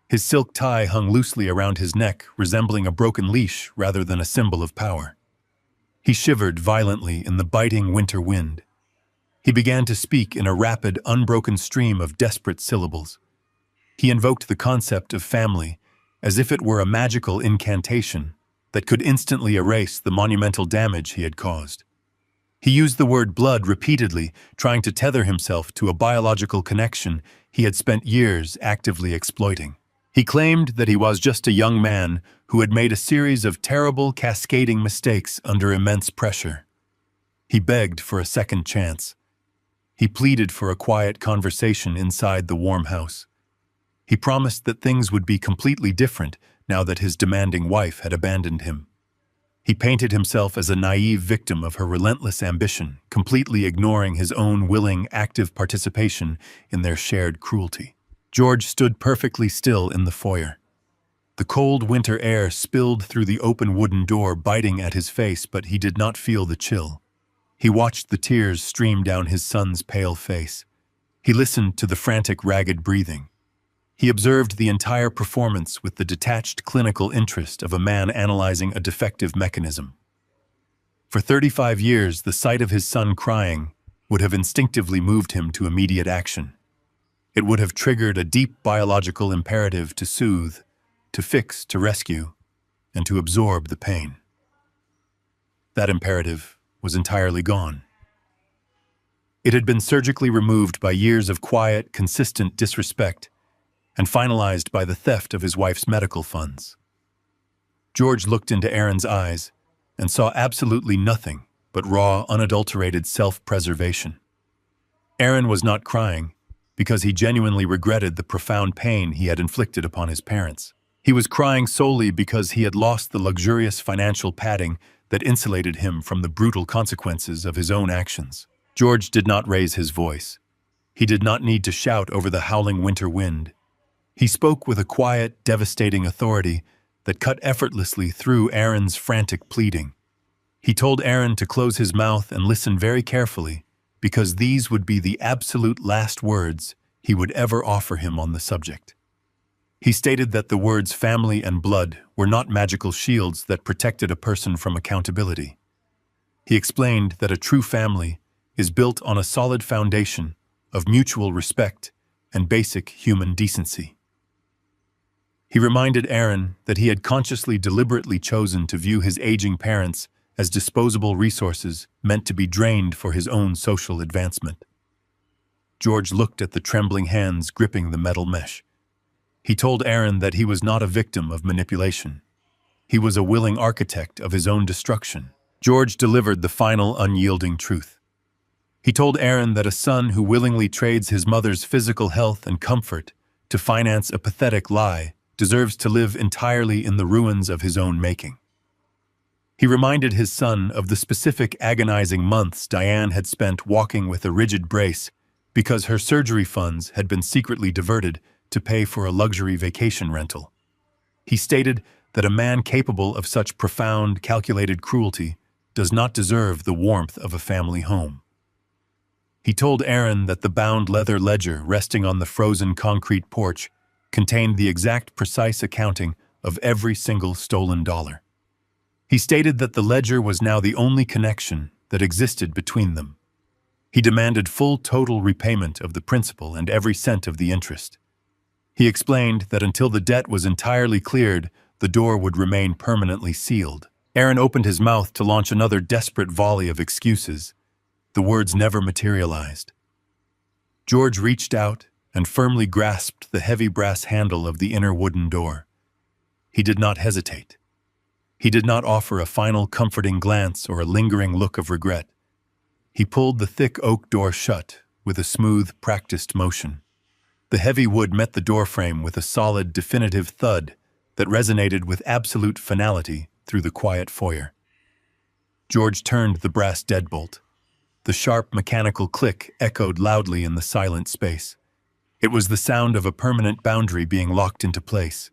His silk tie hung loosely around his neck, resembling a broken leash rather than a symbol of power. He shivered violently in the biting winter wind. He began to speak in a rapid, unbroken stream of desperate syllables. He invoked the concept of family as if it were a magical incantation that could instantly erase the monumental damage he had caused. He used the word blood repeatedly, trying to tether himself to a biological connection he had spent years actively exploiting. He claimed that he was just a young man who had made a series of terrible, cascading mistakes under immense pressure. He begged for a second chance. He pleaded for a quiet conversation inside the warm house. He promised that things would be completely different now that his demanding wife had abandoned him. He painted himself as a naive victim of her relentless ambition, completely ignoring his own willing, active participation in their shared cruelty. George stood perfectly still in the foyer. The cold winter air spilled through the open wooden door, biting at his face, but he did not feel the chill. He watched the tears stream down his son's pale face. He listened to the frantic, ragged breathing. He observed the entire performance with the detached clinical interest of a man analyzing a defective mechanism. For 35 years, the sight of his son crying would have instinctively moved him to immediate action. It would have triggered a deep biological imperative to soothe, to fix, to rescue, and to absorb the pain. That imperative was entirely gone. It had been surgically removed by years of quiet, consistent disrespect, and finalized by the theft of his wife's medical funds. George looked into Aaron's eyes and saw absolutely nothing but raw, unadulterated self-preservation. Aaron was not crying because he genuinely regretted the profound pain he had inflicted upon his parents. He was crying solely because he had lost the luxurious financial padding that insulated him from the brutal consequences of his own actions. George did not raise his voice. He did not need to shout over the howling winter wind. He spoke with a quiet, devastating authority that cut effortlessly through Aaron's frantic pleading. He told Aaron to close his mouth and listen very carefully, because these would be the absolute last words he would ever offer him on the subject. He stated that the words family and blood were not magical shields that protected a person from accountability. He explained that a true family is built on a solid foundation of mutual respect and basic human decency. He reminded Aaron that he had consciously deliberately chosen to view his aging parents as disposable resources meant to be drained for his own social advancement. George looked at the trembling hands gripping the metal mesh. He told Aaron that he was not a victim of manipulation. He was a willing architect of his own destruction. George delivered the final unyielding truth. He told Aaron that a son who willingly trades his mother's physical health and comfort to finance a pathetic lie deserves to live entirely in the ruins of his own making. He reminded his son of the specific agonizing months Diane had spent walking with a rigid brace because her surgery funds had been secretly diverted to pay for a luxury vacation rental. He stated that a man capable of such profound, calculated cruelty does not deserve the warmth of a family home. He told Aaron that the bound leather ledger resting on the frozen concrete porch contained the exact precise accounting of every single stolen dollar. He stated that the ledger was now the only connection that existed between them. He demanded full total repayment of the principal and every cent of the interest. He explained that until the debt was entirely cleared, the door would remain permanently sealed. Aaron opened his mouth to launch another desperate volley of excuses. The words never materialized. George reached out and firmly grasped the heavy brass handle of the inner wooden door. He did not hesitate. He did not offer a final comforting glance or a lingering look of regret. He pulled the thick oak door shut with a smooth, practiced motion. The heavy wood met the doorframe with a solid, definitive thud that resonated with absolute finality through the quiet foyer. George turned the brass deadbolt. The sharp mechanical click echoed loudly in the silent space. It was the sound of a permanent boundary being locked into place.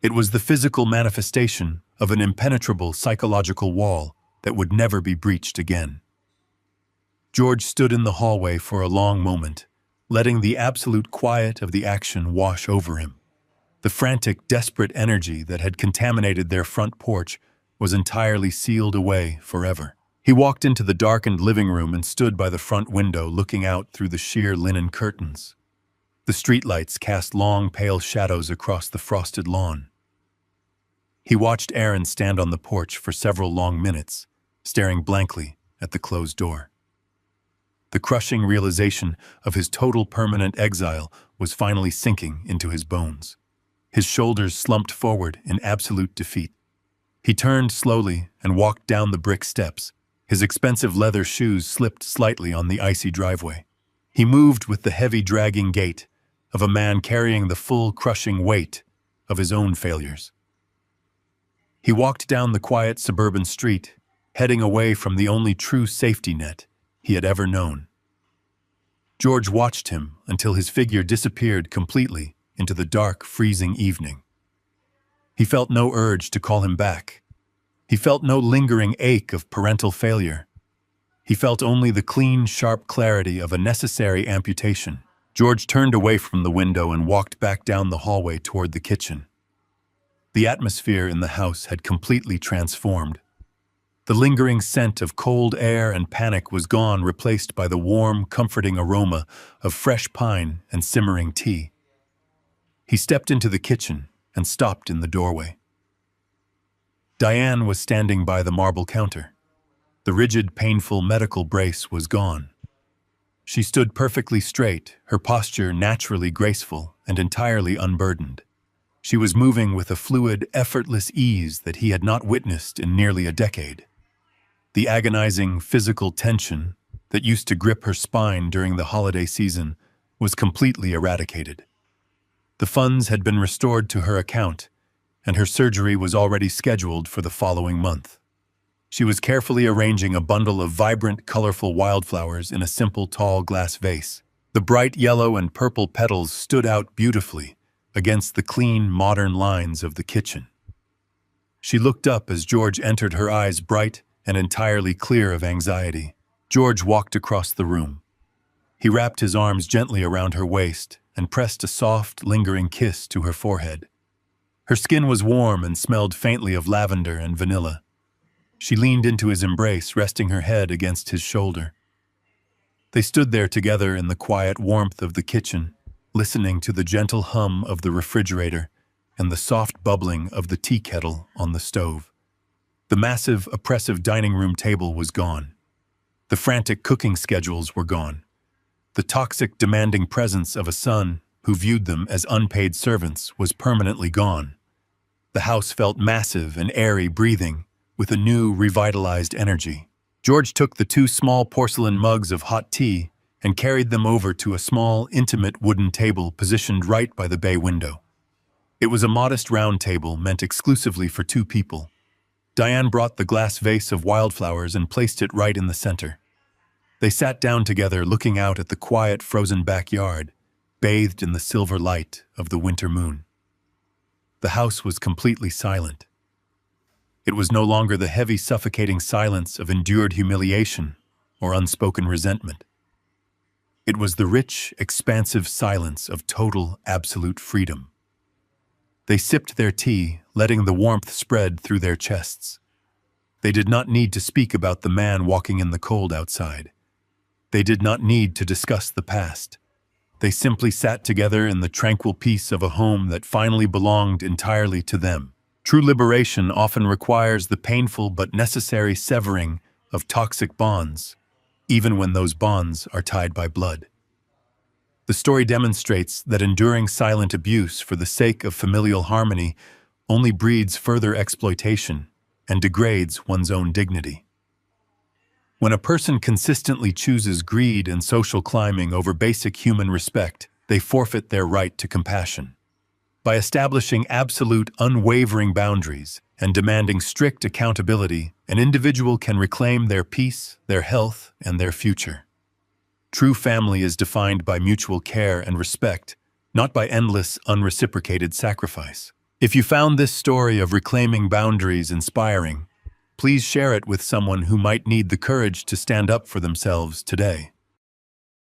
It was the physical manifestation of an impenetrable psychological wall that would never be breached again. George stood in the hallway for a long moment, letting the absolute quiet of the action wash over him. The frantic, desperate energy that had contaminated their front porch was entirely sealed away forever. He walked into the darkened living room and stood by the front window looking out through the sheer linen curtains. The streetlights cast long, pale shadows across the frosted lawn. He watched Aaron stand on the porch for several long minutes, staring blankly at the closed door. The crushing realization of his total permanent exile was finally sinking into his bones. His shoulders slumped forward in absolute defeat. He turned slowly and walked down the brick steps. His expensive leather shoes slipped slightly on the icy driveway. He moved with the heavy, dragging gait of a man carrying the full, crushing weight of his own failures. He walked down the quiet suburban street, heading away from the only true safety net he had ever known. George watched him until his figure disappeared completely into the dark, freezing evening. He felt no urge to call him back. He felt no lingering ache of parental failure. He felt only the clean, sharp clarity of a necessary amputation. George turned away from the window and walked back down the hallway toward the kitchen. The atmosphere in the house had completely transformed. The lingering scent of cold air and panic was gone, replaced by the warm, comforting aroma of fresh pine and simmering tea. He stepped into the kitchen and stopped in the doorway. Diane was standing by the marble counter. The rigid, painful medical brace was gone. She stood perfectly straight, her posture naturally graceful and entirely unburdened. She was moving with a fluid, effortless ease that he had not witnessed in nearly a decade. The agonizing physical tension that used to grip her spine during the holiday season was completely eradicated. The funds had been restored to her account, and her surgery was already scheduled for the following month. She was carefully arranging a bundle of vibrant, colorful wildflowers in a simple, tall glass vase. The bright yellow and purple petals stood out beautifully against the clean, modern lines of the kitchen. She looked up as George entered, her eyes bright and entirely clear of anxiety. George walked across the room. He wrapped his arms gently around her waist and pressed a soft, lingering kiss to her forehead. Her skin was warm and smelled faintly of lavender and vanilla. She leaned into his embrace, resting her head against his shoulder. They stood there together in the quiet warmth of the kitchen, listening to the gentle hum of the refrigerator and the soft bubbling of the tea kettle on the stove. The massive, oppressive dining room table was gone. The frantic cooking schedules were gone. The toxic, demanding presence of a son who viewed them as unpaid servants was permanently gone. The house felt massive and airy, breathing with a new, revitalized energy. George took the 2 small porcelain mugs of hot tea and carried them over to a small, intimate wooden table positioned right by the bay window. It was a modest round table meant exclusively for 2 people. Diane brought the glass vase of wildflowers and placed it right in the center. They sat down together, looking out at the quiet, frozen backyard, bathed in the silver light of the winter moon. The house was completely silent. It was no longer the heavy, suffocating silence of endured humiliation or unspoken resentment. It was the rich, expansive silence of total, absolute freedom. They sipped their tea, letting the warmth spread through their chests. They did not need to speak about the man walking in the cold outside. They did not need to discuss the past. They simply sat together in the tranquil peace of a home that finally belonged entirely to them. True liberation often requires the painful but necessary severing of toxic bonds, even when those bonds are tied by blood. The story demonstrates that enduring silent abuse for the sake of familial harmony only breeds further exploitation and degrades one's own dignity. When a person consistently chooses greed and social climbing over basic human respect, they forfeit their right to compassion. By establishing absolute, unwavering boundaries and demanding strict accountability, an individual can reclaim their peace, their health, and their future. True family is defined by mutual care and respect, not by endless, unreciprocated sacrifice. If you found this story of reclaiming boundaries inspiring, please share it with someone who might need the courage to stand up for themselves today.